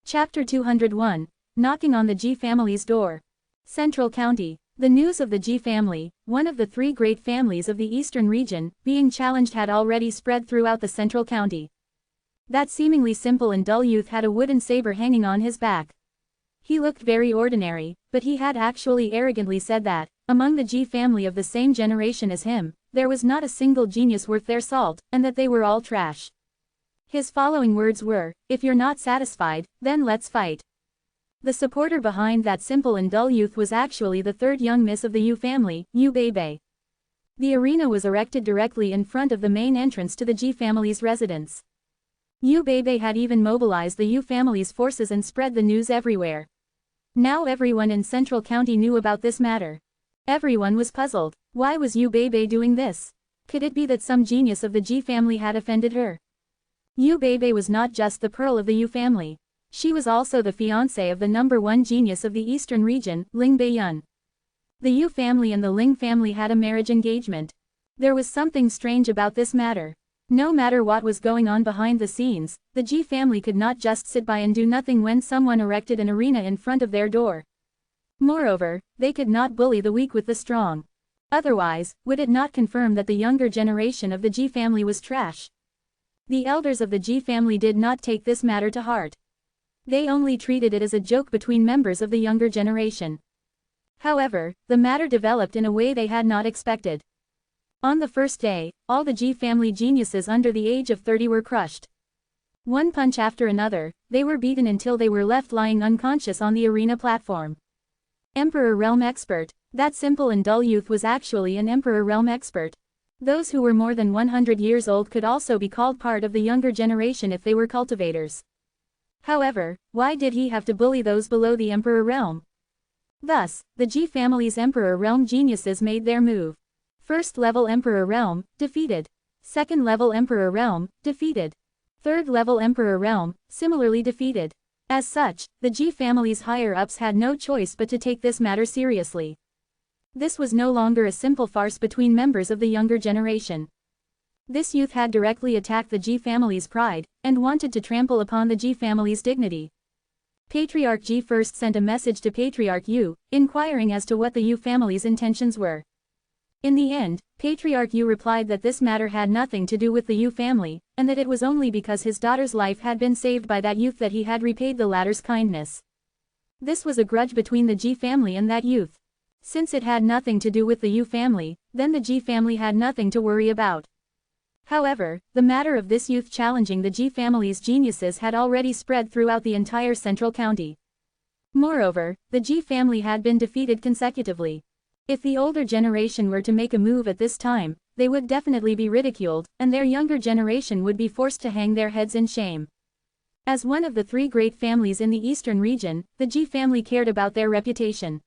Chapter 201. Knocking on the G family's door. Central County. The news of the G family, one of the three great families of the eastern region, being challenged had already spread throughout the Central County. That seemingly simple and dull youth had a wooden saber hanging on his back. He looked very ordinary, but he had actually arrogantly said that, among the G family of the same generation as him, there was not a single genius worth their salt, and that they were all trash. His following words were, "If you're not satisfied, then let's fight." The supporter behind that simple and dull youth was actually the third young miss of the Yu family, Yu Bebe. The arena was erected directly in front of the main entrance to the G family's residence. Yu Bebe had even mobilized the Yu family's forces and spread the news everywhere. Now everyone in Central County knew about this matter. Everyone was puzzled. Why was Yu Bebe doing this? Could it be that some genius of the G family had offended her? Yu Bebe was not just the pearl of the Yu family. She was also the fiancée of the #1 genius of the eastern region, Ling Beiyun. The Yu family and the Ling family had a marriage engagement. There was something strange about this matter. No matter what was going on behind the scenes, the G family could not just sit by and do nothing when someone erected an arena in front of their door. Moreover, they could not bully the weak with the strong. Otherwise, would it not confirm that the younger generation of the G family was trash? The elders of the G family did not take this matter to heart. They only treated it as a joke between members of the younger generation. However, the matter developed in a way they had not expected. On the first day, all the G family geniuses under the age of 30 were crushed. One punch after another, they were beaten until they were left lying unconscious on the arena platform. Emperor Realm Expert. That simple and dull youth was actually an Emperor Realm Expert. Those who were more than 100 years old could also be called part of the younger generation if they were cultivators. However, why did he have to bully those below the Emperor Realm? Thus, the G family's Emperor Realm geniuses made their move. First level Emperor Realm, defeated. Second level Emperor Realm, defeated. Third level Emperor Realm, similarly defeated. As such, the G family's higher-ups had no choice but to take this matter seriously. This was no longer a simple farce between members of the younger generation. This youth had directly attacked the G family's pride, and wanted to trample upon the G family's dignity. Patriarch G first sent a message to Patriarch Yu, inquiring as to what the Yu family's intentions were. In the end, Patriarch Yu replied that this matter had nothing to do with the Yu family, and that it was only because his daughter's life had been saved by that youth that he had repaid the latter's kindness. This was a grudge between the G family and that youth. Since it had nothing to do with the Yu family, then the G family had nothing to worry about. However, the matter of this youth challenging the G family's geniuses had already spread throughout the entire Central County. Moreover, the G family had been defeated consecutively. If the older generation were to make a move at this time, they would definitely be ridiculed, and their younger generation would be forced to hang their heads in shame. As one of the three great families in the eastern region, the G family cared about their reputation.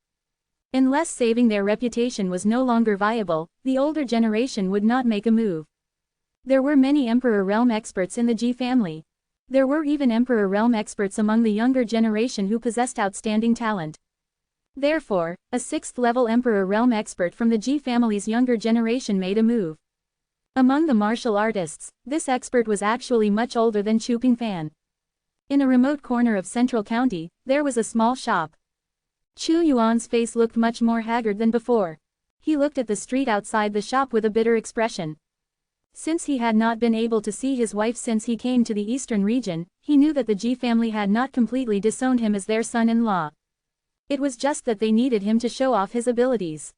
Unless saving their reputation was no longer viable, the older generation would not make a move. There were many Emperor Realm experts in the G family. There were even Emperor Realm experts among the younger generation who possessed outstanding talent. Therefore, a 6th-level Emperor Realm expert from the G family's younger generation made a move. Among the martial artists, this expert was actually much older than Chu Pingfan. In a remote corner of Central County, there was a small shop. Chu Yuan's face looked much more haggard than before. He looked at the street outside the shop with a bitter expression. Since he had not been able to see his wife since he came to the eastern region, he knew that the G family had not completely disowned him as their son-in-law. It was just that they needed him to show off his abilities.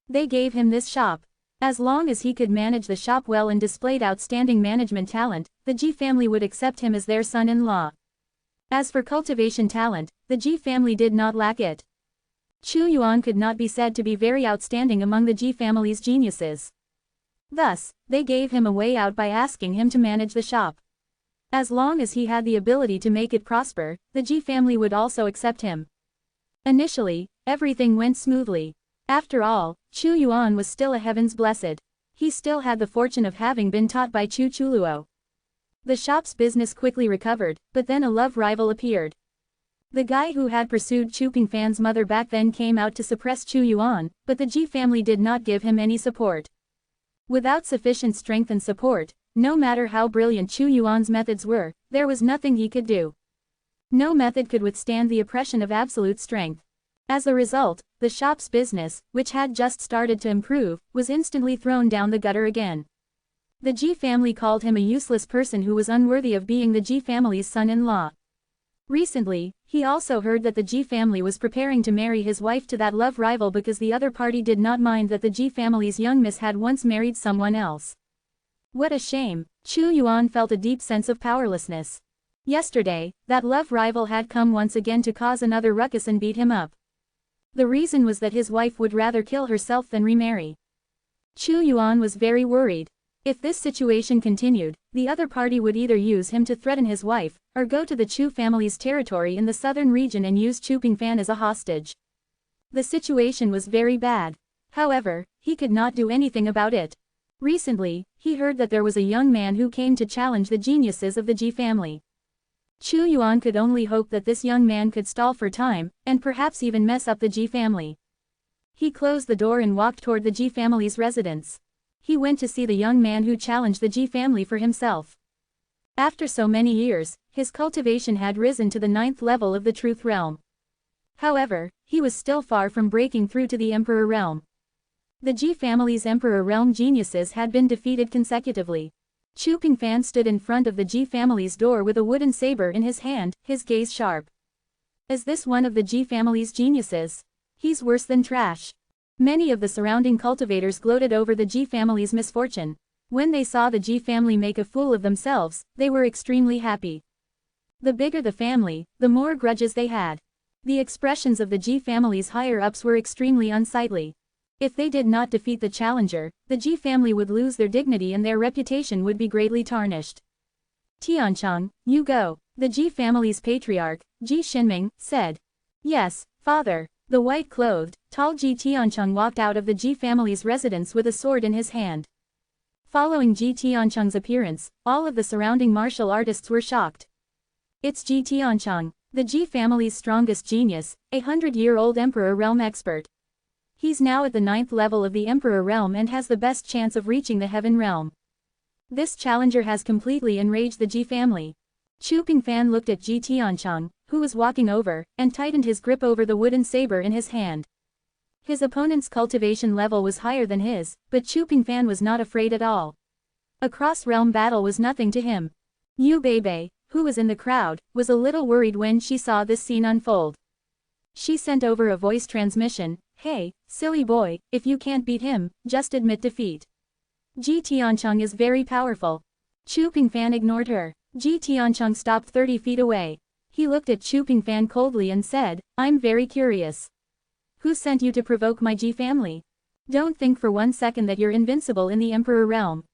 They gave him this shop. As long as he could manage the shop well and displayed outstanding management talent, the G family would accept him as their son-in-law. As for cultivation talent, the G family did not lack it. Chu Yuan could not be said to be very outstanding among the G family's geniuses. Thus, they gave him a way out by asking him to manage the shop. As long as he had the ability to make it prosper, the G family would also accept him. Initially, everything went smoothly. After all, Chu Yuan was still a heaven's blessed. He still had the fortune of having been taught by Chu Chuluo. The shop's business quickly recovered, but then a love rival appeared. The guy who had pursued Chu Pingfan's mother back then came out to suppress Chu Yuan, but the Ji family did not give him any support. Without sufficient strength and support, no matter how brilliant Chu Yuan's methods were, there was nothing he could do. No method could withstand the oppression of absolute strength. As a result, the shop's business, which had just started to improve, was instantly thrown down the gutter again. The G family called him a useless person who was unworthy of being the G family's son-in-law. Recently, he also heard that the G family was preparing to marry his wife to that love rival because the other party did not mind that the G family's young miss had once married someone else. What a shame. Chu Yuan felt a deep sense of powerlessness. Yesterday, that love rival had come once again to cause another ruckus and beat him up. The reason was that his wife would rather kill herself than remarry. Chu Yuan was very worried. If this situation continued, the other party would either use him to threaten his wife, or go to the Chu family's territory in the southern region and use Chu Pingfan as a hostage. The situation was very bad. However, he could not do anything about it. Recently, he heard that there was a young man who came to challenge the geniuses of the Ji family. Chu Yuan could only hope that this young man could stall for time, and perhaps even mess up the Ji family. He closed the door and walked toward the Ji family's residence. He went to see the young man who challenged the Ji family for himself. After so many years, his cultivation had risen to the 9th level of the Truth Realm. However, he was still far from breaking through to the Emperor Realm. The Ji family's Emperor Realm geniuses had been defeated consecutively. Chu Pingfan stood in front of the Ji family's door with a wooden saber in his hand, his gaze sharp. Is this one of the Ji family's geniuses? He's worse than trash. Many of the surrounding cultivators gloated over the Ji family's misfortune. When they saw the Ji family make a fool of themselves, they were extremely happy. The bigger the family, the more grudges they had. The expressions of the Ji family's higher-ups were extremely unsightly. If they did not defeat the challenger, the Ji family would lose their dignity and their reputation would be greatly tarnished. Tiancheng, you go, the Ji family's patriarch, Ji Xinming, said. Yes, father. The white-clothed, tall Ji Tiancheng walked out of the Ji family's residence with a sword in his hand. Following Ji Tiancheng's appearance, all of the surrounding martial artists were shocked. It's Ji Tiancheng, the Ji family's strongest genius, a 100-year-old Emperor Realm expert. He's now at the 9th level of the Emperor Realm and has the best chance of reaching the Heaven Realm. This challenger has completely enraged the Ji family. Chu Pingfan looked at Ji Tiancheng, who was walking over, and tightened his grip over the wooden saber in his hand. His opponent's cultivation level was higher than his, but Chu Pingfan was not afraid at all. A cross-realm battle was nothing to him. Yu Beibei, who was in the crowd, was a little worried when she saw this scene unfold. She sent over a voice transmission, "Hey, silly boy, if you can't beat him, just admit defeat." Ji Tiancheng is very powerful. Chu Pingfan ignored her. Ji Tiancheng stopped 30 feet away. He looked at Chu Pingfan coldly and said, "I'm very curious. Who sent you to provoke my Ji family? Don't think for one second that you're invincible in the Emperor Realm."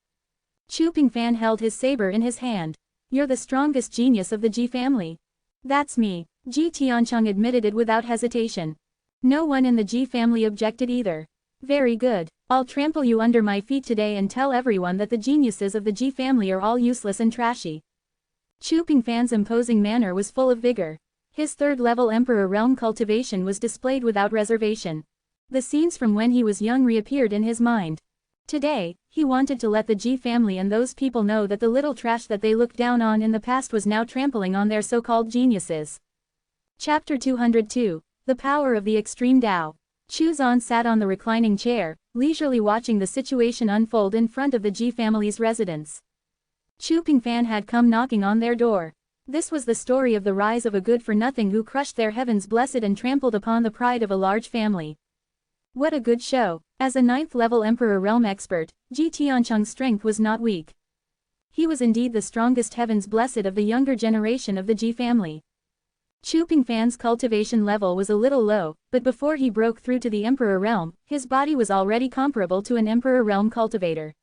Chu Pingfan held his saber in his hand. "You're the strongest genius of the Ji family." "That's me." Ji Tiancheng admitted it without hesitation. No one in the Ji family objected either. "Very good. I'll trample you under my feet today and tell everyone that the geniuses of the Ji family are all useless and trashy." Chu Pingfan's imposing manner was full of vigor. His 3rd-level Emperor Realm cultivation was displayed without reservation. The scenes from when he was young reappeared in his mind. Today, he wanted to let the Ji family and those people know that the little trash that they looked down on in the past was now trampling on their so-called geniuses. Chapter 202. The Power of the Extreme Tao. Chu Zan sat on the reclining chair, leisurely watching the situation unfold in front of the Ji family's residence. Chu Pingfan had come knocking on their door. This was the story of the rise of a good-for-nothing who crushed their heavens blessed and trampled upon the pride of a large family. What a good show! As a 9th-level Emperor Realm expert, Ji Tiancheng's strength was not weak. He was indeed the strongest heavens blessed of the younger generation of the Ji family. Chu Pingfan's cultivation level was a little low, but before he broke through to the Emperor Realm, his body was already comparable to an Emperor Realm cultivator.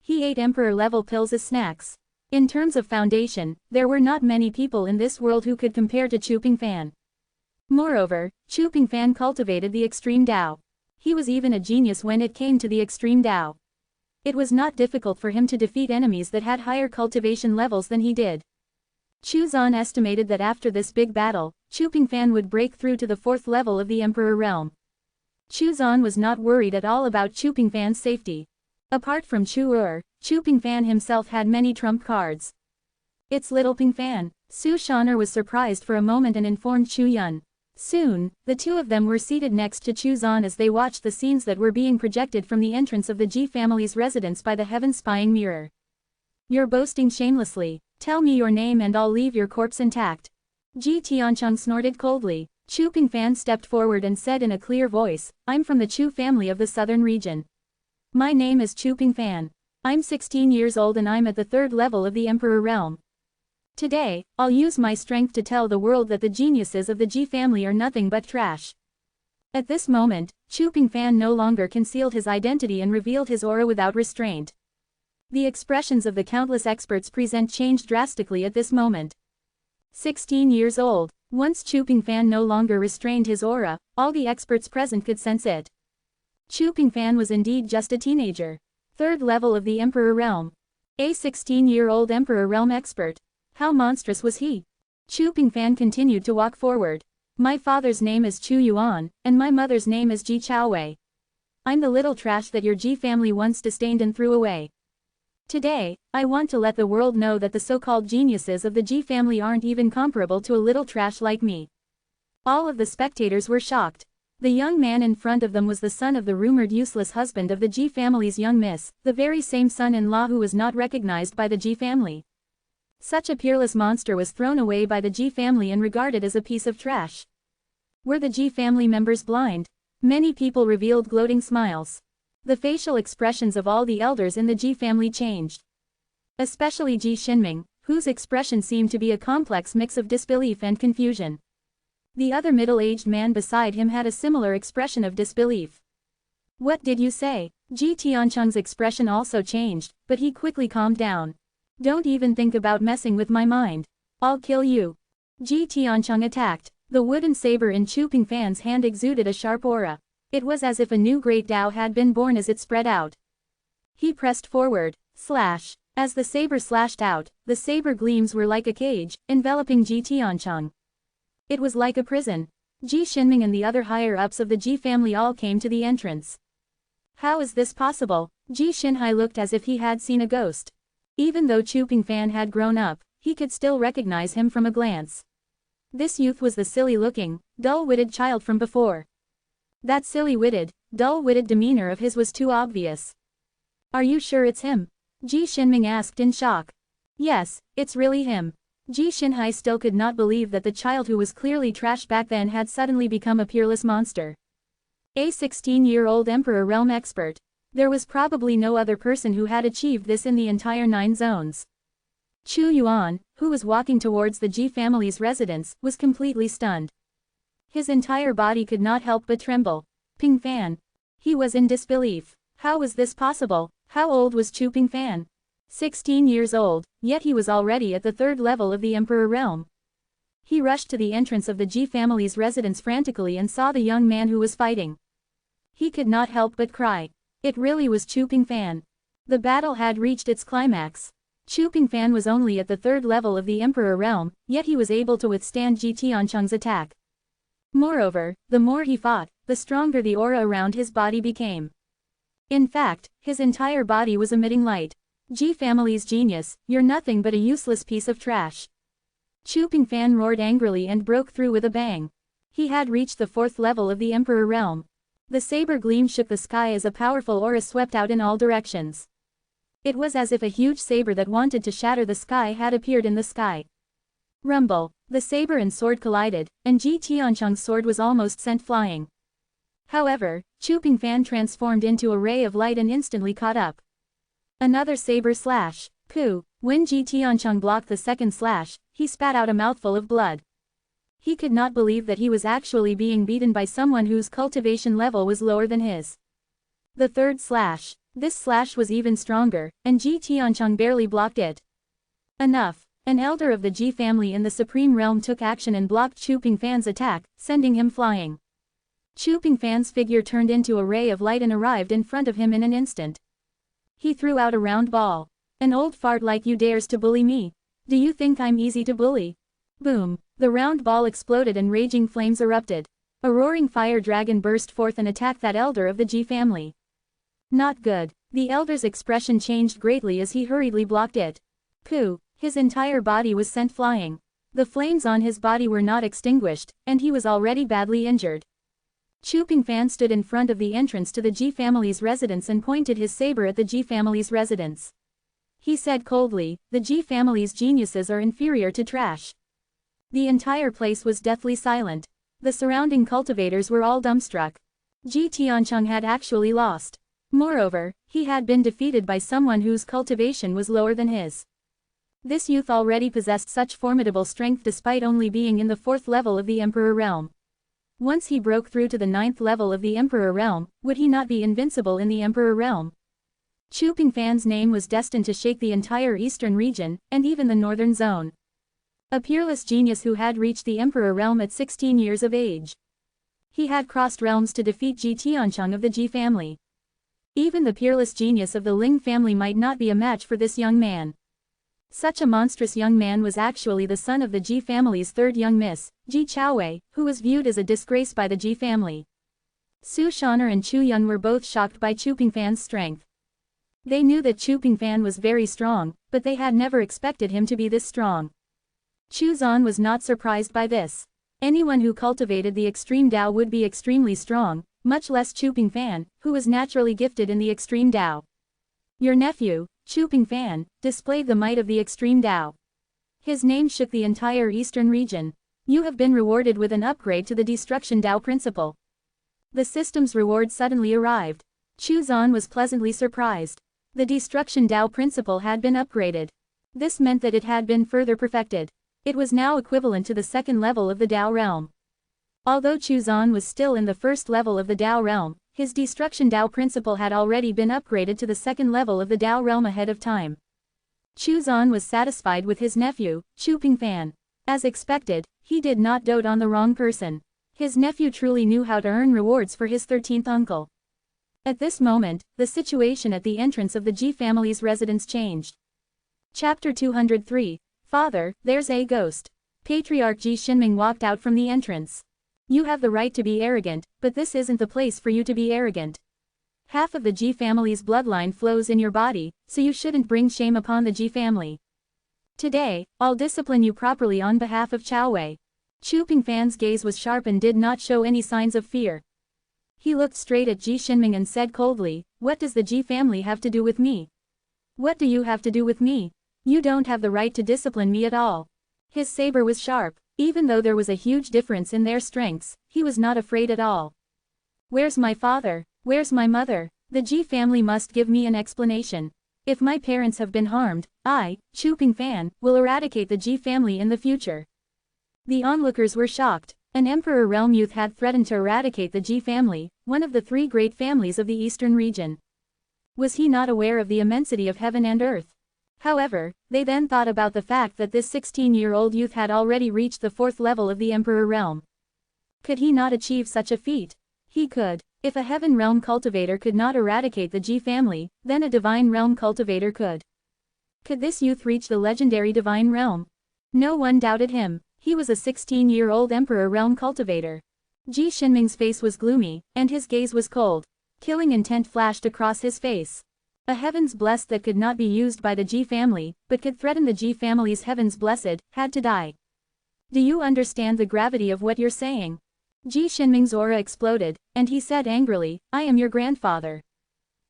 He ate Emperor-level pills as snacks. In terms of foundation, there were not many people in this world who could compare to Chu Pingfan. Moreover, Chu Pingfan cultivated the extreme Tao. He was even a genius when it came to the extreme Tao. It was not difficult for him to defeat enemies that had higher cultivation levels than he did. Chu Zan estimated that after this big battle, Chu Pingfan would break through to the 4th level of the Emperor Realm. Chu Zan was not worried at all about Chu Pingfan's safety. Apart from Chu Pingfan himself had many trump cards. It's little Ping Fan. Su Shaner was surprised for a moment and informed Chu Yun. Soon, the two of them were seated next to Chu Zan as they watched the scenes that were being projected from the entrance of the Ji family's residence by the heaven spying mirror. You're boasting shamelessly. Tell me your name and I'll leave your corpse intact. Ji Tiancheng snorted coldly. Chu Pingfan stepped forward and said in a clear voice, I'm from the Chu family of the southern region. My name is Chu Pingfan. I'm 16 years old and I'm at the 3rd level of the Emperor realm. Today, I'll use my strength to tell the world that the geniuses of the Ji family are nothing but trash. At this moment, Chu Pingfan no longer concealed his identity and revealed his aura without restraint. The expressions of the countless experts present changed drastically at this moment. 16 years old. Once Chu Pingfan no longer restrained his aura, all the experts present could sense it. Chu Pingfan was indeed just a teenager. 3rd level of the Emperor realm. A 16-year-old Emperor realm expert. How monstrous was he? Chu Pingfan continued to walk forward. My father's name is Chu Yuan, and my mother's name is Ji Chaowei. I'm the little trash that your Ji family once disdained and threw away. Today, I want to let the world know that the so-called geniuses of the Ji family aren't even comparable to a little trash like me. All of the spectators were shocked. The young man in front of them was the son of the rumored useless husband of the Ji family's young miss, the very same son-in-law who was not recognized by the Ji family. Such a peerless monster was thrown away by the Ji family and regarded as a piece of trash. Were the Ji family members blind? Many people revealed gloating smiles. The facial expressions of all the elders in the Ji family changed. Especially Ji Xinming, whose expression seemed to be a complex mix of disbelief and confusion. The other middle-aged man beside him had a similar expression of disbelief. What did you say? Ji Tiancheng's expression also changed, but he quickly calmed down. Don't even think about messing with my mind. I'll kill you. Ji Tiancheng attacked. The wooden saber in Chu Pingfan's hand exuded a sharp aura. It was as if a new great Tao had been born as it spread out. He pressed forward. Slash. As the saber slashed out, the saber gleams were like a cage, enveloping Ji Tiancheng. It was like a prison. Ji Xinming and the other higher-ups of the Ji family all came to the entrance. How is this possible? Ji Xinhai looked as if he had seen a ghost. Even though Chu Pingfan had grown up, he could still recognize him from a glance. This youth was the silly-looking, dull-witted child from before. That silly-witted, dull-witted demeanor of his was too obvious. Are you sure it's him? Ji Xinming asked in shock. Yes, it's really him. Ji Xinhai still could not believe that the child who was clearly trash back then had suddenly become a peerless monster. A 16-year-old Emperor realm expert. There was probably no other person who had achieved this in the entire 9 zones. Chu Yuan, who was walking towards the Ji family's residence, was completely stunned. His entire body could not help but tremble. Pingfan. He was in disbelief. How was this possible? How old was Chu Pingfan? 16 years old, yet he was already at the 3rd level of the Emperor realm. He rushed to the entrance of the Ji family's residence frantically and saw the young man who was fighting. He could not help but cry. It really was Chu Pingfan. The battle had reached its climax. Chu Pingfan was only at the 3rd level of the Emperor realm, yet he was able to withstand Ji Tiancheng's attack. Moreover, the more he fought, the stronger the aura around his body became. In fact, his entire body was emitting light. Ji family's genius, you're nothing but a useless piece of trash. Chu Pingfan roared angrily and broke through with a bang. He had reached the 4th level of the Emperor realm. The saber gleam shook the sky as a powerful aura swept out in all directions. It was as if a huge saber that wanted to shatter the sky had appeared in the sky. Rumble. The saber and sword collided, and Ji Tiancheng's sword was almost sent flying. However, Chu Pingfan transformed into a ray of light and instantly caught up. Another saber slash. Pooh. When Ji Tiancheng blocked the second slash, he spat out a mouthful of blood. He could not believe that he was actually being beaten by someone whose cultivation level was lower than his. The third slash. This slash was even stronger, and Ji Tiancheng barely blocked it. Enough. An elder of the Ji family in the Supreme Realm took action and blocked Chu Pingfan's attack, sending him flying. Chu Pingfan's figure turned into a ray of light and arrived in front of him in an instant. He threw out a round ball. An old fart like you dares to bully me? Do you think I'm easy to bully? Boom. The round ball exploded and raging flames erupted. A roaring fire dragon burst forth and attacked that elder of the Ji family. Not good. The elder's expression changed greatly as he hurriedly blocked it. Pooh. His entire body was sent flying. The flames on his body were not extinguished, and he was already badly injured. Chu Pingfan stood in front of the entrance to the Ji family's residence and pointed his saber at the Ji family's residence. He said coldly, "The Ji family's geniuses are inferior to trash." The entire place was deathly silent. The surrounding cultivators were all dumbstruck. Ji Tiancheng had actually lost. Moreover, he had been defeated by someone whose cultivation was lower than his. This youth already possessed such formidable strength despite only being in the 4th level of the Emperor realm. Once he broke through to the 9th level of the Emperor realm, would he not be invincible in the Emperor realm? Chu Pingfan's name was destined to shake the entire eastern region, and even the northern zone. A peerless genius who had reached the Emperor realm at 16 years of age. He had crossed realms to defeat Ji Tiancheng of the Ji family. Even the peerless genius of the Ling family might not be a match for this young man. Such a monstrous young man was actually the son of the Ji family's third young miss, Ji Chaowei, who was viewed as a disgrace by the Ji family. Su Shaner and Chu Yun were both shocked by Chu Pingfan's strength. They knew that Chu Pingfan was very strong, but they had never expected him to be this strong. Chu Zan was not surprised by this. Anyone who cultivated the extreme Dao would be extremely strong, much less Chu Pingfan, who was naturally gifted in the extreme Dao. Your nephew, Chu Pingfan, displayed the might of the extreme Dao. His name shook the entire eastern region. You have been rewarded with an upgrade to the destruction Dao principle. The system's reward suddenly arrived. Chu Zan was pleasantly surprised. The destruction Dao principle had been upgraded. This meant that it had been further perfected. It was now equivalent to the 2nd level of the Dao realm. Although Chu Zan was still in the 1st level of the Dao realm, his destruction Dao principle had already been upgraded to the 2nd level of the Dao realm ahead of time. Chu Zan was satisfied with his nephew, Chu Pingfan. As expected, he did not dote on the wrong person. His nephew truly knew how to earn rewards for his 13th uncle. At this moment, the situation at the entrance of the Ji family's residence changed. Chapter 203. Father, there's a ghost. Patriarch Ji Xinming walked out from the entrance. You have the right to be arrogant, but this isn't the place for you to be arrogant. Half of the Ji family's bloodline flows in your body, so you shouldn't bring shame upon the Ji family. Today, I'll discipline you properly on behalf of Chaowei. Chu Pingfan's gaze was sharp and did not show any signs of fear. He looked straight at Ji Xinming and said coldly, "What does the Ji family have to do with me? What do you have to do with me? You don't have the right to discipline me at all." His saber was sharp. Even though there was a huge difference in their strengths, he was not afraid at all. Where's my father? Where's my mother? The Ji family must give me an explanation. If my parents have been harmed, I, Chu Pingfan, will eradicate the Ji family in the future. The onlookers were shocked. An Emperor realm youth had threatened to eradicate the Ji family, one of the 3 great families of the eastern region. Was he not aware of the immensity of heaven and earth? However, they then thought about the fact that this 16-year-old youth had already reached the 4th level of the Emperor realm. Could he not achieve such a feat? He could. If a heaven realm cultivator could not eradicate the Ji family, then a divine realm cultivator could. Could this youth reach the legendary divine realm? No one doubted him. He was a 16-year-old Emperor realm cultivator. Ji Xinming's face was gloomy, and his gaze was cold. Killing intent flashed across his face. A heavens blessed that could not be used by the Ji family, but could threaten the Ji family's heavens blessed, had to die. Do you understand the gravity of what you're saying? Ji Xinming's aura exploded, and he said angrily, I am your grandfather.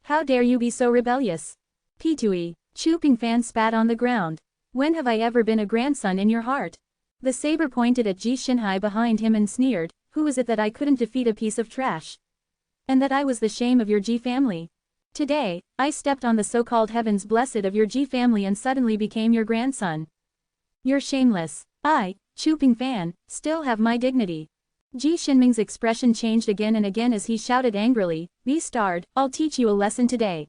How dare you be so rebellious? Pitui. Chu Pingfan spat on the ground. When have I ever been a grandson in your heart? The saber pointed at Ji Xinhai behind him and sneered, who is it that I couldn't defeat a piece of trash? And that I was the shame of your Ji family? Today, I stepped on the so-called heavens blessed of your Ji family and suddenly became your grandson. You're shameless. I, Chu Pingfan, still have my dignity. Ji Xinming's expression changed again and again as he shouted angrily, Be starred, I'll teach you a lesson today.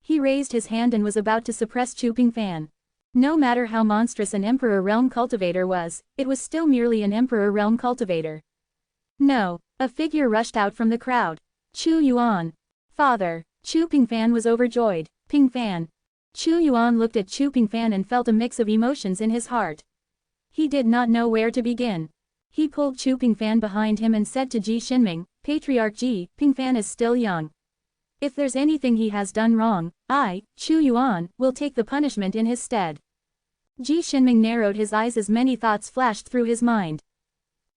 He raised his hand and was about to suppress Chu Pingfan. No matter how monstrous an Emperor realm cultivator was, it was still merely an Emperor realm cultivator. No, a figure rushed out from the crowd. Chu Yuan. Father. Chu Pingfan was overjoyed. Pingfan. Chu Yuan looked at Chu Pingfan and felt a mix of emotions in his heart. He did not know where to begin. He pulled Chu Pingfan behind him and said to Ji Xinming, Patriarch Ji, Pingfan is still young. If there's anything he has done wrong, I, Chu Yuan, will take the punishment in his stead. Ji Shinming narrowed his eyes as many thoughts flashed through his mind.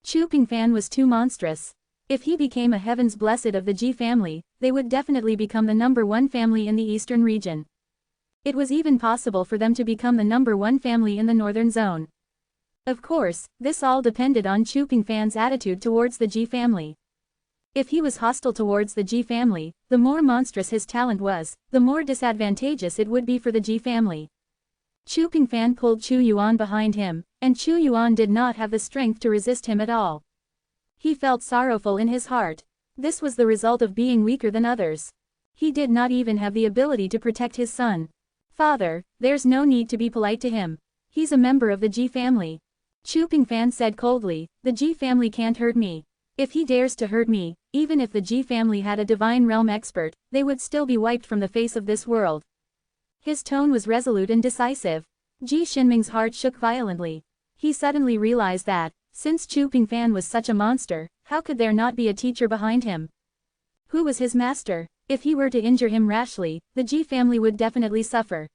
Chu Pingfan was too monstrous. If he became a heaven's blessed of the Ji family, they would definitely become the #1 family in the eastern region. It was even possible for them to become the #1 family in the northern zone. Of course, this all depended on Chu Pingfan's attitude towards the Ji family. If he was hostile towards the Ji family, the more monstrous his talent was, the more disadvantageous it would be for the Ji family. Chu Pingfan pulled Chu Yuan behind him, and Chu Yuan did not have the strength to resist him at all. He felt sorrowful in his heart. This was the result of being weaker than others. He did not even have the ability to protect his son. Father, there's no need to be polite to him. He's a member of the Ji family. Chu Pingfan said coldly, the Ji family can't hurt me. If he dares to hurt me, even if the Ji family had a divine realm expert, they would still be wiped from the face of this world. His tone was resolute and decisive. Ji Shinming's heart shook violently. He suddenly realized that, since Chu Pingfan was such a monster, how could there not be a teacher behind him? Who was his master? If he were to injure him rashly, the Ji family would definitely suffer.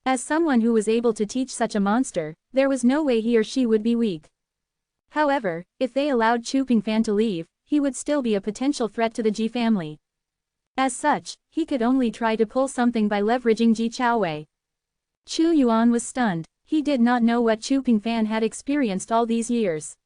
As someone who was able to teach such a monster, there was no way he or she would be weak. However, if they allowed Chu Pingfan to leave, he would still be a potential threat to the Ji family. As such, he could only try to pull something by leveraging Ji Chaowei. Chu Yuan was stunned. He did not know what Chu Pingfan had experienced all these years.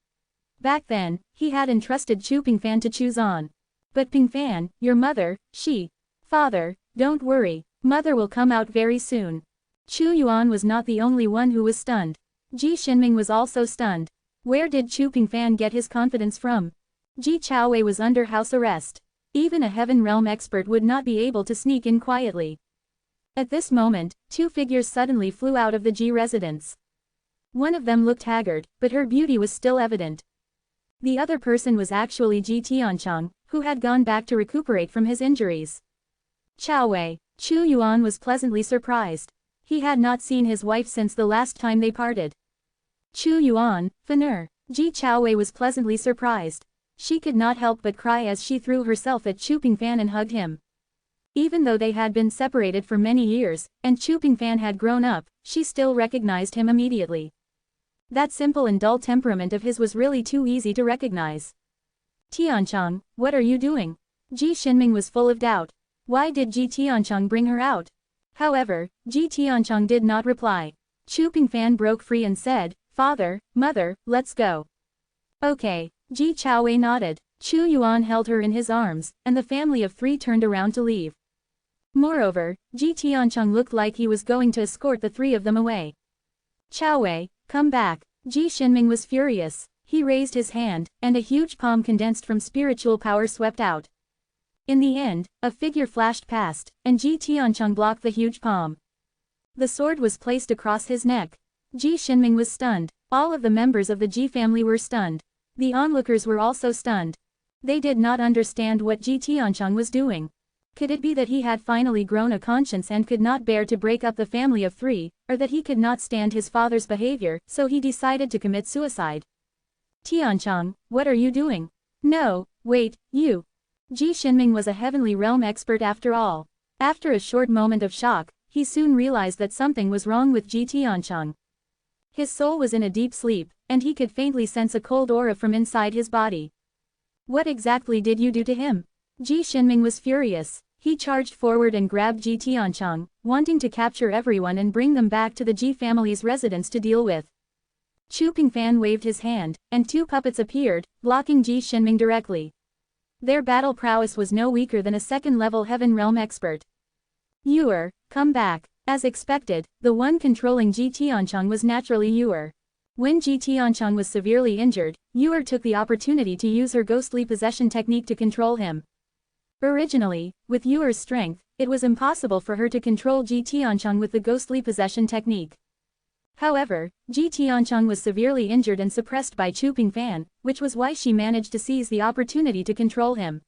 Back then, he had entrusted Chu Pingfan to choose on. But Pingfan, your mother, she. Father, don't worry, mother will come out very soon. Chu Yuan was not the only one who was stunned. Ji Shinming was also stunned. Where did Chu Pingfan get his confidence from? Ji Chaowei was under house arrest. Even a heaven realm expert would not be able to sneak in quietly. At this moment, two figures suddenly flew out of the Ji residence. One of them looked haggard, but her beauty was still evident. The other person was actually Ji Tiancheng, who had gone back to recuperate from his injuries. Chaowei. Chu Yuan was pleasantly surprised. He had not seen his wife since the last time they parted. Chu Yuan, Fener. Ji Chaowei was pleasantly surprised. She could not help but cry as she threw herself at Chu Pingfan and hugged him. Even though they had been separated for many years, and Chu Pingfan had grown up, she still recognized him immediately. That simple and dull temperament of his was really too easy to recognize. Tiancheng, what are you doing? Ji Shinming was full of doubt. Why did Ji Tiancheng bring her out? However, Ji Tiancheng did not reply. Chu Pingfan broke free and said, Father, Mother, let's go. Okay. Ji Chaowei nodded. Chu Yuan held her in his arms, and the family of three turned around to leave. Moreover, Ji Tiancheng looked like he was going to escort the three of them away. Chaowei, come back. Ji Shinming was furious. He raised his hand, and a huge palm condensed from spiritual power swept out. In the end, a figure flashed past, and Ji Tiancheng blocked the huge palm. The sword was placed across his neck. Ji Shinming was stunned. All of the members of the Ji family were stunned. The onlookers were also stunned. They did not understand what Ji Tiancheng was doing. Could it be that he had finally grown a conscience and could not bear to break up the family of three, or that he could not stand his father's behavior, so he decided to commit suicide? Tiancheng, what are you doing? No, wait, you. Ji Shinming was a heavenly realm expert after all. After a short moment of shock, he soon realized that something was wrong with Ji Tiancheng. His soul was in a deep sleep, and he could faintly sense a cold aura from inside his body. What exactly did you do to him? Ji Shinming was furious. He charged forward and grabbed Ji Tiancheng, wanting to capture everyone and bring them back to the Ji family's residence to deal with. Chu Pingfan waved his hand, and two puppets appeared, blocking Ji Shinming directly. Their battle prowess was no weaker than a second-level heaven realm expert. Yuer, come back. As expected, the one controlling Ji Tiancheng was naturally Yuer. When Ji Tiancheng was severely injured, Yuer took the opportunity to use her ghostly possession technique to control him. Originally, with Yuer's strength, it was impossible for her to control Ji Tiancheng with the ghostly possession technique. However, Ji Tiancheng was severely injured and suppressed by Chu Pingfan, which was why she managed to seize the opportunity to control him.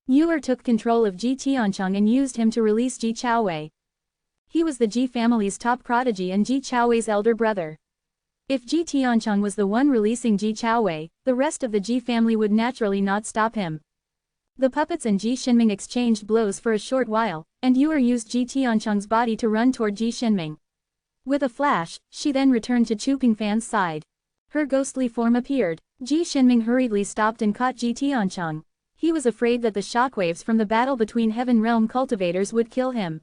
Yuer took control of Ji Tiancheng and used him to release Ji Chaowei. He was the Ji family's top prodigy and Ji Chaowei's elder brother. If Ji Tiancheng was the one releasing Ji Chaowei, the rest of the Ji family would naturally not stop him. The puppets and Ji Shinming exchanged blows for a short while, and Yuer used Ji Tiancheng's body to run toward Ji Shinming. With a flash, she then returned to Chu Pingfan's side. Her ghostly form appeared. Ji Shinming hurriedly stopped and caught Ji Tiancheng. He was afraid that the shockwaves from the battle between Heaven Realm cultivators would kill him.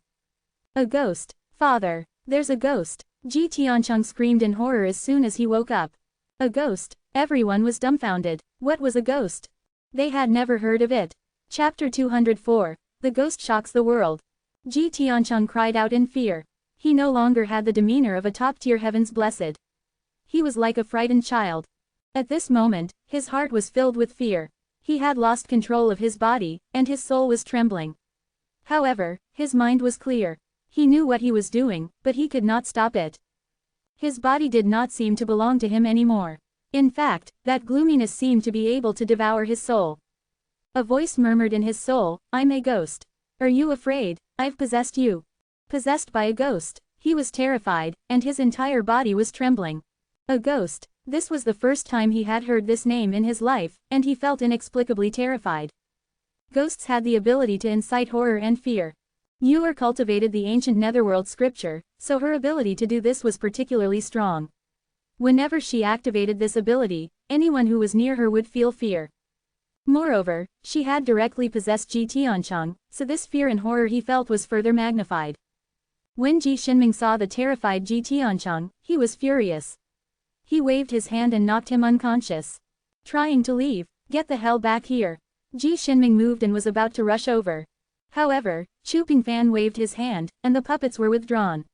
A ghost. Father, there's a ghost. Ji Tiancheng screamed in horror as soon as he woke up. A ghost. Everyone was dumbfounded. What was a ghost? They had never heard of it. Chapter 204. The Ghost Shocks the World. Ji Tiancheng cried out in fear. He no longer had the demeanor of a top-tier Heaven's Blessed. He was like a frightened child. At this moment, his heart was filled with fear. He had lost control of his body, and his soul was trembling. However, his mind was clear. He knew what he was doing, but he could not stop it. His body did not seem to belong to him anymore. In fact, that gloominess seemed to be able to devour his soul. A voice murmured in his soul, "I'm a ghost. Are you afraid? I've possessed you." Possessed by a ghost. He was terrified, and his entire body was trembling. A ghost. This was the first time he had heard this name in his life, and he felt inexplicably terrified. Ghosts had the ability to incite horror and fear. Yuer cultivated the ancient netherworld scripture, so her ability to do this was particularly strong. Whenever she activated this ability, anyone who was near her would feel fear. Moreover, she had directly possessed Ji Tiancheng, so this fear and horror he felt was further magnified. When Ji Shinming saw the terrified Ji Tiancheng, he was furious. He waved his hand and knocked him unconscious. Trying to leave, "Get the hell back here." Ji Shinming moved and was about to rush over. However, Chu Pingfan waved his hand, and the puppets were withdrawn.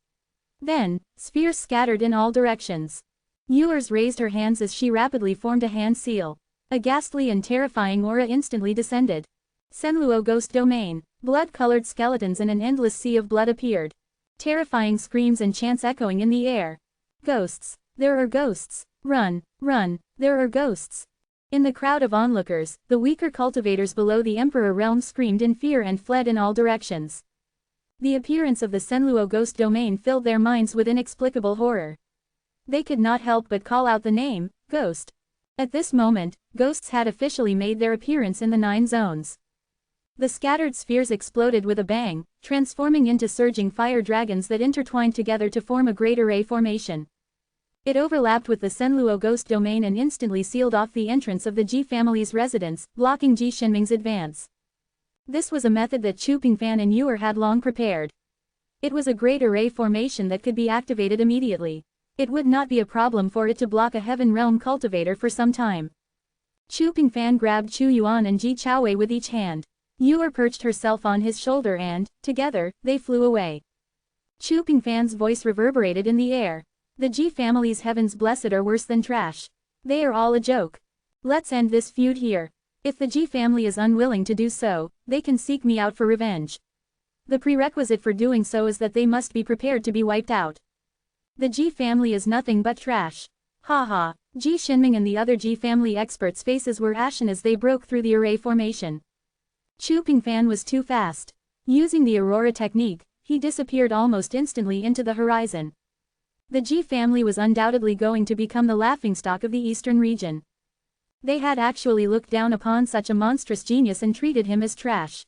Then, spheres scattered in all directions. Yuers raised her hands as she rapidly formed a hand seal. A ghastly and terrifying aura instantly descended. Senluo Ghost Domain. Blood-colored skeletons and an endless sea of blood appeared. Terrifying screams and chants echoing in the air. Ghosts. There are ghosts. Run, run, there are ghosts. In the crowd of onlookers, the weaker cultivators below the Emperor realm screamed in fear and fled in all directions. The appearance of the Senluo Ghost Domain filled their minds with inexplicable horror. They could not help but call out the name, Ghost. At this moment, ghosts had officially made their appearance in the 9 zones. The scattered spheres exploded with a bang, transforming into surging fire dragons that intertwined together to form a great array formation. It overlapped with the Senluo Ghost Domain and instantly sealed off the entrance of the Ji family's residence, blocking Ji Shinming's advance. This was a method that Chu Pingfan and Yuer had long prepared. It was a great array formation that could be activated immediately. It would not be a problem for it to block a Heaven Realm cultivator for some time. Chu Pingfan grabbed Chu Yuan and Ji Chaowei with each hand. Yuer perched herself on his shoulder and, together, they flew away. Chu Pingfan's voice reverberated in the air. The Ji family's Heaven's Blessed are worse than trash. They are all a joke. Let's end this feud here. If the Ji family is unwilling to do so, they can seek me out for revenge. The prerequisite for doing so is that they must be prepared to be wiped out. The Ji family is nothing but trash. Haha. Ji Shinming and the other Ji family experts' faces were ashen as they broke through the array formation. Chu Pingfan was too fast. Using the Aurora technique, he disappeared almost instantly into the horizon. The Ji family was undoubtedly going to become the laughingstock of the eastern region. They had actually looked down upon such a monstrous genius and treated him as trash.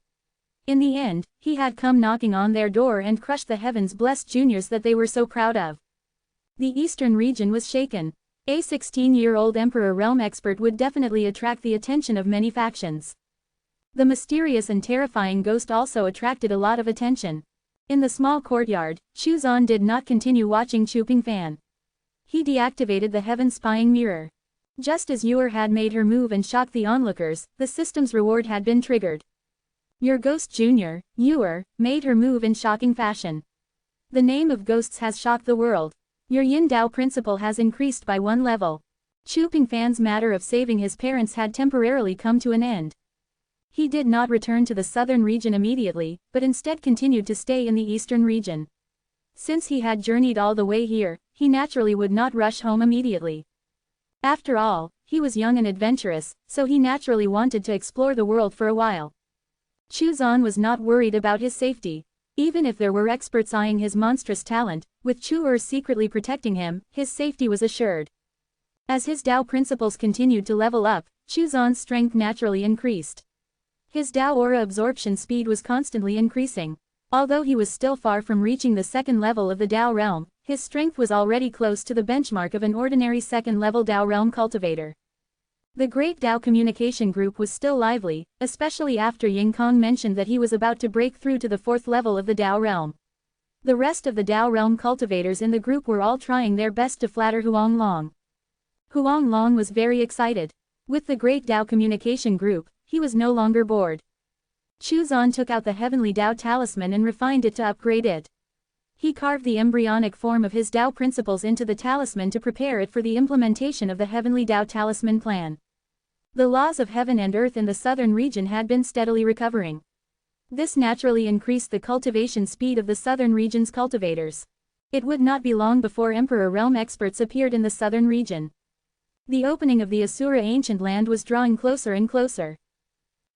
In the end, he had come knocking on their door and crushed the Heavens Blessed juniors that they were so proud of. The eastern region was shaken. A 16-year-old Emperor Realm expert would definitely attract the attention of many factions. The mysterious and terrifying ghost also attracted a lot of attention. In the small courtyard, Chu Zan did not continue watching Chu Pingfan. He deactivated the Heaven Spying Mirror. Just as Yuer had made her move and shocked the onlookers, the system's reward had been triggered. Your Ghost Jr., Yuer, made her move in shocking fashion. The name of ghosts has shocked the world. Your Yin Dao principle has increased by 1 level. Chu Pingfan's matter of saving his parents had temporarily come to an end. He did not return to the southern region immediately, but instead continued to stay in the eastern region. Since he had journeyed all the way here, he naturally would not rush home immediately. After all, he was young and adventurous, so he naturally wanted to explore the world for a while. Chu Zan was not worried about his safety. Even if there were experts eyeing his monstrous talent, with Chu secretly protecting him, his safety was assured. As his Dao principles continued to level up, Chu Zan's strength naturally increased. His Dao aura absorption speed was constantly increasing. Although he was still far from reaching the 2nd level of the Dao realm, His strength was already close to the benchmark of an ordinary second-level Dao realm cultivator. The Great Dao Communication Group was still lively, especially after Ying Kong mentioned that he was about to break through to the 4th level of the Dao realm. The rest of the Dao realm cultivators in the group were all trying their best to flatter Huang Long. Huang Long was very excited. With the Great Dao Communication Group, he was no longer bored. Chu Zan took out the Heavenly Dao Talisman and refined it to upgrade it. He carved the embryonic form of his Dao principles into the talisman to prepare it for the implementation of the Heavenly Dao Talisman plan. The laws of heaven and earth in the southern region had been steadily recovering. This naturally increased the cultivation speed of the southern region's cultivators. It would not be long before Emperor Realm experts appeared in the southern region. The opening of the Asura ancient land was drawing closer and closer.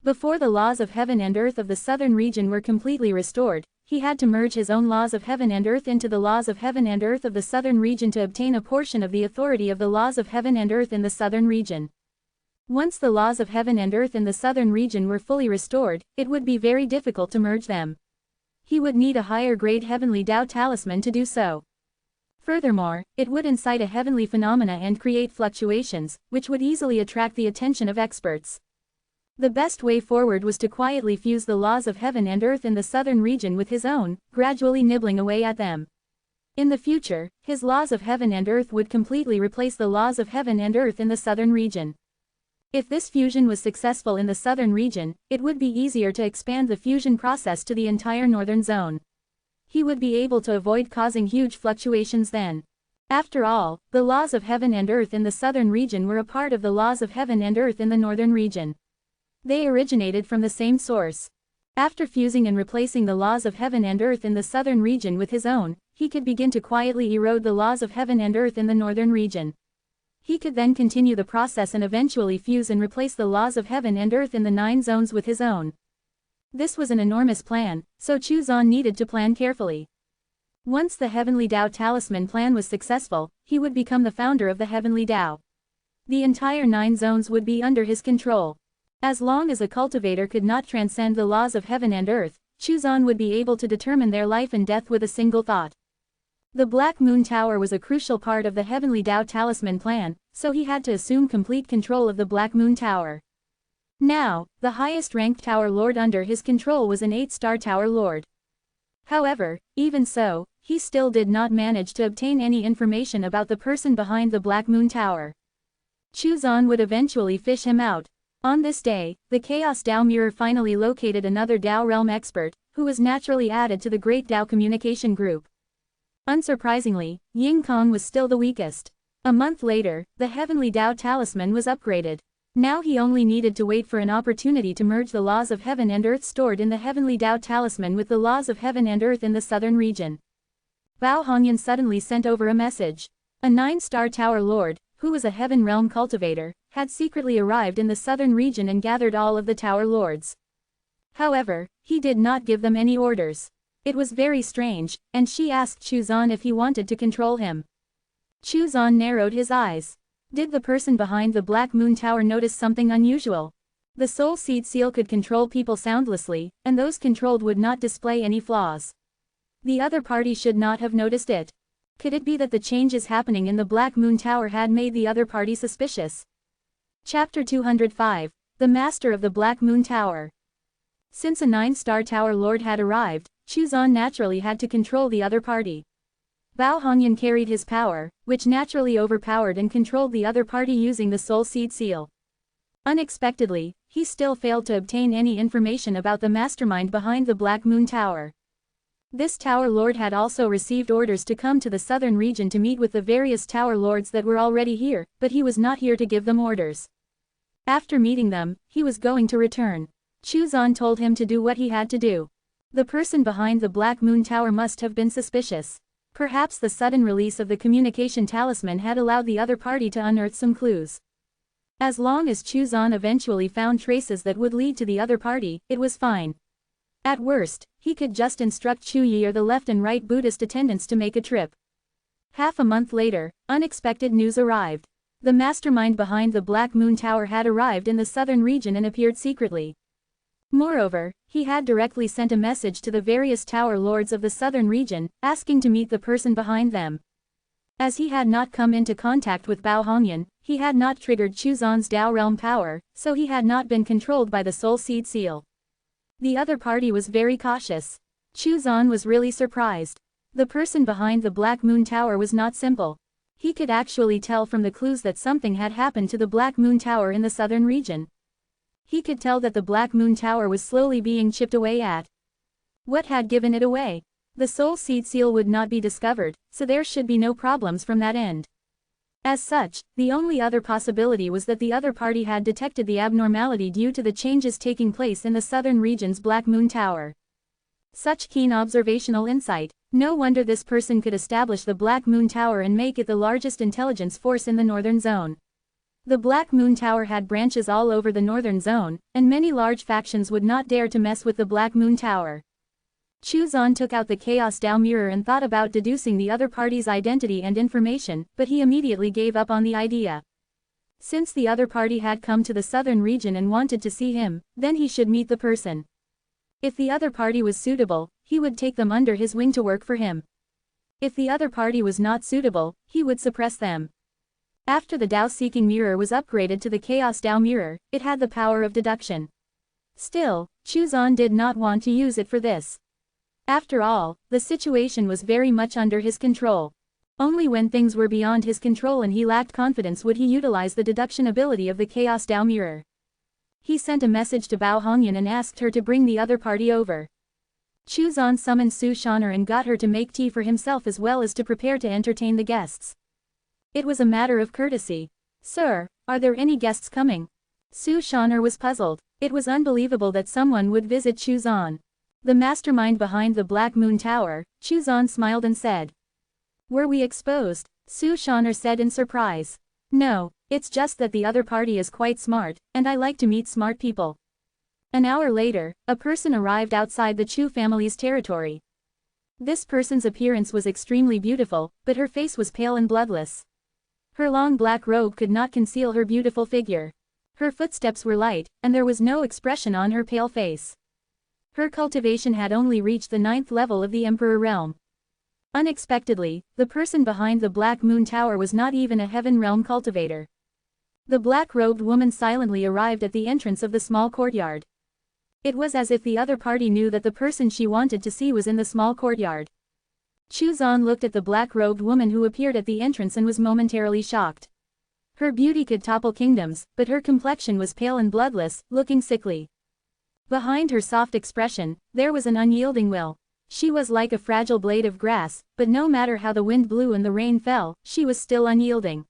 Before the laws of heaven and earth of the southern region were completely restored, he had to merge his own laws of heaven and earth into the laws of heaven and earth of the southern region to obtain a portion of the authority of the laws of heaven and earth in the southern region. Once the laws of heaven and earth in the southern region were fully restored, it would be very difficult to merge them. He would need a higher grade Heavenly Dao Talisman to do so. Furthermore, it would incite a heavenly phenomena and create fluctuations, which would easily attract the attention of experts. The best way forward was to quietly fuse the laws of heaven and earth in the southern region with his own, gradually nibbling away at them. In the future, his laws of heaven and earth would completely replace the laws of heaven and earth in the southern region. If this fusion was successful in the southern region, it would be easier to expand the fusion process to the entire northern zone. He would be able to avoid causing huge fluctuations then. After all, the laws of heaven and earth in the southern region were a part of the laws of heaven and earth in the northern region. They originated from the same source. After fusing and replacing the laws of heaven and earth in the southern region with his own, he could begin to quietly erode the laws of heaven and earth in the northern region. He could then continue the process and eventually fuse and replace the laws of heaven and earth in the 9 zones with his own. This was an enormous plan, so Chu Zan needed to plan carefully. Once the Heavenly Dao Talisman plan was successful, he would become the founder of the Heavenly Dao. The entire 9 zones would be under his control. As long as a cultivator could not transcend the laws of heaven and earth, Chu Zan would be able to determine their life and death with a single thought. The Black Moon Tower was a crucial part of the Heavenly Dao Talisman plan, so he had to assume complete control of the Black Moon Tower. Now, the highest-ranked Tower Lord under his control was an 8-star Tower Lord. However, even so, he still did not manage to obtain any information about the person behind the Black Moon Tower. Chu Zan would eventually fish him out. On this day, the Chaos Dao Mirror finally located another Dao Realm expert, who was naturally added to the Great Dao Communication Group. Unsurprisingly, Ying Kong was still the weakest. A month later, the Heavenly Dao Talisman was upgraded. Now he only needed to wait for an opportunity to merge the laws of heaven and earth stored in the Heavenly Dao Talisman with the laws of heaven and earth in the southern region. Bao Hongyan suddenly sent over a message. A 9-star Tower Lord, who was a Heaven Realm cultivator, had secretly arrived in the southern region and gathered all of the Tower Lords. However, he did not give them any orders. It was very strange, and she asked Chu Zan if he wanted to control him. Chu Zan narrowed his eyes. Did the person behind the Black Moon Tower notice something unusual? The Soul Seed Seal could control people soundlessly, and those controlled would not display any flaws. The other party should not have noticed it. Could it be that the changes happening in the Black Moon Tower had made the other party suspicious? Chapter 205, The Master of the Black Moon Tower. Since a 9-star Tower Lord had arrived, Chu Zan naturally had to control the other party. Bao Hongyan carried his power, which naturally overpowered and controlled the other party using the Soul Seed Seal. Unexpectedly, he still failed to obtain any information about the mastermind behind the Black Moon Tower. This Tower Lord had also received orders to come to the southern region to meet with the various Tower Lords that were already here, but he was not here to give them orders. After meeting them, he was going to return. Chu Zan told him to do what he had to do. The person behind the Black Moon Tower must have been suspicious. Perhaps the sudden release of the communication talisman had allowed the other party to unearth some clues. As long as Chu Zan eventually found traces that would lead to the other party, it was fine. At worst, he could just instruct Chu Yi or the left and right Buddhist attendants to make a trip. Half a month later, unexpected news arrived. The mastermind behind the Black Moon Tower had arrived in the southern region and appeared secretly. Moreover, he had directly sent a message to the various tower lords of the southern region, asking to meet the person behind them. As he had not come into contact with Bao Hongyan, he had not triggered Chuzan's Dao realm power, so he had not been controlled by the soul seed seal. The other party was very cautious. Chuzan was really surprised. The person behind the Black Moon Tower was not simple. He could actually tell from the clues that something had happened to the Black Moon Tower in the southern region. He could tell that the Black Moon Tower was slowly being chipped away at. What had given it away? The soul seed seal would not be discovered, so there should be no problems from that end. As such, the only other possibility was that the other party had detected the abnormality due to the changes taking place in the southern region's Black Moon Tower. Such keen observational insight. No wonder this person could establish the Black Moon Tower and make it the largest intelligence force in the northern zone. The Black Moon Tower had branches all over the northern zone, and many large factions would not dare to mess with the Black Moon Tower. Chuzan took out the Chaos Dao mirror and thought about deducing the other party's identity and information, but he immediately gave up on the idea. Since the other party had come to the southern region and wanted to see him, then he should meet the person. If the other party was suitable, he would take them under his wing to work for him. If the other party was not suitable, he would suppress them. After the Dao-seeking mirror was upgraded to the Chaos Dao mirror, it had the power of deduction. Still, Chuzan did not want to use it for this. After all, the situation was very much under his control. Only when things were beyond his control and he lacked confidence would he utilize the deduction ability of the Chaos Dao mirror. He sent a message to Bao Hongyan and asked her to bring the other party over. Chuzan summoned Su Shaner and got her to make tea for himself as well as to prepare to entertain the guests. It was a matter of courtesy. "Sir, are there any guests coming?" Su Shaner was puzzled. It was unbelievable that someone would visit Chuzan. The mastermind behind the Black Moon Tower. Chuzan smiled and said. "Were we exposed?" Su Shaner said in surprise. "No, it's just that the other party is quite smart, and I like to meet smart people." An hour later, a person arrived outside the Chu family's territory. This person's appearance was extremely beautiful, but her face was pale and bloodless. Her long black robe could not conceal her beautiful figure. Her footsteps were light, and there was no expression on her pale face. Her cultivation had only reached the 9th level of the Emperor realm. Unexpectedly, the person behind the Black Moon Tower was not even a Heaven realm cultivator. The black-robed woman silently arrived at the entrance of the small courtyard. It was as if the other party knew that the person she wanted to see was in the small courtyard. Chuzan looked at the black-robed woman who appeared at the entrance and was momentarily shocked. Her beauty could topple kingdoms, but her complexion was pale and bloodless, looking sickly. Behind her soft expression, there was an unyielding will. She was like a fragile blade of grass, but no matter how the wind blew and the rain fell, she was still unyielding.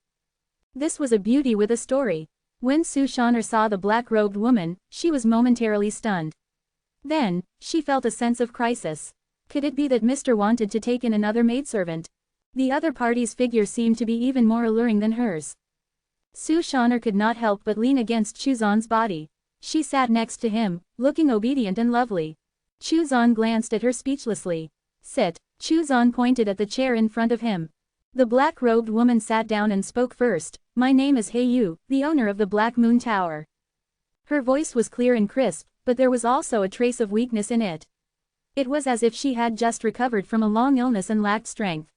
This was a beauty with a story. When Su Shaner saw the black-robed woman, she was momentarily stunned. Then, she felt a sense of crisis. Could it be that Mr. wanted to take in another maidservant? The other party's figure seemed to be even more alluring than hers. Su Shaner could not help but lean against Chuzan's body. She sat next to him, looking obedient and lovely. Chuzan glanced at her speechlessly. "Sit." Chuzan pointed at the chair in front of him. The black-robed woman sat down and spoke first. "My name is Yu, the owner of the Black Moon Tower." Her voice was clear and crisp, but there was also a trace of weakness in it. It was as if she had just recovered from a long illness and lacked strength.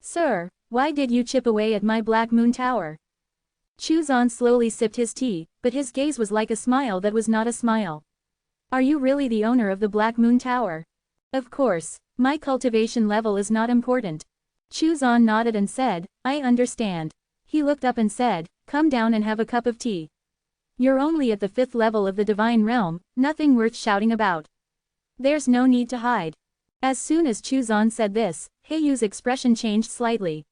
"Sir, why did you chip away at my Black Moon Tower?" Chuzan slowly sipped his tea, but his gaze was like a smile that was not a smile. "Are you really the owner of the Black Moon Tower?" "Of course. My cultivation level is not important." Chuzan nodded and said, "I understand." He looked up and said, "Come down and have a cup of tea. You're only at the 5th level of the Divine Realm, nothing worth shouting about. There's no need to hide." As soon as Chuzan said this, Heiyu's expression changed slightly.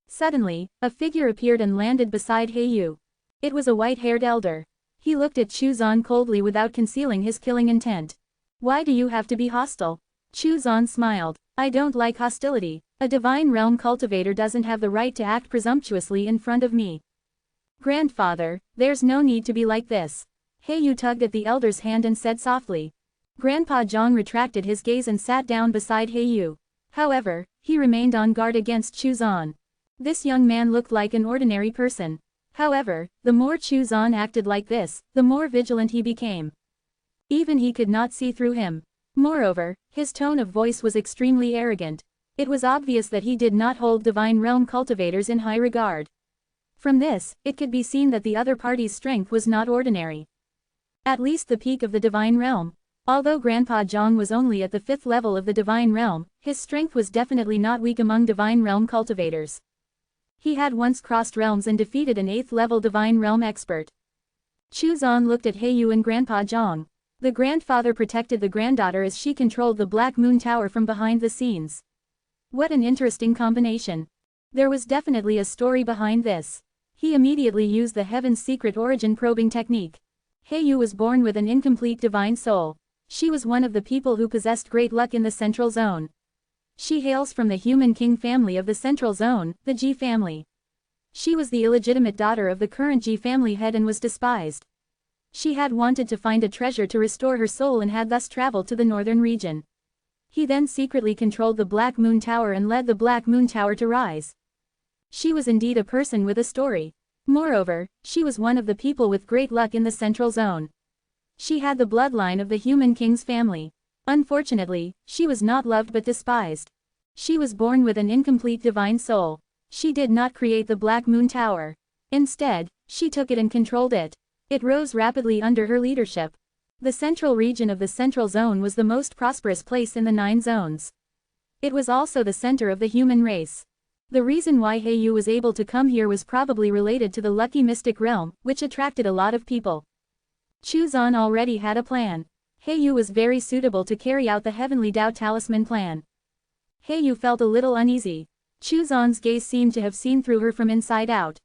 Suddenly, a figure appeared and landed beside Heiyu. It was a white-haired elder. He looked at Chuzan coldly without concealing his killing intent. "Why do you have to be hostile?" Chuzan smiled. "I don't like hostility. A Divine Realm cultivator doesn't have the right to act presumptuously in front of me." "Grandfather, there's no need to be like this." Heiyu tugged at the elder's hand and said softly. Grandpa Zhang retracted his gaze and sat down beside Heiyu. However, he remained on guard against Chuzan. This young man looked like an ordinary person. However, the more Chuzan acted like this, the more vigilant he became. Even he could not see through him. Moreover, his tone of voice was extremely arrogant. It was obvious that he did not hold divine realm cultivators in high regard. From this, it could be seen that the other party's strength was not ordinary. At least the peak of the divine realm. Although Grandpa Zhang was only at the 5th level of the divine realm, his strength was definitely not weak among divine realm cultivators. He had once crossed realms and defeated an 8th level divine realm expert. Chu Zan looked at Heyu and Grandpa Zhang. The grandfather protected the granddaughter as she controlled the Black Moon Tower from behind the scenes. What an interesting combination. There was definitely a story behind this. He immediately used the Heaven's Secret Origin probing technique. Heyu was born with an incomplete divine soul. She was one of the people who possessed great luck in the Central Zone. She hails from the human king family of the Central Zone, the Ji family. She was the illegitimate daughter of the current Ji family head and was despised. She had wanted to find a treasure to restore her soul and had thus traveled to the northern region. He then secretly controlled the Black Moon Tower and led the Black Moon Tower to rise. She was indeed a person with a story. Moreover, she was one of the people with great luck in the Central Zone. She had the bloodline of the human king's family. Unfortunately, she was not loved but despised. She was born with an incomplete divine soul. She did not create the Black Moon Tower. Instead, she took it and controlled it. It rose rapidly under her leadership. The central region of the Central Zone was the most prosperous place in the 9 zones. It was also the center of the human race. The reason why Heyu was able to come here was probably related to the lucky mystic realm, which attracted a lot of people. Chu Zan already had a plan. Heyu was very suitable to carry out the Heavenly Tao Talisman plan. Heyu felt a little uneasy. Chu Zan's gaze seemed to have seen through her from inside out.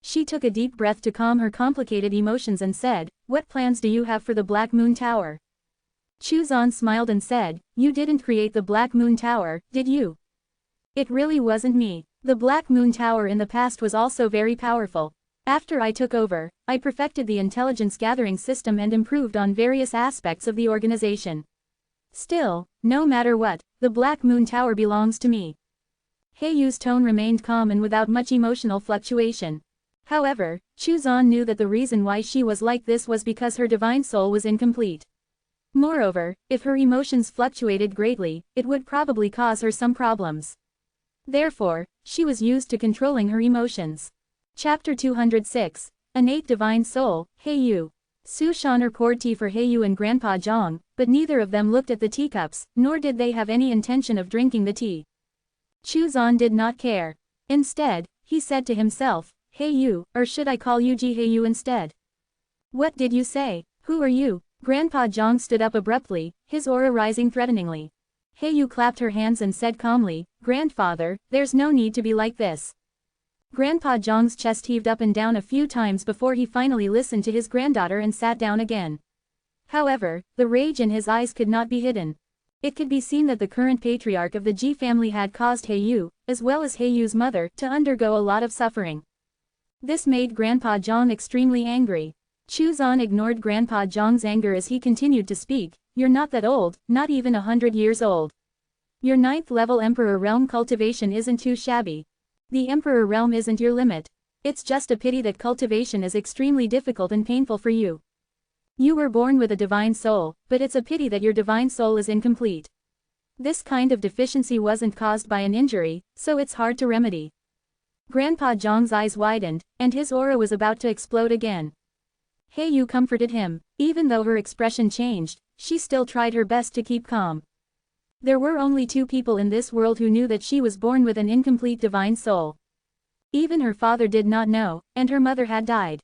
She took a deep breath to calm her complicated emotions and said, "What plans do you have for the Black Moon Tower?" Chu Zan smiled and said, "You didn't create the Black Moon Tower, did you?" "It really wasn't me. The Black Moon Tower in the past was also very powerful. After I took over, I perfected the intelligence gathering system and improved on various aspects of the organization. Still, no matter what, the Black Moon Tower belongs to me." Heiyu's tone remained calm and without much emotional fluctuation. However, Chu Zan knew that the reason why she was like this was because her divine soul was incomplete. Moreover, if her emotions fluctuated greatly, it would probably cause her some problems. Therefore, she was used to controlling her emotions. Chapter 206. Innate Divine Soul, Heyu. Su Shaner poured tea for Heyu and Grandpa Zhang, but neither of them looked at the teacups, nor did they have any intention of drinking the tea. Chu Zan did not care. Instead, he said to himself, "Heyu, or should I call you Ji Heyu instead?" "What did you say? Who are you?" Grandpa Zhang stood up abruptly, his aura rising threateningly. Heyu clapped her hands and said calmly, "Grandfather, there's no need to be like this." Grandpa Zhang's chest heaved up and down a few times before he finally listened to his granddaughter and sat down again. However, the rage in his eyes could not be hidden. It could be seen that the current patriarch of the Ji family had caused Heyu, as well as Heiyu's mother, to undergo a lot of suffering. This made Grandpa Zhang extremely angry. Chu Zan ignored Grandpa Zhang's anger as he continued to speak, "You're not that old, not even 100 years old. Your 9th level Emperor Realm cultivation isn't too shabby. The Emperor Realm isn't your limit. It's just a pity that cultivation is extremely difficult and painful for you. You were born with a divine soul, but it's a pity that your divine soul is incomplete. This kind of deficiency wasn't caused by an injury, so it's hard to remedy." Grandpa Zhang's eyes widened, and his aura was about to explode again. Heyu comforted him. Even though her expression changed, she still tried her best to keep calm. There were only 2 people in this world who knew that she was born with an incomplete divine soul. Even her father did not know, and her mother had died.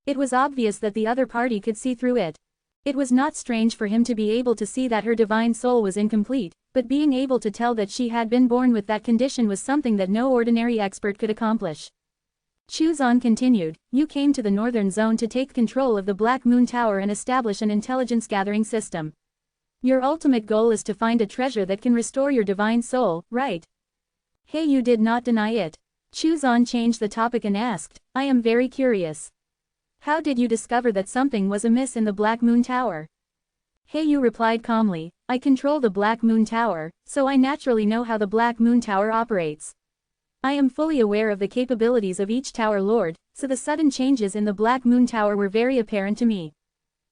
It was obvious that the other party could see through it. It was not strange for him to be able to see that her divine soul was incomplete, but being able to tell that she had been born with that condition was something that no ordinary expert could accomplish. Chu Zan continued, "You came to the northern zone to take control of the Black Moon Tower and establish an intelligence gathering system. Your ultimate goal is to find a treasure that can restore your divine soul, right?" Heyu did not deny it. Chu Zan changed the topic and asked, "I am very curious. How did you discover that something was amiss in the Black Moon Tower?" Heyu replied calmly, "I control the Black Moon Tower, so I naturally know how the Black Moon Tower operates. I am fully aware of the capabilities of each Tower Lord, so the sudden changes in the Black Moon Tower were very apparent to me.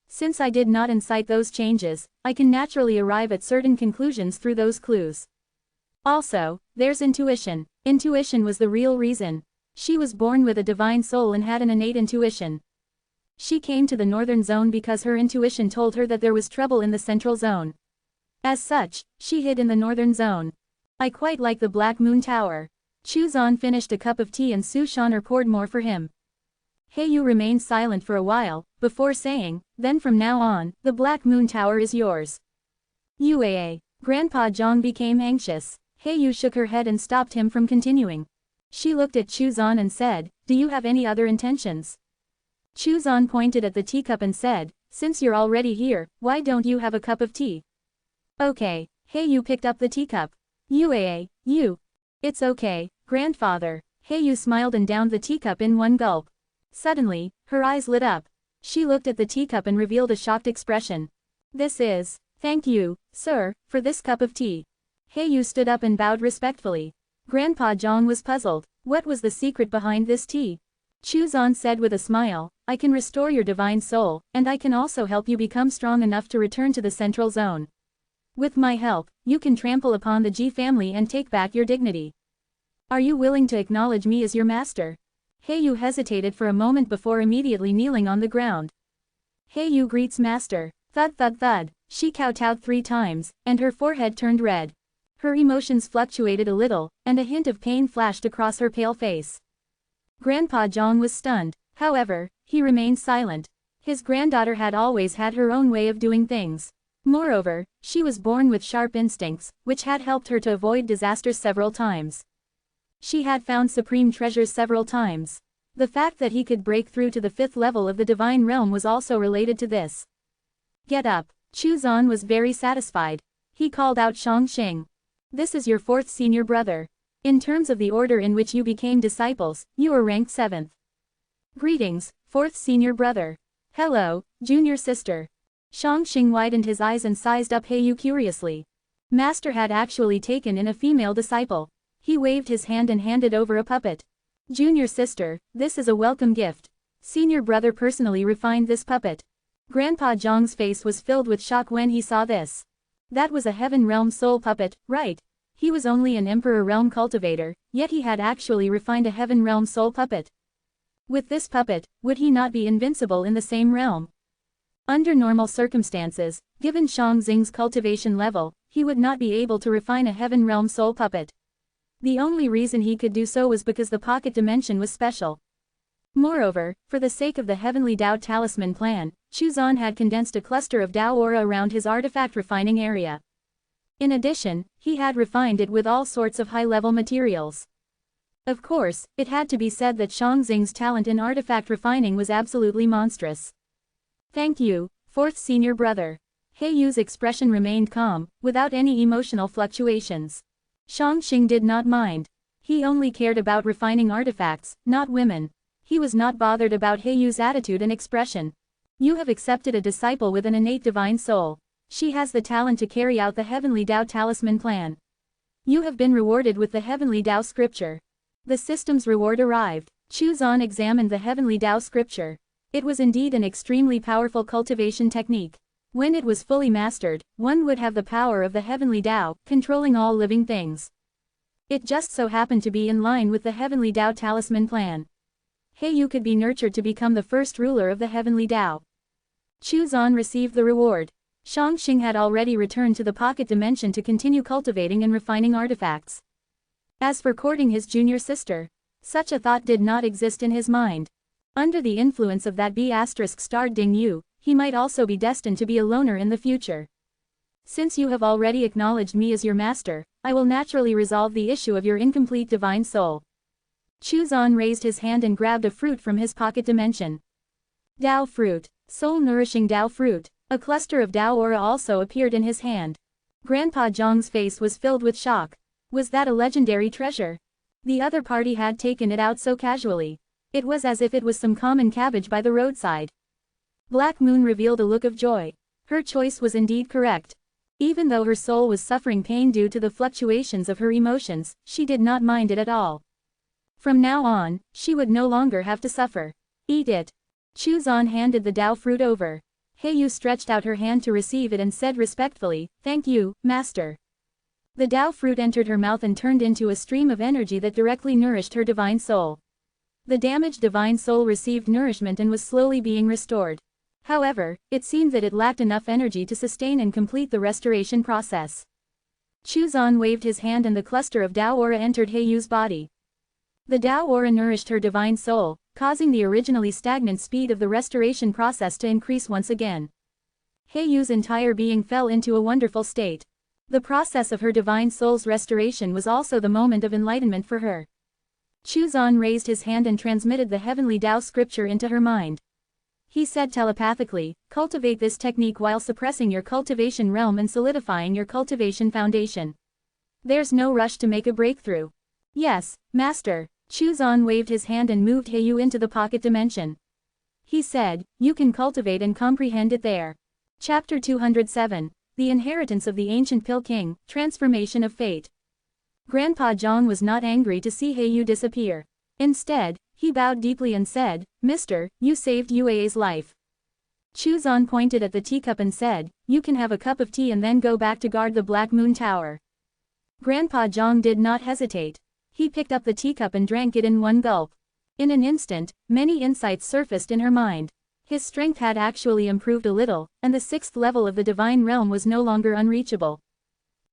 Since I did not incite those changes, I can naturally arrive at certain conclusions through those clues. Also, there's intuition. Intuition was the real reason. She was born with a divine soul and had an innate intuition. She came to the northern zone because her intuition told her that there was trouble in the central zone. As such, she hid in the northern zone. I quite like the Black Moon Tower. Chuzan finished a cup of tea and Su Shaner poured more for him. Heiyu remained silent for a while, before saying, then from now on, the Black Moon Tower is yours. Uaa. Grandpa Zhang became anxious. Heiyu shook her head and stopped him from continuing. She looked at Chuzan and said, do you have any other intentions? Chuzan pointed at the teacup and said, since you're already here, why don't you have a cup of tea? Okay. Heiyu picked up the teacup. Uaa, you. It's okay, grandfather. Heiyu smiled and downed the teacup in one gulp. Suddenly, her eyes lit up. She looked at the teacup and revealed a shocked expression. This is, thank you, sir, for this cup of tea. Heiyu stood up and bowed respectfully. Grandpa Zhang was puzzled. What was the secret behind this tea? Chuzan said with a smile, I can restore your divine soul, and I can also help you become strong enough to return to the central zone. With my help, you can trample upon the Ji family and take back your dignity. Are you willing to acknowledge me as your master? Heiyu hesitated for a moment before immediately kneeling on the ground. Heiyu greets master. Thud thud thud. She kowtowed 3 times, and her forehead turned red. Her emotions fluctuated a little, and a hint of pain flashed across her pale face. Grandpa Zhang was stunned. However, he remained silent. His granddaughter had always had her own way of doing things. Moreover, she was born with sharp instincts, which had helped her to avoid disasters several times. She had found supreme treasures several times. The fact that he could break through to the 5th level of the divine realm was also related to this. Get up. Chuzan was very satisfied. He called out Shangxing. This is your 4th senior brother. In terms of the order in which you became disciples, you are ranked 7th. Greetings, 4th senior brother. Hello, junior sister. Shangxing widened his eyes and sized up Heiyu curiously. Master had actually taken in a female disciple. He waved his hand and handed over a puppet. Junior sister, this is a welcome gift. Senior brother personally refined this puppet. Grandpa Zhang's face was filled with shock when he saw this. That was a Heaven Realm soul puppet, right? He was only an Emperor Realm cultivator, yet he had actually refined a Heaven Realm soul puppet. With this puppet, would he not be invincible in the same realm? Under normal circumstances, given Shang Xing's cultivation level, he would not be able to refine a Heaven Realm soul puppet. The only reason he could do so was because the pocket dimension was special. Moreover, for the sake of the Heavenly Dao Talisman plan, Chuzan had condensed a cluster of Dao aura around his artifact refining area. In addition, he had refined it with all sorts of high-level materials. Of course, it had to be said that Shang Xing's talent in artifact refining was absolutely monstrous. Thank you, 4th senior brother. Heiyu's expression remained calm, without any emotional fluctuations. Shangxing did not mind. He only cared about refining artifacts, not women. He was not bothered about Heiyu's attitude and expression. You have accepted a disciple with an innate divine soul. She has the talent to carry out the Heavenly Dao Talisman plan. You have been rewarded with the Heavenly Dao Scripture. The system's reward arrived. Chuzan examined the Heavenly Dao Scripture. It was indeed an extremely powerful cultivation technique. When it was fully mastered, one would have the power of the Heavenly Dao, controlling all living things. It just so happened to be in line with the Heavenly Dao Talisman plan. Heiyu could be nurtured to become the first ruler of the Heavenly Dao. Chuzan received the reward. Shangxing had already returned to the pocket dimension to continue cultivating and refining artifacts. As for courting his junior sister, such a thought did not exist in his mind. Under the influence of that B***** Ding Yu, he might also be destined to be a loner in the future. Since you have already acknowledged me as your master, I will naturally resolve the issue of your incomplete divine soul. Chuzan raised his hand and grabbed a fruit from his pocket dimension. Dao fruit, soul-nourishing Dao fruit. A cluster of Dao aura also appeared in his hand. Grandpa Zhang's face was filled with shock. Was that a legendary treasure? The other party had taken it out so casually. It was as if it was some common cabbage by the roadside. Black Moon revealed a look of joy. Her choice was indeed correct. Even though her soul was suffering pain due to the fluctuations of her emotions, she did not mind it at all. From now on, she would no longer have to suffer. Eat it. Chuzan handed the Dao fruit over. Yu stretched out her hand to receive it and said respectfully, "Thank you, Master." The Tao fruit entered her mouth and turned into a stream of energy that directly nourished her divine soul. The damaged divine soul received nourishment and was slowly being restored. However, it seemed that it lacked enough energy to sustain and complete the restoration process. Chuzan waved his hand and the cluster of Tao aura entered Yu's body. The Tao aura nourished her divine soul, causing the originally stagnant speed of the restoration process to increase once again. Yu's entire being fell into a wonderful state. The process of her divine soul's restoration was also the moment of enlightenment for her. Chuzan raised his hand and transmitted the heavenly Tao scripture into her mind. He said telepathically, "Cultivate this technique while suppressing your cultivation realm and solidifying your cultivation foundation. There's no rush to make a breakthrough." "Yes, Master." Chuzan waved his hand and moved Yu into the pocket dimension. He said, "You can cultivate and comprehend it there." Chapter 207. The Inheritance of the Ancient Pill King, Transformation of Fate. Grandpa Zhang was not angry to see Yu disappear. Instead, he bowed deeply and said, "Mister, you saved Yua's life." Chuzan pointed at the teacup and said, "You can have a cup of tea and then go back to guard the Black Moon Tower." Grandpa Zhang did not hesitate. He picked up the teacup and drank it in one gulp. In an instant, many insights surfaced in her mind. His strength had actually improved a little, and the 6th level of the divine realm was no longer unreachable.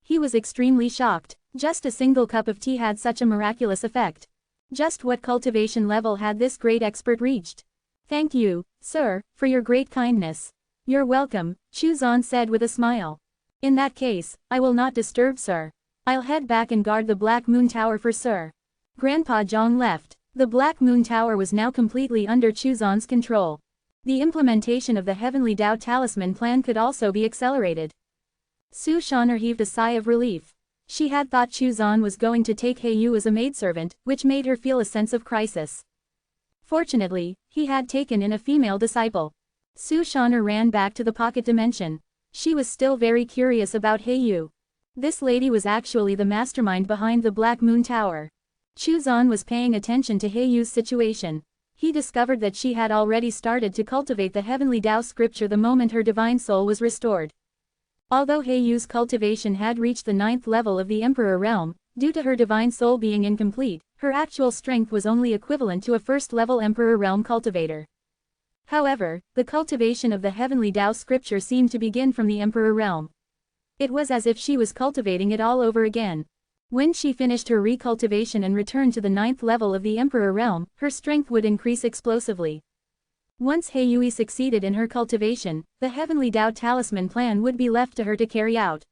He was extremely shocked. Just a single cup of tea had such a miraculous effect. Just what cultivation level had this great expert reached? "Thank you, sir, for your great kindness." "You're welcome," Chuzan said with a smile. "In that case, I will not disturb sir. I'll head back and guard the Black Moon Tower for sir." Grandpa Zhang left. The Black Moon Tower was now completely under Chuzan's control. The implementation of the Heavenly Tao Talisman plan could also be accelerated. Su Shaner heaved a sigh of relief. She had thought Chuzan was going to take Yu as a maidservant, which made her feel a sense of crisis. Fortunately, he had taken in a female disciple. Su Shaner ran back to the pocket dimension. She was still very curious about Yu. This lady was actually the mastermind behind the Black Moon Tower. Chuzan was paying attention to Yu's situation. He discovered that she had already started to cultivate the heavenly Tao scripture the moment her divine soul was restored. Although Yu's cultivation had reached the 9th level of the Emperor realm, due to her divine soul being incomplete, her actual strength was only equivalent to a 1st-level Emperor realm cultivator. However, the cultivation of the heavenly Tao scripture seemed to begin from the Emperor realm. It was as if she was cultivating it all over again. When she finished her recultivation and returned to the 9th level of the Emperor realm, her strength would increase explosively. Once Yu succeeded in her cultivation, the Heavenly Tao Talisman plan would be left to her to carry out.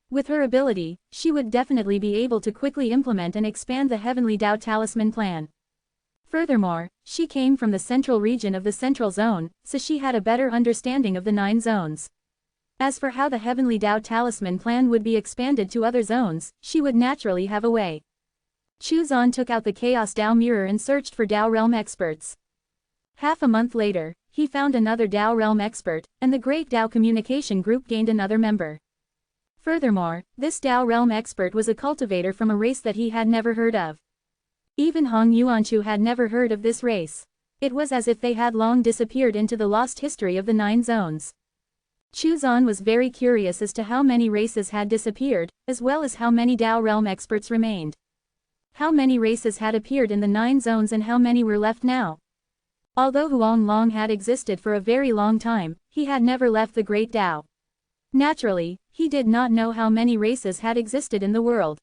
With her ability, she would definitely be able to quickly implement and expand the Heavenly Tao Talisman plan. Furthermore, she came from the central region of the Central Zone, so she had a better understanding of the 9 zones. As for how the Heavenly Tao Talisman plan would be expanded to other zones, she would naturally have a way. Chuzan took out the Chaos Tao mirror and searched for Tao realm experts. Half a month later, he found another Tao realm expert, and the Great Tao Communication Group gained another member. Furthermore, this Tao realm expert was a cultivator from a race that he had never heard of. Even Hong Yuanchu had never heard of this race. It was as if they had long disappeared into the lost history of the 9 zones. Chuzan was very curious as to how many races had disappeared, as well as how many Tao realm experts remained. How many races had appeared in the 9 zones and how many were left now? Although Huang Long had existed for a very long time, he had never left the Great Tao. Naturally, he did not know how many races had existed in the world.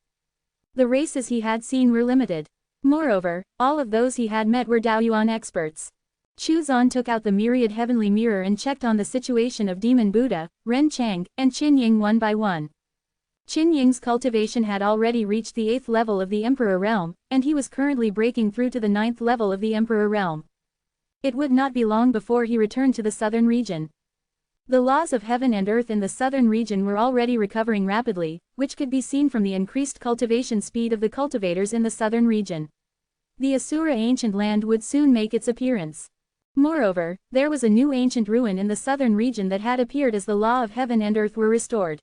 The races he had seen were limited. Moreover, all of those he had met were Taoyuan experts. Chuzan took out the myriad heavenly mirror and checked on the situation of Demon Buddha, Ren Chang, and Qin Ying one by one. Qin Ying's cultivation had already reached the 8th level of the Emperor realm, and he was currently breaking through to the 9th level of the Emperor realm. It would not be long before he returned to the southern region. The laws of heaven and earth in the southern region were already recovering rapidly, which could be seen from the increased cultivation speed of the cultivators in the southern region. The Asura ancient land would soon make its appearance. Moreover, there was a new ancient ruin in the southern region that had appeared as the law of heaven and earth were restored.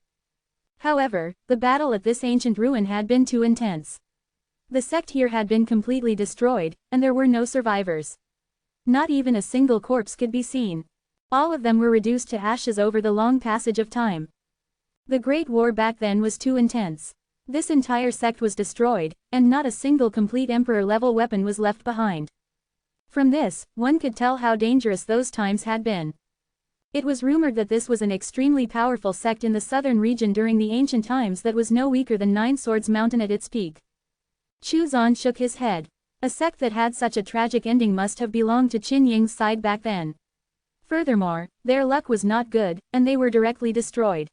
However, the battle at this ancient ruin had been too intense. The sect here had been completely destroyed, and there were no survivors. Not even a single corpse could be seen. All of them were reduced to ashes over the long passage of time. The Great War back then was too intense. This entire sect was destroyed, and not a single complete Emperor-level weapon was left behind. From this, one could tell how dangerous those times had been. It was rumored that this was an extremely powerful sect in the southern region during the ancient times that was no weaker than Nine Swords Mountain at its peak. Chuzan shook his head. A sect that had such a tragic ending must have belonged to Qin Ying's side back then. Furthermore, their luck was not good, and they were directly destroyed.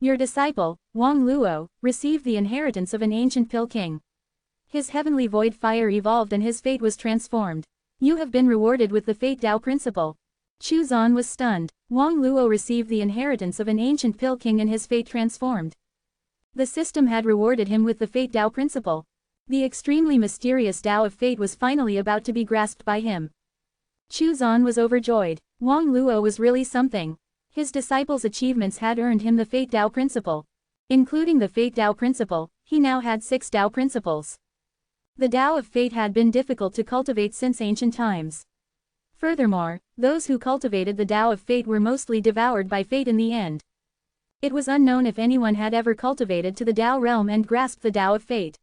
Your disciple, Wang Luo, received the inheritance of an ancient Pill King. His heavenly void fire evolved and his fate was transformed. You have been rewarded with the Fate Tao principle. Chuzan was stunned. Wang Luo received the inheritance of an ancient Pill King and his fate transformed. The system had rewarded him with the Fate Tao principle. The extremely mysterious Tao of fate was finally about to be grasped by him. Chuzan was overjoyed. Wang Luo was really something. His disciple's achievements had earned him the Fate Tao principle. Including the Fate Tao principle, he now had 6 Tao principles. The Tao of fate had been difficult to cultivate since ancient times. Furthermore, those who cultivated the Tao of fate were mostly devoured by fate in the end. It was unknown if anyone had ever cultivated to the Tao realm and grasped the Tao of fate.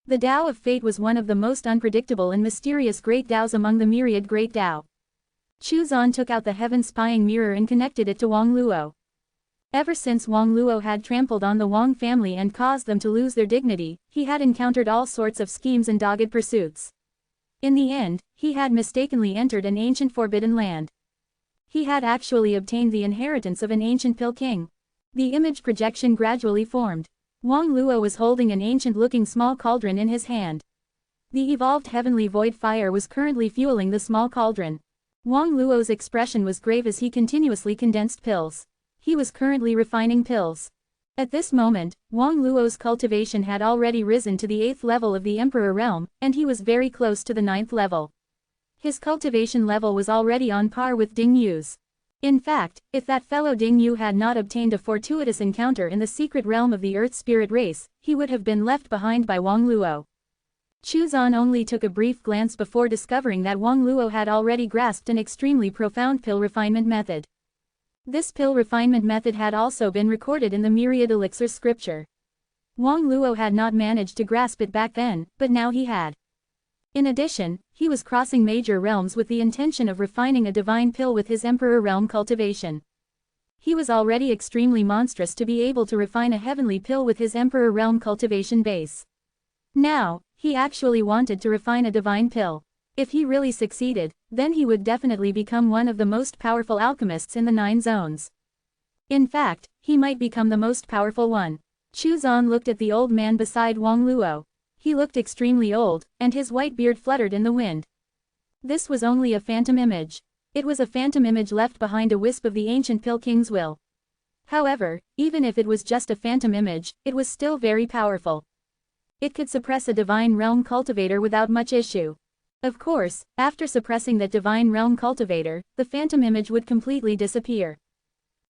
The Tao of fate was one of the most unpredictable and mysterious great Taos among the myriad great Tao. Chuzan took out the heaven-spying mirror and connected it to Wang Luo. Ever since Wang Luo had trampled on the Wang family and caused them to lose their dignity, he had encountered all sorts of schemes and dogged pursuits. In the end, he had mistakenly entered an ancient forbidden land. He had actually obtained the inheritance of an ancient Pill King. The image projection gradually formed. Wang Luo was holding an ancient-looking small cauldron in his hand. The evolved heavenly void fire was currently fueling the small cauldron. Wang Luo's expression was grave as he continuously condensed pills. He was currently refining pills. At this moment, Wang Luo's cultivation had already risen to the 8th level of the Emperor realm, and he was very close to the 9th level. His cultivation level was already on par with Ding Yu's. In fact, if that fellow Ding Yu had not obtained a fortuitous encounter in the secret realm of the Earth Spirit race, he would have been left behind by Wang Luo. Chuzan only took a brief glance before discovering that Wang Luo had already grasped an extremely profound pill refinement method. This pill refinement method had also been recorded in the myriad elixir scripture. Wang Luo had not managed to grasp it back then, but now he had. In addition, he was crossing major realms with the intention of refining a divine pill with his Emperor realm cultivation. He was already extremely monstrous to be able to refine a heavenly pill with his Emperor realm cultivation base. Now, he actually wanted to refine a divine pill. If he really succeeded, then he would definitely become one of the most powerful alchemists in the 9 zones. In fact, he might become the most powerful one. Chuzan looked at the old man beside Wang Luo. He looked extremely old, and his white beard fluttered in the wind. This was only a phantom image. It was a phantom image left behind a wisp of the ancient Pill King's will. However, even if it was just a phantom image, it was still very powerful. It could suppress a divine realm cultivator without much issue. Of course, after suppressing that divine realm cultivator, the phantom image would completely disappear.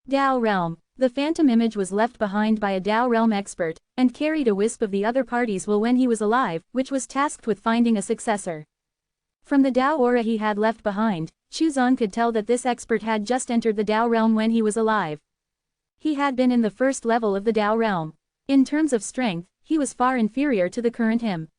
Tao realm. The phantom image was left behind by a Tao realm expert, and carried a wisp of the other party's will when he was alive, which was tasked with finding a successor. From the Tao aura he had left behind, Chuzan could tell that this expert had just entered the Tao realm when he was alive. He had been in the first level of the Tao realm. In terms of strength, he was far inferior to the current him.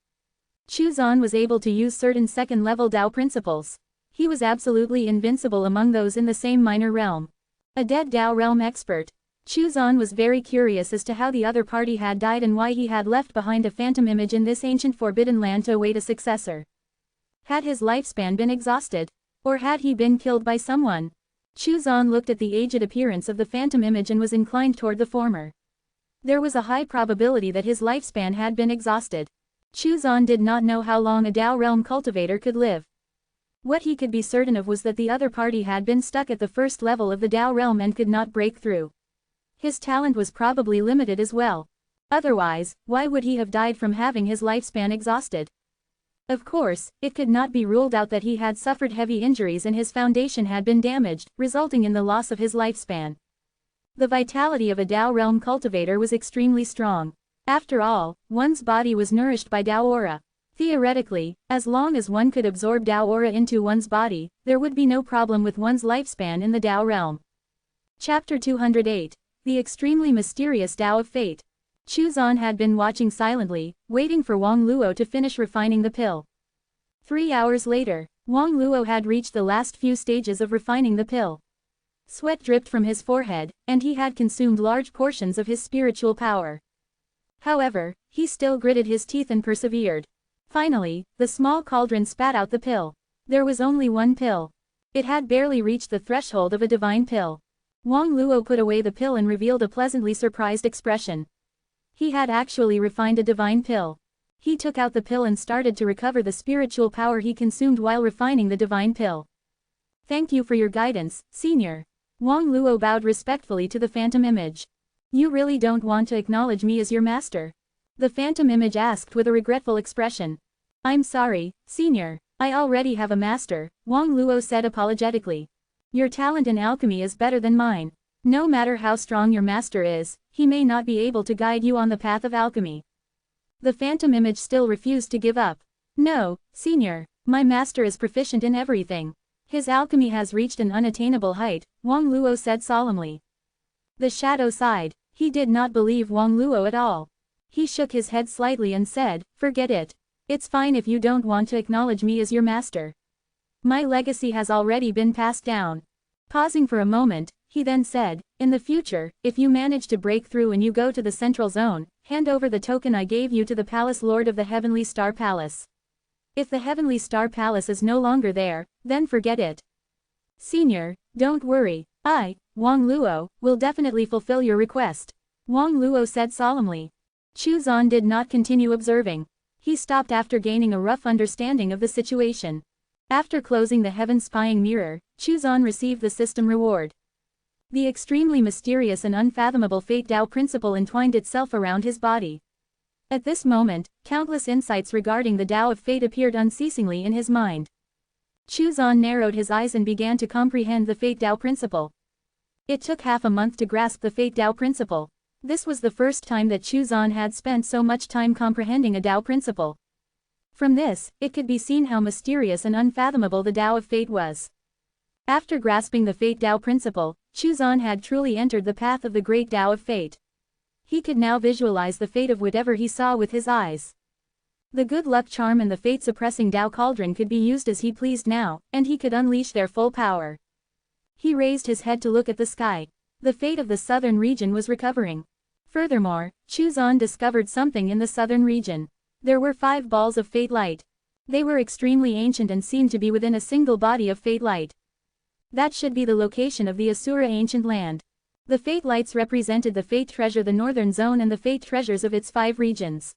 Chuzan was able to use certain second-level Tao principles. He was absolutely invincible among those in the same minor realm. A dead Tao realm expert. Chuzan was very curious as to how the other party had died and why he had left behind a phantom image in this ancient forbidden land to await a successor. Had his lifespan been exhausted? Or had he been killed by someone? Chuzan looked at the aged appearance of the phantom image and was inclined toward the former. There was a high probability that his lifespan had been exhausted. Chuzan did not know how long a Tao realm cultivator could live. What he could be certain of was that the other party had been stuck at the first level of the Tao realm and could not break through. His talent was probably limited as well. Otherwise, why would he have died from having his lifespan exhausted? Of course, it could not be ruled out that he had suffered heavy injuries and his foundation had been damaged, resulting in the loss of his lifespan. The vitality of a Tao realm cultivator was extremely strong. After all, one's body was nourished by Tao aura. Theoretically, as long as one could absorb Tao aura into one's body, there would be no problem with one's lifespan in the Tao realm. Chapter 208. The extremely mysterious Tao of Fate. Chu Zan had been watching silently, waiting for Wang Luo to finish refining the pill. 3 hours later, Wang Luo had reached the last few stages of refining the pill. Sweat dripped from his forehead, and he had consumed large portions of his spiritual power. However, he still gritted his teeth and persevered. Finally, the small cauldron spat out the pill. There was only one pill. It had barely reached the threshold of a divine pill. Wang Luo put away the pill and revealed a pleasantly surprised expression. He had actually refined a divine pill. He took out the pill and started to recover the spiritual power he consumed while refining the divine pill. Thank you for your guidance, Senior. Wang Luo bowed respectfully to the phantom image. You really don't want to acknowledge me as your master? The phantom image asked with a regretful expression. I'm sorry, Senior. I already have a master, Wang Luo said apologetically. Your talent in alchemy is better than mine. No matter how strong your master is, he may not be able to guide you on the path of alchemy. The phantom image still refused to give up. No, Senior, my master is proficient in everything. His alchemy has reached an unattainable height, Wang Luo said solemnly. The shadow sighed. He did not believe Wang Luo at all. He shook his head slightly and said, forget it. It's fine if you don't want to acknowledge me as your master. My legacy has already been passed down. Pausing for a moment, he then said, in the future, if you manage to break through and you go to the central zone, hand over the token I gave you to the Palace Lord of the Heavenly Star Palace. If the Heavenly Star Palace is no longer there, then forget it. Senior, don't worry, I, Wang Luo, will definitely fulfill your request. Wang Luo said solemnly. Chu Zan did not continue observing. He stopped after gaining a rough understanding of the situation. After closing the heaven spying mirror, Chu Zan received the system reward. The extremely mysterious and unfathomable fate Tao principle entwined itself around his body. At this moment, countless insights regarding the Tao of fate appeared unceasingly in his mind. Chu Zan narrowed his eyes and began to comprehend the fate Tao principle. It took half a month to grasp the fate Tao principle. This was the first time that Chu Zan had spent so much time comprehending a Tao principle. From this, it could be seen how mysterious and unfathomable the Tao of fate was. After grasping the fate Tao principle, Chu Zan had truly entered the path of the great Tao of fate. He could now visualize the fate of whatever he saw with his eyes. The good luck charm and the fate-suppressing Tao cauldron could be used as he pleased now, and he could unleash their full power. He raised his head to look at the sky. The fate of the southern region was recovering. Furthermore, Chu Zan discovered something in the southern region. There were 5 balls of fate light. They were extremely ancient and seemed to be within a single body of fate light. That should be the location of the Asura ancient land. The fate lights represented the fate treasure, the northern zone, and the fate treasures of its 5 regions.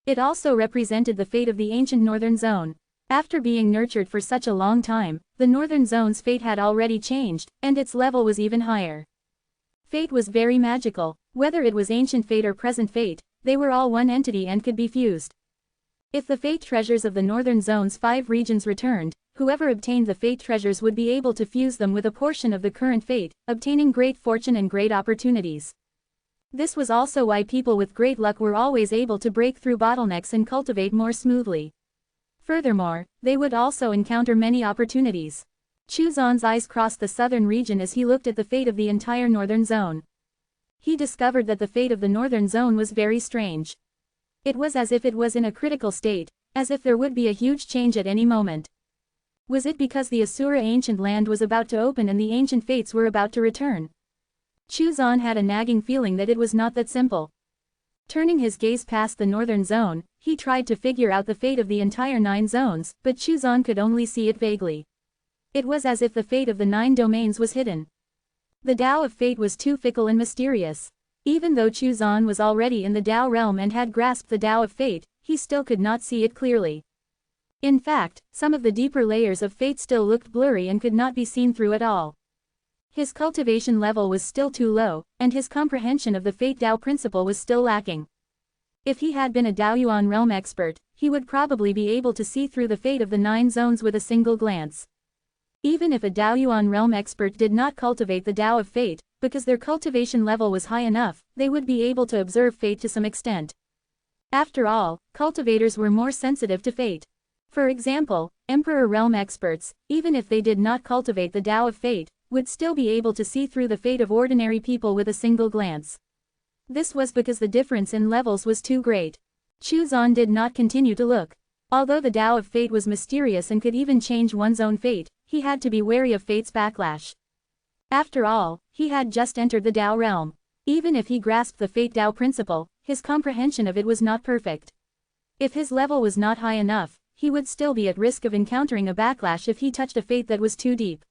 It also represented the fate of the ancient northern zone. After being nurtured for such a long time, the northern zone's fate had already changed, and its level was even higher. Fate was very magical. Whether it was ancient fate or present fate, they were all one entity and could be fused. If the fate treasures of the northern zone's 5 regions returned, whoever obtained the fate treasures would be able to fuse them with a portion of the current fate, obtaining great fortune and great opportunities. This was also why people with great luck were always able to break through bottlenecks and cultivate more smoothly. Furthermore, they would also encounter many opportunities. Chu Zan's eyes crossed the southern region as he looked at the fate of the entire northern zone. He discovered that the fate of the northern zone was very strange. It was as if it was in a critical state, as if there would be a huge change at any moment. Was it because the Asura ancient land was about to open and the ancient fates were about to return? Chu Zan had a nagging feeling that it was not that simple. Turning his gaze past the northern zone, he tried to figure out the fate of the entire 9 zones, but Chu Zan could only see it vaguely. It was as if the fate of the 9 domains was hidden. The Tao of fate was too fickle and mysterious. Even though Chu Zan was already in the Tao realm and had grasped the Tao of fate, he still could not see it clearly. In fact, some of the deeper layers of fate still looked blurry and could not be seen through at all. His cultivation level was still too low, and his comprehension of the fate Tao principle was still lacking. If he had been a Daoyuan realm expert, he would probably be able to see through the fate of the 9 zones with a single glance. Even if a Daoyuan realm expert did not cultivate the Tao of fate, because their cultivation level was high enough, they would be able to observe fate to some extent. After all, cultivators were more sensitive to fate. For example, Emperor Realm experts, even if they did not cultivate the Tao of Fate, would still be able to see through the fate of ordinary people with a single glance. This was because the difference in levels was too great. Chu Zan did not continue to look. Although the Tao of Fate was mysterious and could even change one's own fate, he had to be wary of fate's backlash. After all, he had just entered the Tao realm. Even if he grasped the Fate Tao principle, his comprehension of it was not perfect. If his level was not high enough, he would still be at risk of encountering a backlash if he touched a fate that was too deep.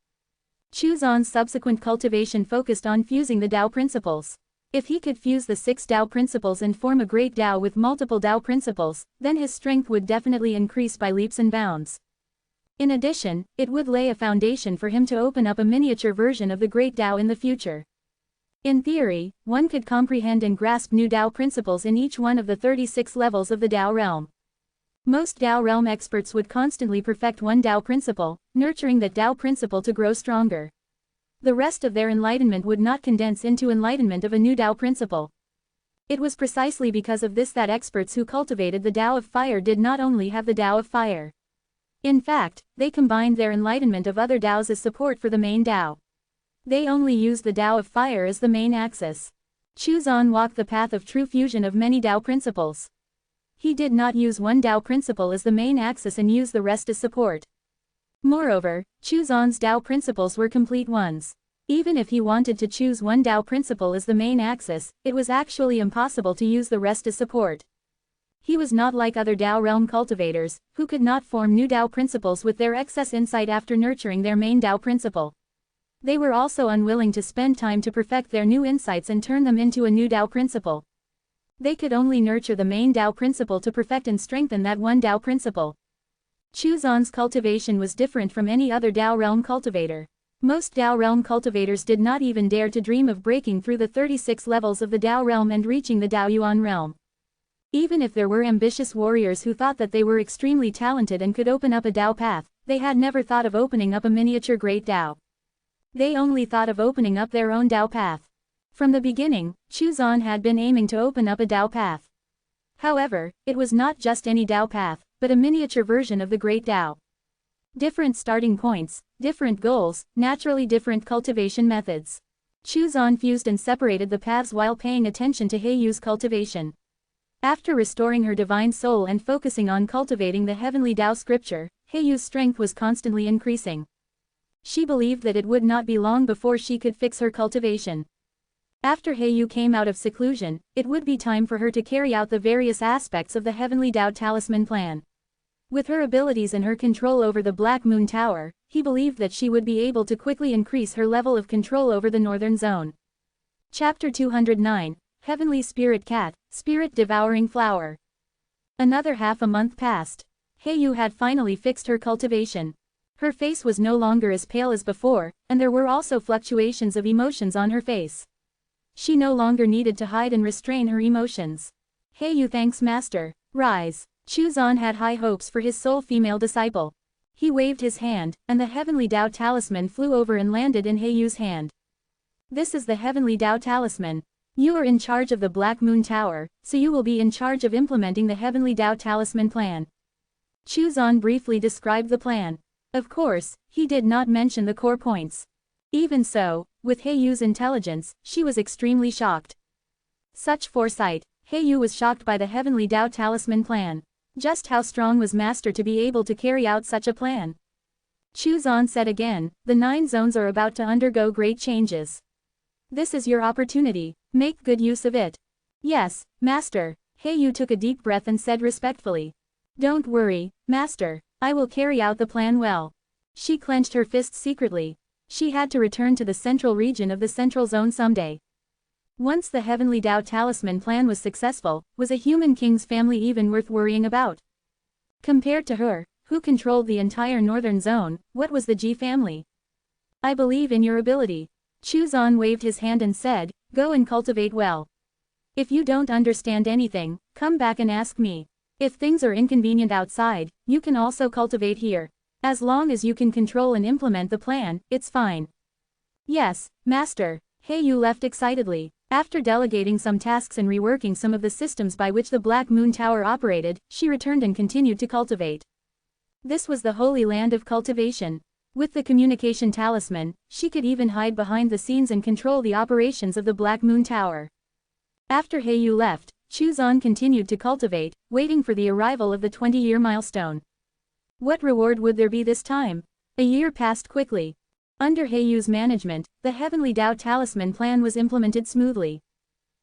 Chu Zan's subsequent cultivation focused on fusing the Tao principles. If he could fuse the 6 Tao principles and form a great Tao with multiple Tao principles, then his strength would definitely increase by leaps and bounds. In addition, it would lay a foundation for him to open up a miniature version of the great Tao in the future. In theory, one could comprehend and grasp new Tao principles in each one of the 36 levels of the Tao realm. Most Tao realm experts would constantly perfect one Tao principle, nurturing that Tao principle to grow stronger. The rest of their enlightenment would not condense into enlightenment of a new Tao principle. It was precisely because of this that experts who cultivated the Tao of Fire did not only have the Tao of Fire. In fact, they combined their enlightenment of other Taos as support for the main Tao. They only used the Tao of Fire as the main axis. Chu Zan walked the path of true fusion of many Tao principles. He did not use one Tao principle as the main axis and use the rest as support. Moreover, Chu Zan's Tao principles were complete ones. Even if he wanted to choose one Tao principle as the main axis, it was actually impossible to use the rest as support. He was not like other Tao realm cultivators, who could not form new Tao principles with their excess insight after nurturing their main Tao principle. They were also unwilling to spend time to perfect their new insights and turn them into a new Tao principle. They could only nurture the main Tao principle to perfect and strengthen that one Tao principle. Chu Zan's cultivation was different from any other Tao realm cultivator. Most Tao realm cultivators did not even dare to dream of breaking through the 36 levels of the Tao realm and reaching the Tao Yuan realm. Even if there were ambitious warriors who thought that they were extremely talented and could open up a Tao path, they had never thought of opening up a miniature great Tao. They only thought of opening up their own Tao path. From the beginning, Chu Zan had been aiming to open up a Tao path. However, it was not just any Tao path, but a miniature version of the great Tao. Different starting points, different goals, naturally different cultivation methods. Chu Zan fused and separated the paths while paying attention to Heiyu's cultivation. After restoring her divine soul and focusing on cultivating the heavenly Tao scripture, Heiyu's strength was constantly increasing. She believed that it would not be long before she could fix her cultivation. After Heiyu came out of seclusion, it would be time for her to carry out the various aspects of the Heavenly Tao Talisman plan. With her abilities and her control over the Black Moon Tower, he believed that she would be able to quickly increase her level of control over the Northern Zone. Chapter 209, Heavenly Spirit Cat, Spirit Devouring Flower. Another half a month passed. Heiyu had finally fixed her cultivation. Her face was no longer as pale as before, and there were also fluctuations of emotions on her face. She no longer needed to hide and restrain her emotions. Heiyu thanks Master. Rise. Chu Zan had high hopes for his sole female disciple. He waved his hand, and the Heavenly Tao Talisman flew over and landed in Heiyu's hand. This is the Heavenly Tao Talisman. You are in charge of the Black Moon Tower, so you will be in charge of implementing the Heavenly Tao Talisman plan. Chu Zan briefly described the plan. Of course, he did not mention the core points. Even so, with Heiyu's intelligence, she was extremely shocked. Such foresight. Heiyu was shocked by the Heavenly Tao Talisman plan. Just how strong was Master to be able to carry out such a plan? Chu Zan said again, the 9 zones are about to undergo great changes. This is your opportunity. Make good use of it. Yes, Master. Heiyu took a deep breath and said respectfully. Don't worry, Master. I will carry out the plan well. She clenched her fists secretly. She had to return to the central region of the Central Zone someday. Once the Heavenly Tao Talisman plan was successful, was a human king's family even worth worrying about? Compared to her, who controlled the entire Northern Zone, what was the Ji family? I believe in your ability. Chu Zan waved his hand and said, go and cultivate well. If you don't understand anything, come back and ask me. If things are inconvenient outside, you can also cultivate here. As long as you can control and implement the plan, it's fine. Yes, Master. Heiyu left excitedly. After delegating some tasks and reworking some of the systems by which the Black Moon Tower operated, she returned and continued to cultivate. This was the holy land of cultivation. With the communication talisman, she could even hide behind the scenes and control the operations of the Black Moon Tower. After Heiyu left, Chuzan continued to cultivate, waiting for the arrival of the 20-year milestone. What reward would there be this time? A year passed quickly. Under Heiyu's management, the Heavenly Tao Talisman plan was implemented smoothly.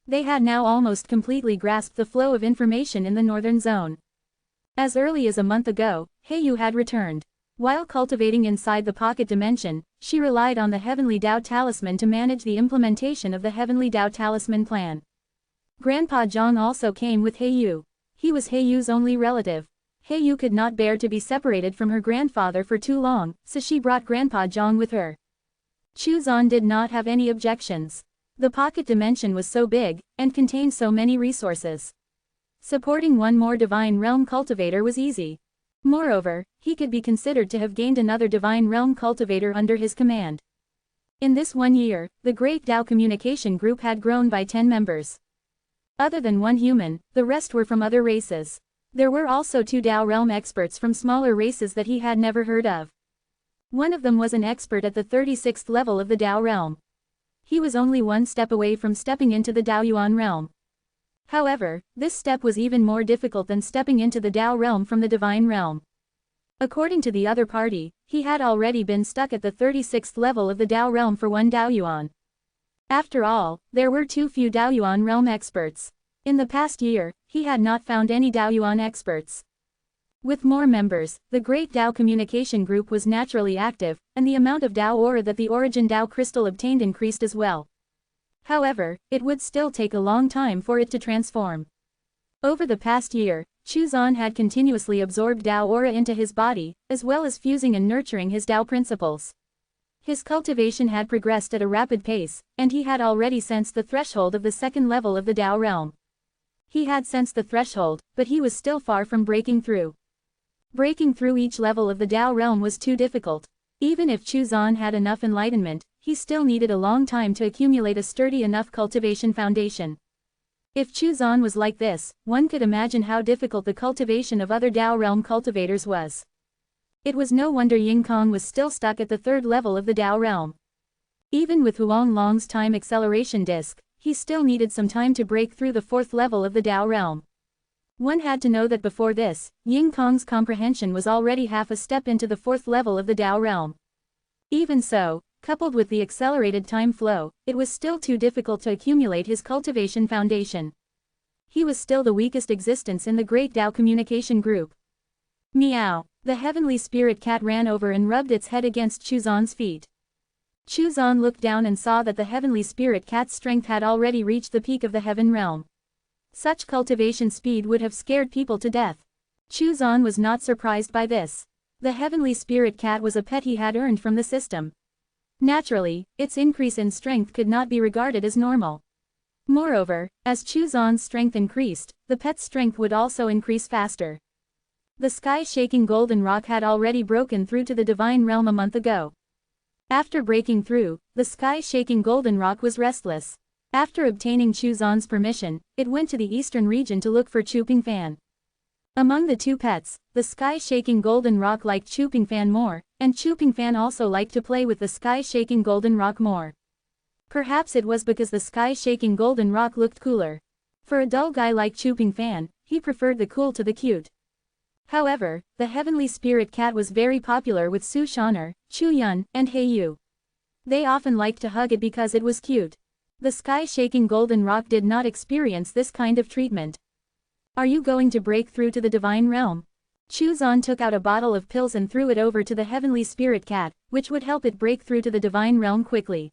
They had now almost completely grasped the flow of information in the northern zone. As early as a month ago, Heiyu had returned. While cultivating inside the pocket dimension, she relied on the Heavenly Tao Talisman to manage the implementation of the Heavenly Tao Talisman plan. Grandpa Zhang also came with Heiyu. He was Heiyu's only relative. Heiyu could not bear to be separated from her grandfather for too long, so she brought Grandpa Zhang with her. Chuzan did not have any objections. The pocket dimension was so big, and contained so many resources. Supporting one more Divine Realm cultivator was easy. Moreover, he could be considered to have gained another Divine Realm cultivator under his command. In this 1 year, the Great Tao Communication Group had grown by 10 members. Other than one human, the rest were from other races. There were also 2 Tao Realm experts from smaller races that he had never heard of. One of them was an expert at the 36th level of the Tao Realm. He was only one step away from stepping into the Taoyuan realm. However, this step was even more difficult than stepping into the Tao realm from the Divine Realm. According to the other party, he had already been stuck at the 36th level of the Tao realm for one Taoyuan. After all, there were too few Taoyuan realm experts. In the past year, he had not found any Taoyuan experts. With more members, the Great Tao Communication Group was naturally active, and the amount of Tao aura that the Origin Tao Crystal obtained increased as well. However, it would still take a long time for it to transform. Over the past year, Chuzan had continuously absorbed Tao aura into his body, as well as fusing and nurturing his Tao principles. His cultivation had progressed at a rapid pace, and he had already sensed the threshold of the 2nd level of the Tao realm. He had sensed the threshold, but he was still far from breaking through. Breaking through each level of the Tao realm was too difficult. Even if Chuzan had enough enlightenment, he still needed a long time to accumulate a sturdy enough cultivation foundation. If Chuzan was like this, one could imagine how difficult the cultivation of other Tao realm cultivators was. It was no wonder Ying Kong was still stuck at the 3rd level of the Tao realm. Even with Huang Long's time acceleration disc, he still needed some time to break through the 4th level of the Tao realm. One had to know that before this, Ying Kong's comprehension was already half a step into the 4th level of the Tao realm. Even so, coupled with the accelerated time flow, it was still too difficult to accumulate his cultivation foundation. He was still the weakest existence in the Great Tao Communication Group. Meow! The Heavenly Spirit Cat ran over and rubbed its head against Chuzan's feet. Chuzan looked down and saw that the Heavenly Spirit Cat's strength had already reached the peak of the Heaven Realm. Such cultivation speed would have scared people to death. Chuzan was not surprised by this. The Heavenly Spirit Cat was a pet he had earned from the system. Naturally, its increase in strength could not be regarded as normal. Moreover, as Chuzan's strength increased, the pet's strength would also increase faster. The sky-shaking golden rock had already broken through to the Divine Realm a month ago. After breaking through, the sky-shaking golden rock was restless. After obtaining Chuzan's permission, it went to the eastern region to look for Chuping Fan. Among the 2 pets, the sky-shaking golden rock liked Chuping Fan more, and Chuping Fan also liked to play with the sky-shaking golden rock more. Perhaps it was because the sky-shaking golden rock looked cooler. For a dull guy like Chuping Fan, he preferred the cool to the cute. However, the Heavenly Spirit Cat was very popular with Su Shaner, Chu Yun, and Heiyu. They often liked to hug it because it was cute. The sky-shaking golden rock did not experience this kind of treatment. Are you going to break through to the Divine Realm? Chuzan took out a bottle of pills and threw it over to the Heavenly Spirit Cat, which would help it break through to the Divine Realm quickly.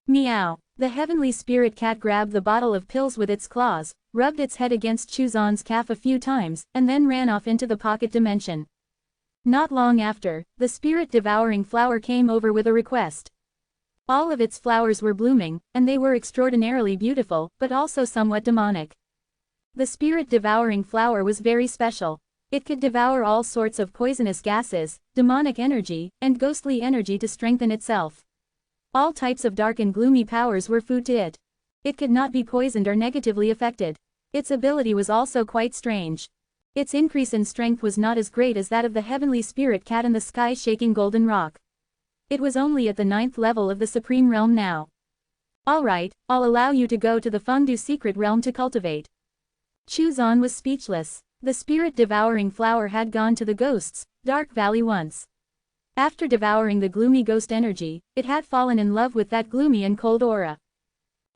Meow! The Heavenly Spirit Cat grabbed the bottle of pills with its claws, rubbed its head against Chuzan's calf a few times, and then ran off into the pocket dimension. Not long after, the spirit-devouring flower came over with a request. All of its flowers were blooming, and they were extraordinarily beautiful, but also somewhat demonic. The spirit-devouring flower was very special. It could devour all sorts of poisonous gases, demonic energy, and ghostly energy to strengthen itself. All types of dark and gloomy powers were food to it. It could not be poisoned or negatively affected. Its ability was also quite strange. Its increase in strength was not as great as that of the heavenly spirit cat in the sky-shaking golden rock. It was only at the 9th level of the supreme realm now. Alright, I'll allow you to go to the fangdu secret realm to cultivate. Chuzan was speechless. The spirit-devouring flower had gone to the ghost's dark valley once. After devouring the gloomy ghost energy, it had fallen in love with that gloomy and cold aura.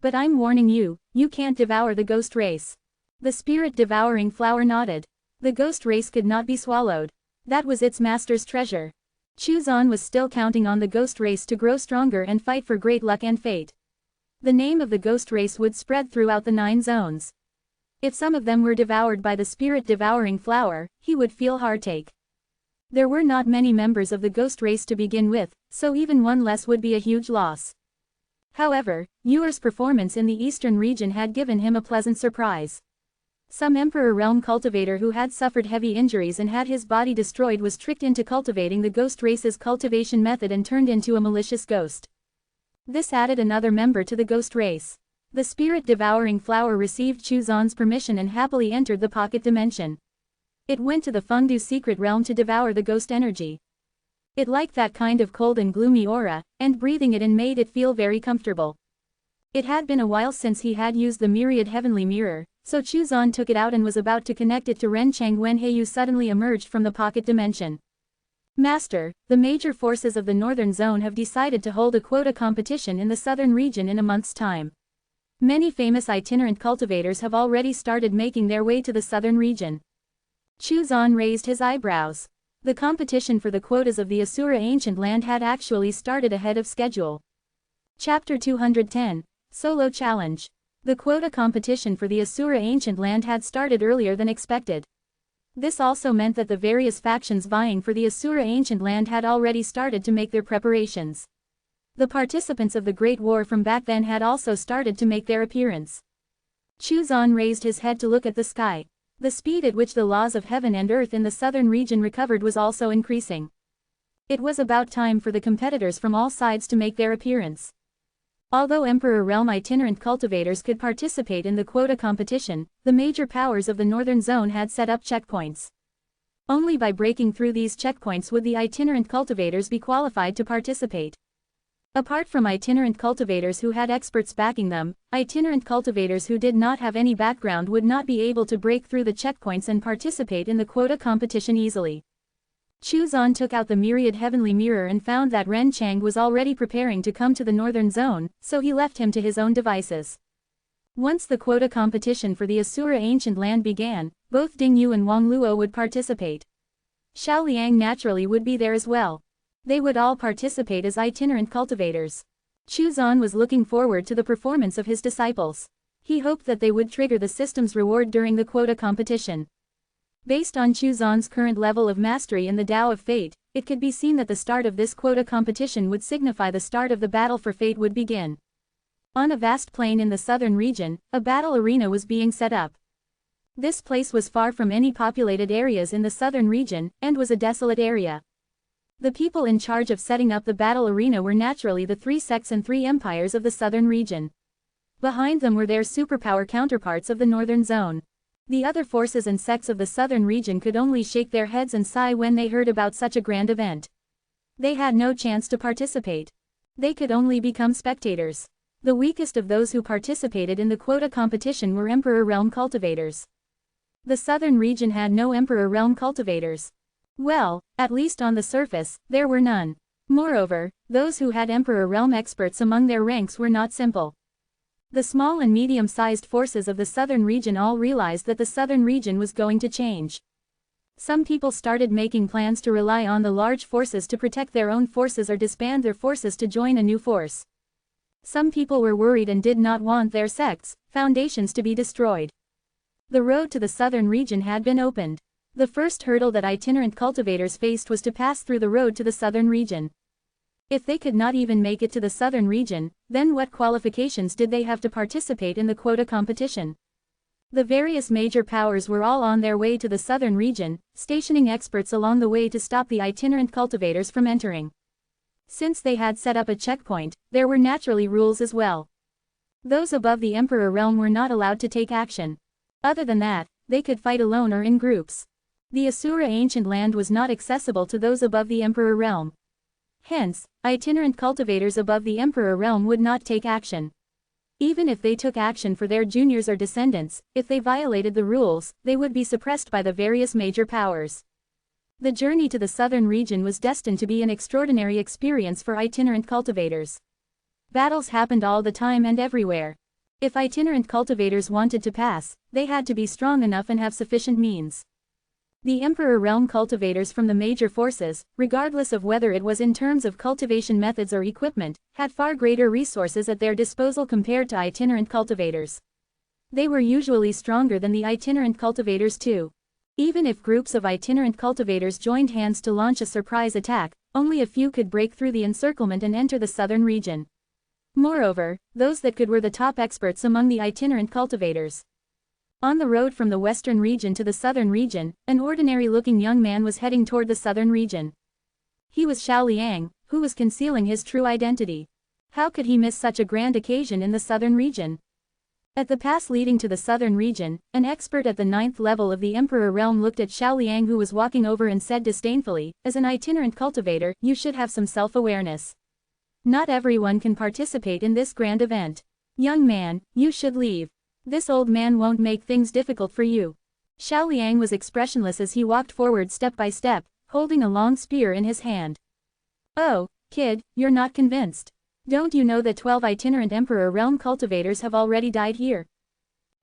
But I'm warning you, you can't devour the ghost race. The spirit-devouring flower nodded. The ghost race could not be swallowed. That was its master's treasure. Chuzan was still counting on the ghost race to grow stronger and fight for great luck and fate. The name of the ghost race would spread throughout the 9 zones. If some of them were devoured by the spirit-devouring flower, he would feel heartache. There were not many members of the ghost race to begin with, so even one less would be a huge loss. However, Yuer's performance in the eastern region had given him a pleasant surprise. Some Emperor Realm cultivator who had suffered heavy injuries and had his body destroyed was tricked into cultivating the ghost race's cultivation method and turned into a malicious ghost. This added another member to the ghost race. The spirit-devouring flower received Chuzan's permission and happily entered the pocket dimension. It went to the fangdu secret realm to devour the ghost energy. It liked that kind of cold and gloomy aura, and breathing it in made it feel very comfortable. It had been a while since he had used the myriad heavenly mirror, so Chuzan took it out and was about to connect it to Renchang when Heyu suddenly emerged from the pocket dimension. Master, the major forces of the northern zone have decided to hold a quota competition in the southern region in a month's time. Many famous itinerant cultivators have already started making their way to the southern region. Chuzan raised his eyebrows. The competition for the quotas of the Asura ancient land had actually started ahead of schedule. Chapter 210, Solo Challenge. The quota competition for the Asura ancient land had started earlier than expected. This also meant that the various factions vying for the Asura ancient land had already started to make their preparations. The participants of the Great War from back then had also started to make their appearance. Chuzan raised his head to look at the sky. The speed at which the laws of heaven and earth in the southern region recovered was also increasing. It was about time for the competitors from all sides to make their appearance. Although Emperor Realm itinerant cultivators could participate in the quota competition, the major powers of the northern zone had set up checkpoints. Only by breaking through these checkpoints would the itinerant cultivators be qualified to participate. Apart from itinerant cultivators who had experts backing them, itinerant cultivators who did not have any background would not be able to break through the checkpoints and participate in the quota competition easily. Chuzan took out the myriad heavenly mirror and found that Renchang was already preparing to come to the northern zone, so he left him to his own devices. Once the quota competition for the Asura ancient land began, both Ding Yu and Wang Luo would participate. Xiao Liang naturally would be there as well. They would all participate as itinerant cultivators. Chuzan was looking forward to the performance of his disciples. He hoped that they would trigger the system's reward during the quota competition. Based on Chuzan's current level of mastery in the Tao of Fate, it could be seen that the start of this quota competition would signify the start of the battle for fate would begin. On a vast plain in the southern region, a battle arena was being set up. This place was far from any populated areas in the southern region, and was a desolate area. The people in charge of setting up the battle arena were naturally the 3 sects and 3 empires of the southern region. Behind them were their superpower counterparts of the northern zone. The other forces and sects of the southern region could only shake their heads and sigh when they heard about such a grand event. They had no chance to participate. They could only become spectators. The weakest of those who participated in the quota competition were Emperor Realm cultivators. The southern region had no Emperor Realm cultivators. Well, at least on the surface, there were none. Moreover, those who had Emperor Realm experts among their ranks were not simple. The small and medium-sized forces of the southern region all realized that the southern region was going to change. Some people started making plans to rely on the large forces to protect their own forces or disband their forces to join a new force. Some people were worried and did not want their sects, foundations to be destroyed. The road to the southern region had been opened. The first hurdle that itinerant cultivators faced was to pass through the road to the southern region. If they could not even make it to the southern region, then what qualifications did they have to participate in the quota competition? The various major powers were all on their way to the southern region, stationing experts along the way to stop the itinerant cultivators from entering. Since they had set up a checkpoint, there were naturally rules as well. Those above the Emperor realm were not allowed to take action. Other than that, they could fight alone or in groups. The Asura ancient land was not accessible to those above the Emperor realm. Hence, itinerant cultivators above the Emperor realm would not take action. Even if they took action for their juniors or descendants, if they violated the rules, they would be suppressed by the various major powers. The journey to the southern region was destined to be an extraordinary experience for itinerant cultivators. Battles happened all the time and everywhere. If itinerant cultivators wanted to pass, they had to be strong enough and have sufficient means. The Emperor realm cultivators from the major forces, regardless of whether it was in terms of cultivation methods or equipment, had far greater resources at their disposal compared to itinerant cultivators. They were usually stronger than the itinerant cultivators too. Even if groups of itinerant cultivators joined hands to launch a surprise attack, only a few could break through the encirclement and enter the southern region. Moreover, those that could were the top experts among the itinerant cultivators. On the road from the western region to the southern region, an ordinary-looking young man was heading toward the southern region. He was Xiao Liang, who was concealing his true identity. How could he miss such a grand occasion in the southern region? At the pass leading to the southern region, an expert at the 9th level of the Emperor realm looked at Xiao Liang, who was walking over, and said disdainfully, "As an itinerant cultivator, you should have some self-awareness. Not everyone can participate in this grand event. Young man, you should leave. This old man won't make things difficult for you." Xiao Liang was expressionless as he walked forward step by step, holding a long spear in his hand. "Oh, kid, you're not convinced. Don't you know that 12 itinerant Emperor realm cultivators have already died here?"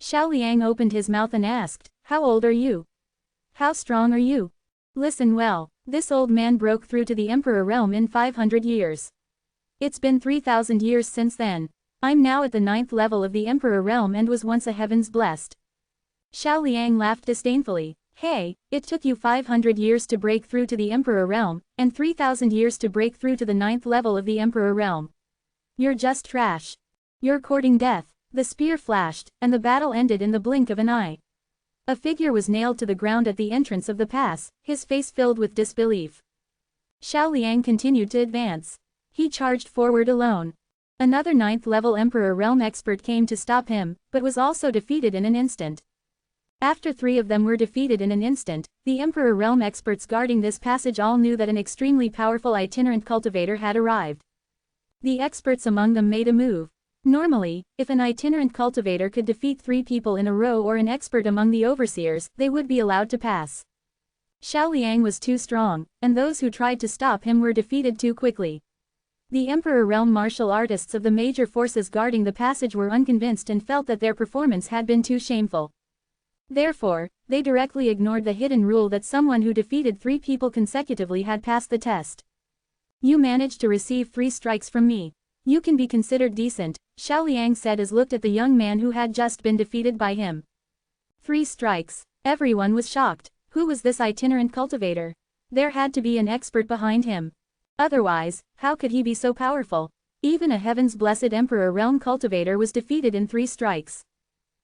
Xiao Liang opened his mouth and asked, "How old are you? How strong are you?" Listen well, this old man broke through to the Emperor realm in 500 years. It's been 3,000 years since then. I'm now at the 9th level of the Emperor realm and was once a heavens blessed. Xiao Liang laughed disdainfully. Hey, it took you 500 years to break through to the Emperor realm, and 3,000 years to break through to the 9th level of the Emperor realm. You're just trash. You're courting death. The spear flashed, and the battle ended in the blink of an eye. A figure was nailed to the ground at the entrance of the pass, his face filled with disbelief. Xiao Liang continued to advance. He charged forward alone. Another 9th level Emperor realm expert came to stop him, but was also defeated in an instant. After 3 of them were defeated in an instant, the Emperor realm experts guarding this passage all knew that an extremely powerful itinerant cultivator had arrived. The experts among them made a move. Normally, if an itinerant cultivator could defeat 3 people in a row or an expert among the overseers, they would be allowed to pass. Xiao Liang was too strong, and those who tried to stop him were defeated too quickly. The Emperor realm martial artists of the major forces guarding the passage were unconvinced and felt that their performance had been too shameful. Therefore, they directly ignored the hidden rule that someone who defeated 3 people consecutively had passed the test. "You managed to receive 3 strikes from me. You can be considered decent," Xiao Liang said as looked at the young man who had just been defeated by him. 3 strikes. Everyone was shocked. Who was this itinerant cultivator? There had to be an expert behind him. Otherwise, how could he be so powerful? Even a heaven's blessed Emperor realm cultivator was defeated in 3 strikes.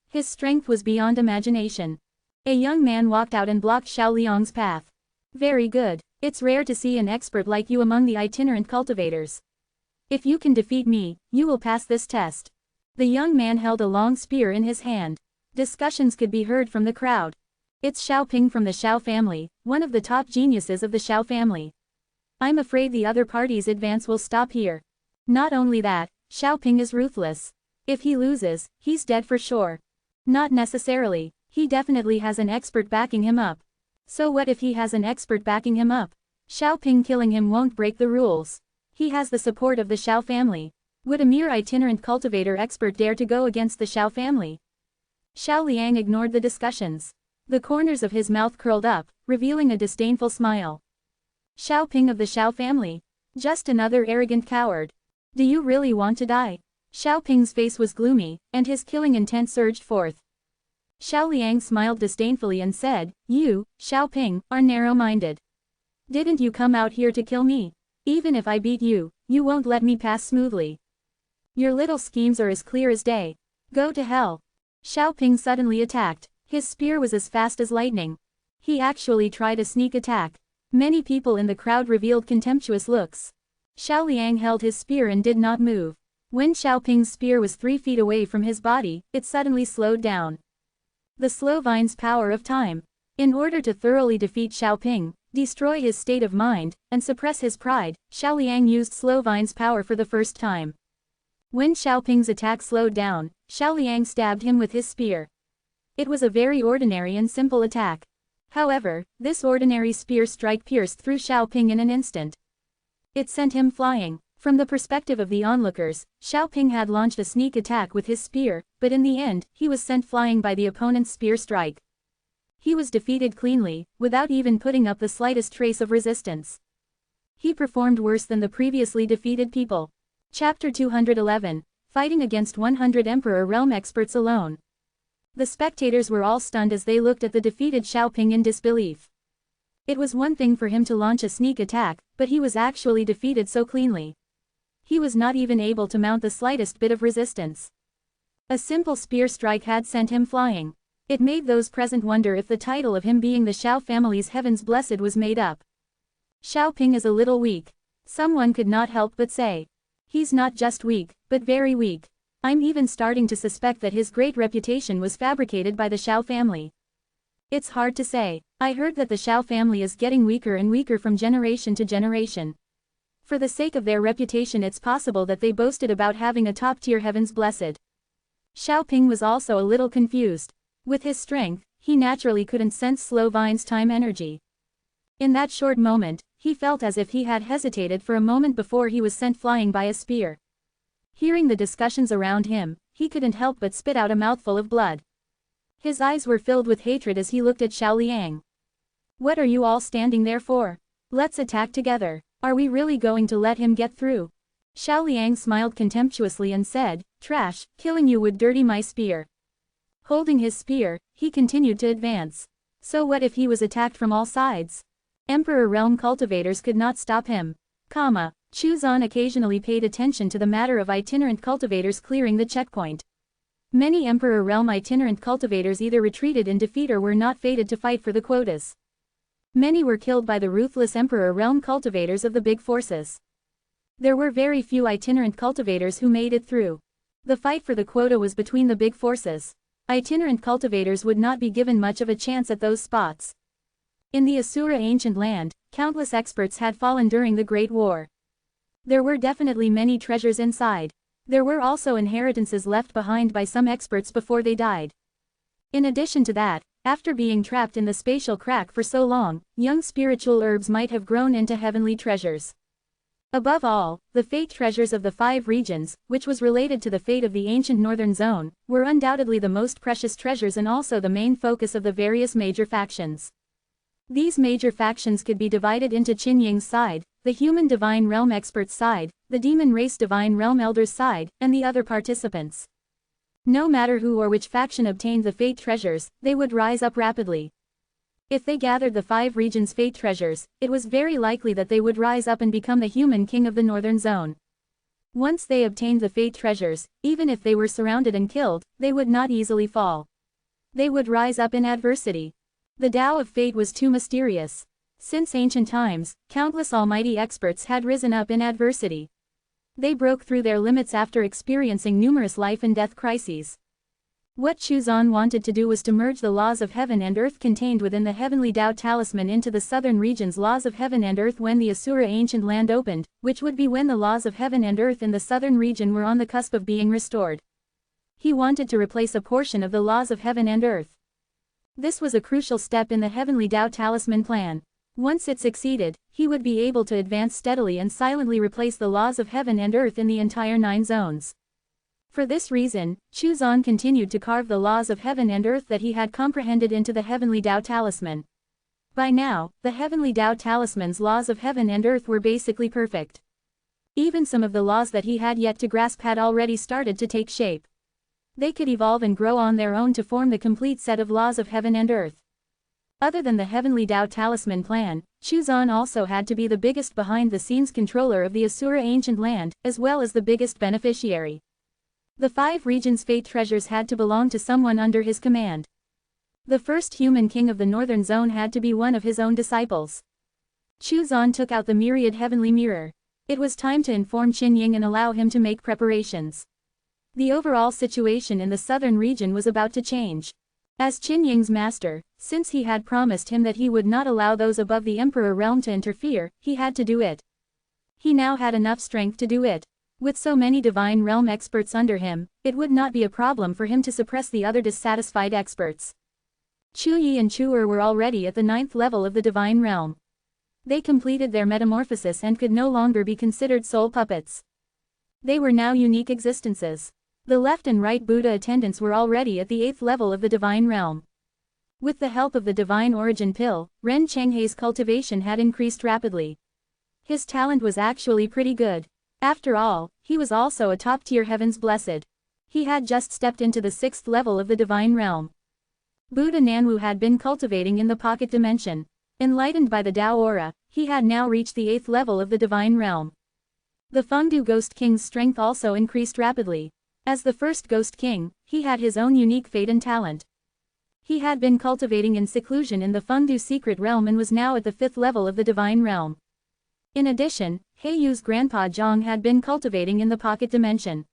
His strength was beyond imagination. A young man walked out and blocked Xiao Liang's path. "Very good. It's rare to see an expert like you among the itinerant cultivators. If you can defeat me, you will pass this test." The young man held a long spear in his hand. Discussions could be heard from the crowd. "It's Xiao Ping from the Xiao family, one of the top geniuses of the Xiao family. I'm afraid the other party's advance will stop here. Not only that, Xiao Ping is ruthless. If he loses, he's dead for sure." "Not necessarily. He definitely has an expert backing him up." "So what if he has an expert backing him up? Xiao Ping killing him won't break the rules. He has the support of the Xiao family. Would a mere itinerant cultivator expert dare to go against the Xiao family?" Xiao Liang ignored the discussions. The corners of his mouth curled up, revealing a disdainful smile. "Xiao Ping of the Xiao family? Just another arrogant coward. Do you really want to die?" Xiao Ping's face was gloomy, and his killing intent surged forth. Xiao Liang smiled disdainfully and said, "You, Xiao Ping, are narrow-minded. Didn't you come out here to kill me? Even if I beat you, you won't let me pass smoothly. Your little schemes are as clear as day. Go to hell." Xiao Ping suddenly attacked. His spear was as fast as lightning. He actually tried a sneak attack. Many people in the crowd revealed contemptuous looks. Xiao Liang held his spear and did not move. When Xiaoping's spear was 3 feet away from his body, it suddenly slowed down. The slow vine's power of time. In order to thoroughly defeat Xiaoping, destroy his state of mind, and suppress his pride, Xiaoliang used slow vine's power for the first time. When Xiaoping's attack slowed down, Xiaoliang stabbed him with his spear. It was a very ordinary and simple attack. However, this ordinary spear strike pierced through Xiaoping in an instant. It sent him flying. From the perspective of the onlookers, Xiaoping had launched a sneak attack with his spear, but in the end, he was sent flying by the opponent's spear strike. He was defeated cleanly, without even putting up the slightest trace of resistance. He performed worse than the previously defeated people. Chapter 211, Fighting Against 100 Emperor Realm Experts Alone. The spectators were all stunned as they looked at the defeated Xiaoping in disbelief. It was one thing for him to launch a sneak attack, but he was actually defeated so cleanly. He was not even able to mount the slightest bit of resistance. A simple spear strike had sent him flying. It made those present wonder if the title of him being the Xiao family's Heavens Blessed was made up. Xiaoping is a little weak. Someone could not help but say. He's not just weak, but very weak. I'm even starting to suspect that his great reputation was fabricated by the Xiao family. It's hard to say. I heard that the Xiao family is getting weaker and weaker from generation to generation. For the sake of their reputation, it's possible that they boasted about having a top-tier Heavens Blessed. Xiaoping was also a little confused. With his strength, he naturally couldn't sense slow vine's time energy. In that short moment, he felt as if he had hesitated for a moment before he was sent flying by a spear. Hearing the discussions around him, he couldn't help but spit out a mouthful of blood. His eyes were filled with hatred as he looked at Xiaoliang. What are you all standing there for? Let's attack together. Are we really going to let him get through? Xiaoliang smiled contemptuously and said, "Trash, killing you would dirty my spear." Holding his spear, he continued to advance. So what if he was attacked from all sides? Emperor Realm cultivators could not stop him. Chuzan occasionally paid attention to the matter of itinerant cultivators clearing the checkpoint. Many Emperor Realm itinerant cultivators either retreated in defeat or were not fated to fight for the quotas. Many were killed by the ruthless Emperor Realm cultivators of the big forces. There were very few itinerant cultivators who made it through. The fight for the quota was between the big forces. Itinerant cultivators would not be given much of a chance at those spots. In the Asura ancient land, countless experts had fallen during the Great War. There were definitely many treasures inside. There were also inheritances left behind by some experts before they died. In addition to that, after being trapped in the spatial crack for so long, young spiritual herbs might have grown into heavenly treasures. Above all, the fate treasures of the 5 regions, which was related to the fate of the ancient northern zone, were undoubtedly the most precious treasures and also the main focus of the various major factions. These major factions could be divided into Qinying's side, the human divine realm experts side, the demon race divine realm elders side, and the other participants. No matter who or which faction obtained the fate treasures, they would rise up rapidly. If they gathered the 5 regions' fate treasures, it was very likely that they would rise up and become the human king of the northern zone. Once they obtained the fate treasures, even if they were surrounded and killed, they would not easily fall. They would rise up in adversity. The Tao of fate was too mysterious. Since ancient times, countless almighty experts had risen up in adversity. They broke through their limits after experiencing numerous life and death crises. What Chuzan wanted to do was to merge the laws of heaven and earth contained within the heavenly Tao talisman into the southern region's laws of heaven and earth when the Asura ancient land opened, which would be when the laws of heaven and earth in the southern region were on the cusp of being restored. He wanted to replace a portion of the laws of heaven and earth. This was a crucial step in the heavenly Tao talisman plan. Once it succeeded, he would be able to advance steadily and silently replace the laws of heaven and earth in the entire 9 zones. For this reason, Chuzan continued to carve the laws of heaven and earth that he had comprehended into the heavenly Tao talisman. By now, the heavenly Tao talisman's laws of heaven and earth were basically perfect. Even some of the laws that he had yet to grasp had already started to take shape. They could evolve and grow on their own to form the complete set of laws of heaven and earth. Other than the heavenly Tao talisman plan, Chuzan also had to be the biggest behind-the-scenes controller of the Asura ancient land, as well as the biggest beneficiary. The 5 regions' fate treasures had to belong to someone under his command. The first human king of the northern zone had to be one of his own disciples. Chuzan took out the myriad heavenly mirror. It was time to inform Qin and allow him to make preparations. The overall situation in the southern region was about to change. As Qin master, since he had promised him that he would not allow those above the Emperor realm to interfere, he had to do it. He now had enough strength to do it. With so many divine realm experts under him, it would not be a problem for him to suppress the other dissatisfied experts. Chu Yi and Chu Er were already at the 9th level of the divine realm. They completed their metamorphosis and could no longer be considered soul puppets. They were now unique existences. The left and right Buddha attendants were already at the 8th level of the divine realm. With the help of the divine origin pill, Ren Chenghei's cultivation had increased rapidly. His talent was actually pretty good. After all, he was also a top-tier heaven's blessed. He had just stepped into the 6th level of the divine realm. Buddha Nanwu had been cultivating in the pocket dimension. Enlightened by the Tao aura, he had now reached the 8th level of the divine realm. The Fengdu Ghost King's strength also increased rapidly. As the first Ghost King, he had his own unique fate and talent. He had been cultivating in seclusion in the Fengdu secret realm and was now at the 5th level of the divine realm. In addition, Heiyu's grandpa Zhang had been cultivating in the pocket dimension.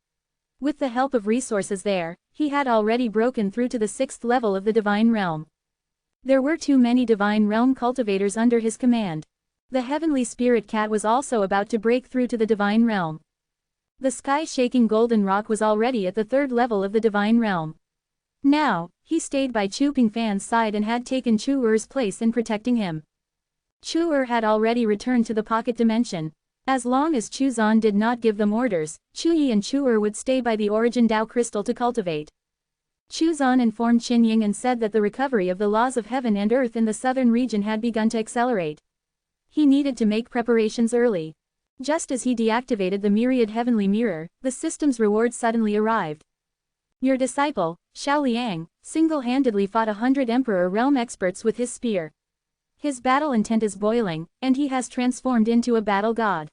With the help of resources there, he had already broken through to the 6th level of the divine realm. There were too many divine realm cultivators under his command. The heavenly spirit cat was also about to break through to the divine realm. The sky-shaking golden rock was already at the 3rd level of the divine realm. Now, he stayed by Chu Pingfan's side and had taken Chu Er's place in protecting him. Chu Er had already returned to the pocket dimension. As long as Chu Zan did not give them orders, Chu Yi and Chu Er would stay by the origin Tao crystal to cultivate. Chu Zan informed Qin and said that the recovery of the laws of heaven and earth in the southern region had begun to accelerate. He needed to make preparations early. Just as he deactivated the myriad heavenly mirror, the system's reward suddenly arrived. Your disciple, Xiao Liang, single-handedly fought 100 Emperor realm experts with his spear. His battle intent is boiling, and he has transformed into a battle god.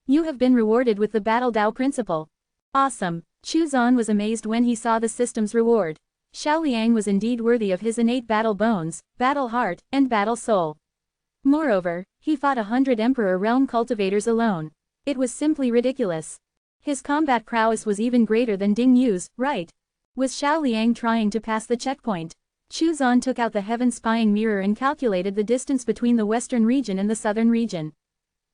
You have been rewarded with the Battle Tao principle. Awesome. Chu Zan was amazed when he saw the system's reward. Xiao Liang was indeed worthy of his innate battle bones, battle heart, and battle soul. Moreover, he fought 100 Emperor realm cultivators alone. It was simply ridiculous. His combat prowess was even greater than Ding Yu's, right? Was Xiao Liang trying to pass the checkpoint? Chu Zan took out the heaven spying mirror and calculated the distance between the western region and the southern region.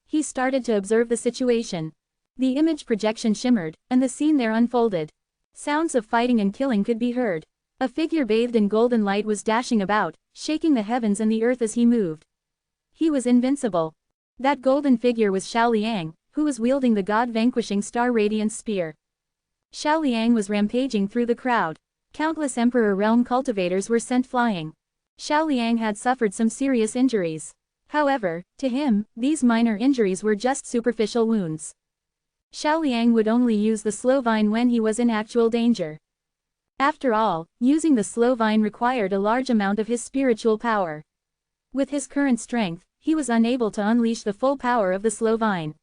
He started to observe the situation. The image projection shimmered, and the scene there unfolded. Sounds of fighting and killing could be heard. A figure bathed in golden light was dashing about, shaking the heavens and the earth as he moved. He was invincible. That golden figure was Xiao Liang, who was wielding the god-vanquishing star radiance spear. Xiao Liang was rampaging through the crowd. Countless Emperor realm cultivators were sent flying. Xiao Liang had suffered some serious injuries. However, to him, these minor injuries were just superficial wounds. Xiao Liang would only use the slow vine when he was in actual danger. After all, using the slow vine required a large amount of his spiritual power. With his current strength, he was unable to unleash the full power of the slow vine.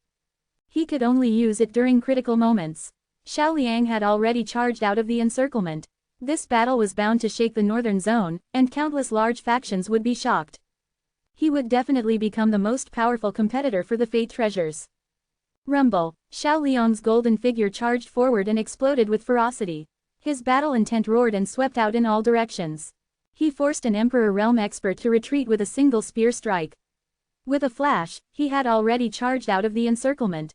He could only use it during critical moments. Xiao Liang had already charged out of the encirclement. This battle was bound to shake the northern zone, and countless large factions would be shocked. He would definitely become the most powerful competitor for the Fate Treasures. Rumble. Xiao Liang's golden figure charged forward and exploded with ferocity. His battle intent roared and swept out in all directions. He forced an Emperor realm expert to retreat with a single spear strike. With a flash, he had already charged out of the encirclement.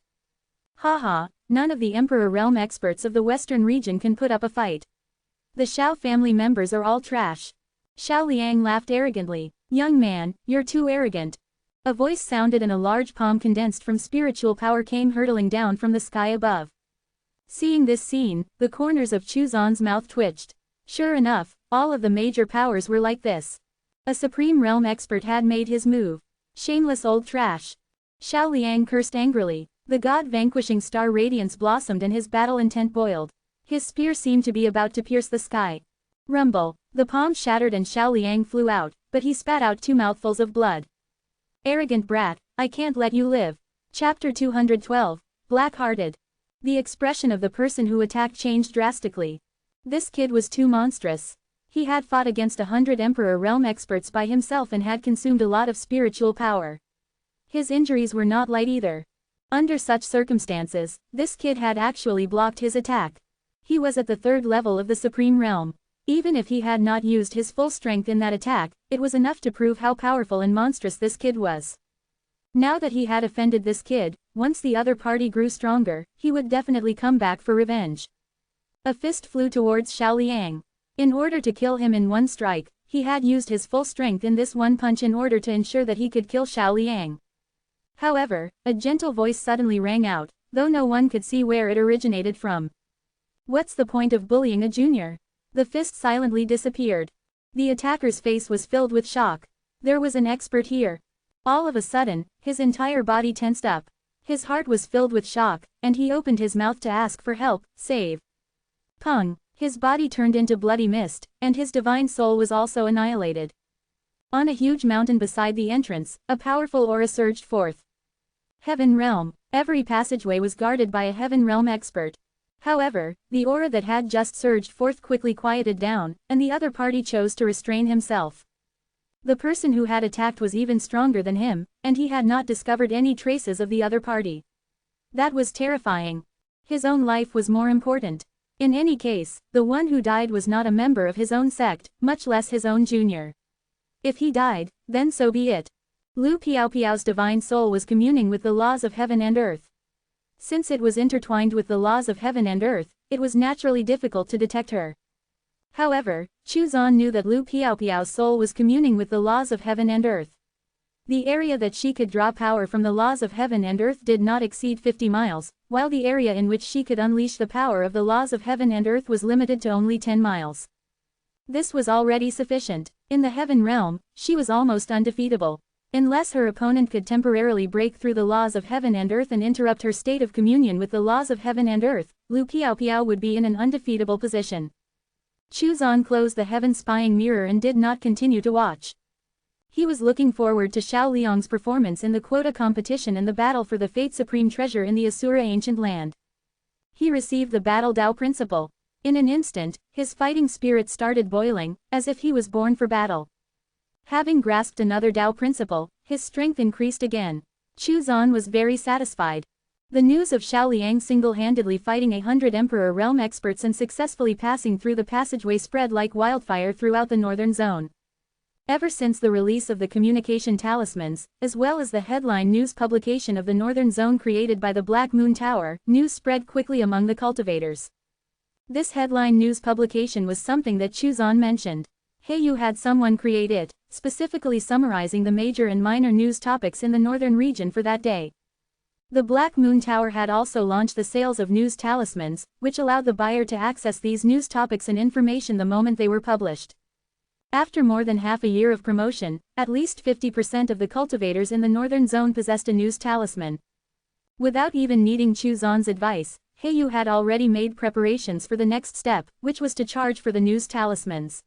Haha, none of the Emperor realm experts of the western region can put up a fight. The Xiao family members are all trash. Xiao Liang laughed arrogantly. Young man, you're too arrogant. A voice sounded and a large palm condensed from spiritual power came hurtling down from the sky above. Seeing this scene, the corners of Chu Zan's mouth twitched. Sure enough, all of the major powers were like this. A supreme realm expert had made his move. Shameless old trash. Xiao Liang cursed angrily. The god-vanquishing star radiance blossomed and his battle intent boiled. His spear seemed to be about to pierce the sky. Rumble. The palm shattered and Xiao Liang flew out, but he spat out 2 mouthfuls of blood. Arrogant brat, I can't let you live. Chapter 212. Black-hearted. The expression of the person who attacked changed drastically. This kid was too monstrous. He had fought against 100 Emperor realm experts by himself and had consumed a lot of spiritual power. His injuries were not light either. Under such circumstances, this kid had actually blocked his attack. He was at the third level of the Supreme Realm. Even if he had not used his full strength in that attack, it was enough to prove how powerful and monstrous this kid was. Now that he had offended this kid, once the other party grew stronger, he would definitely come back for revenge. A fist flew towards Xiao Liang. In order to kill him in one strike, he had used his full strength in this one punch in order to ensure that he could kill Xiao Liang. However, a gentle voice suddenly rang out, though no one could see where it originated from. "What's the point of bullying a junior?" The fist silently disappeared. The attacker's face was filled with shock. There was an expert here. All of a sudden, his entire body tensed up. His heart was filled with shock, and he opened his mouth to ask for help, save. Pung! His body turned into bloody mist, and his divine soul was also annihilated. On a huge mountain beside the entrance, a powerful aura surged forth. Heaven Realm. Every passageway was guarded by a Heaven Realm expert. However, the aura that had just surged forth quickly quieted down, and the other party chose to restrain himself. The person who had attacked was even stronger than him, and he had not discovered any traces of the other party. That was terrifying. His own life was more important. In any case, the one who died was not a member of his own sect, much less his own junior. If he died, then so be it. Lu Piaopiao's divine soul was communing with the laws of heaven and earth. Since it was intertwined with the laws of heaven and earth, it was naturally difficult to detect her. However, Chu Zan knew that Lu Piaopiao's soul was communing with the laws of heaven and earth. The area that she could draw power from the laws of heaven and earth did not exceed 50 miles, while the area in which she could unleash the power of the laws of heaven and earth was limited to only 10 miles. This was already sufficient. In the Heaven Realm, she was almost undefeatable. Unless her opponent could temporarily break through the laws of heaven and earth and interrupt her state of communion with the laws of heaven and earth, Lu Piaopiao would be in an undefeatable position. Chu Zan closed the heaven spying mirror and did not continue to watch. He was looking forward to Xiao Liang's performance in the quota competition and the battle for the Fate Supreme Treasure in the Asura Ancient Land. He received the Battle Dao Principle. In an instant, his fighting spirit started boiling, as if he was born for battle. Having grasped another Dao Principle, his strength increased again. Chu Zan was very satisfied. The news of Xiao Liang single-handedly fighting 100 Emperor Realm experts and successfully passing through the passageway spread like wildfire throughout the northern zone. Ever since the release of the communication talismans, as well as the headline news publication of the Northern Zone created by the Black Moon Tower, news spread quickly among the cultivators. This headline news publication was something that Chu Zan mentioned. Heiyu had someone create it, specifically summarizing the major and minor news topics in the northern region for that day. The Black Moon Tower had also launched the sales of news talismans, which allowed the buyer to access these news topics and information the moment they were published. After more than half a year of promotion, at least 50% of the cultivators in the northern zone possessed a news talisman. Without even needing Chu Zan's advice, Heiyu had already made preparations for the next step, which was to charge for the news talismans.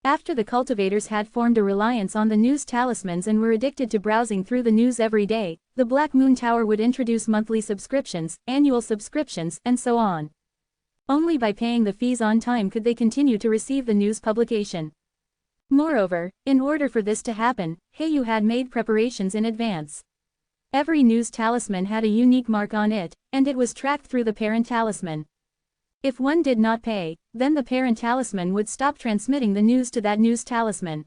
After the cultivators had formed a reliance on the news talismans and were addicted to browsing through the news every day, the Black Moon Tower would introduce monthly subscriptions, annual subscriptions, and so on. Only by paying the fees on time could they continue to receive the news publication. Moreover, in order for this to happen, Heiyu had made preparations in advance. Every news talisman had a unique mark on it, and it was tracked through the parent talisman. If one did not pay, then the parent talisman would stop transmitting the news to that news talisman.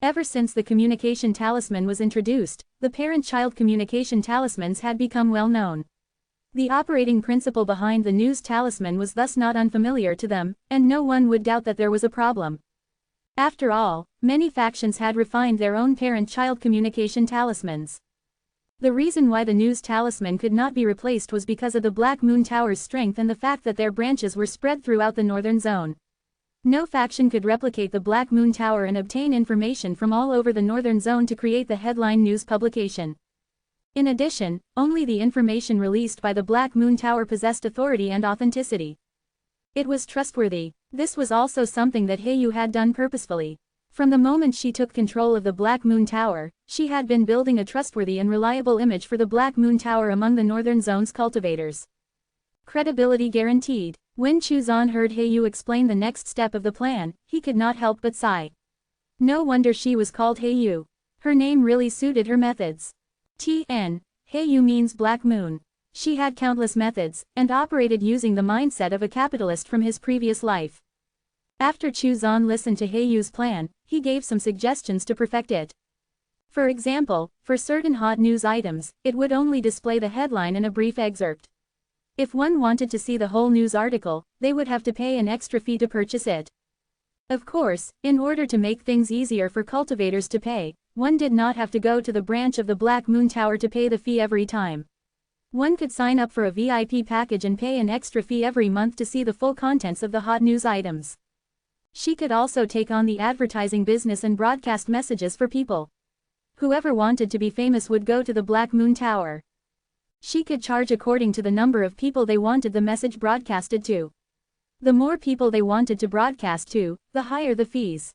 Ever since the communication talisman was introduced, the parent-child communication talismans had become well known. The operating principle behind the news talisman was thus not unfamiliar to them, and no one would doubt that there was a problem. After all, many factions had refined their own parent-child communication talismans. The reason why the news talisman could not be replaced was because of the Black Moon Tower's strength and the fact that their branches were spread throughout the northern zone. No faction could replicate the Black Moon Tower and obtain information from all over the northern zone to create the headline news publication. In addition, only the information released by the Black Moon Tower possessed authority and authenticity. It was trustworthy. This was also something that Heiyu had done purposefully. From the moment she took control of the Black Moon Tower, she had been building a trustworthy and reliable image for the Black Moon Tower among the Northern Zone's cultivators. Credibility guaranteed. When Chu Zan heard Heiyu explain the next step of the plan, he could not help but sigh. No wonder she was called Heiyu. Her name really suited her methods. T.N. Heyu means Black Moon. She had countless methods, and operated using the mindset of a capitalist from his previous life. After Chu Zan listened to Heiyu's plan, he gave some suggestions to perfect it. For example, for certain hot news items, it would only display the headline and a brief excerpt. If one wanted to see the whole news article, they would have to pay an extra fee to purchase it. Of course, in order to make things easier for cultivators to pay, one did not have to go to the branch of the Black Moon Tower to pay the fee every time. One could sign up for a VIP package and pay an extra fee every month to see the full contents of the hot news items. She could also take on the advertising business and broadcast messages for people. Whoever wanted to be famous would go to the Black Moon Tower. She could charge according to the number of people they wanted the message broadcasted to. The more people they wanted to broadcast to, the higher the fees.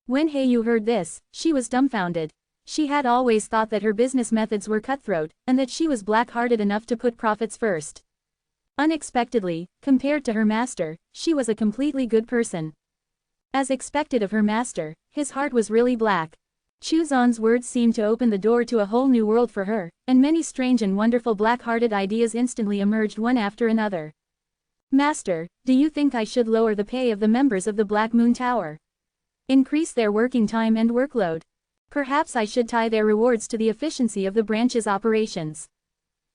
When Heyu heard this, she was dumbfounded. She had always thought that her business methods were cutthroat, and that she was black-hearted enough to put profits first. Unexpectedly, compared to her master, she was a completely good person. As expected of her master, his heart was really black. Chu Zan's words seemed to open the door to a whole new world for her, and many strange and wonderful black-hearted ideas instantly emerged one after another. Master, do you think I should lower the pay of the members of the Black Moon Tower? Increase their working time and workload? Perhaps I should tie their rewards to the efficiency of the branch's operations.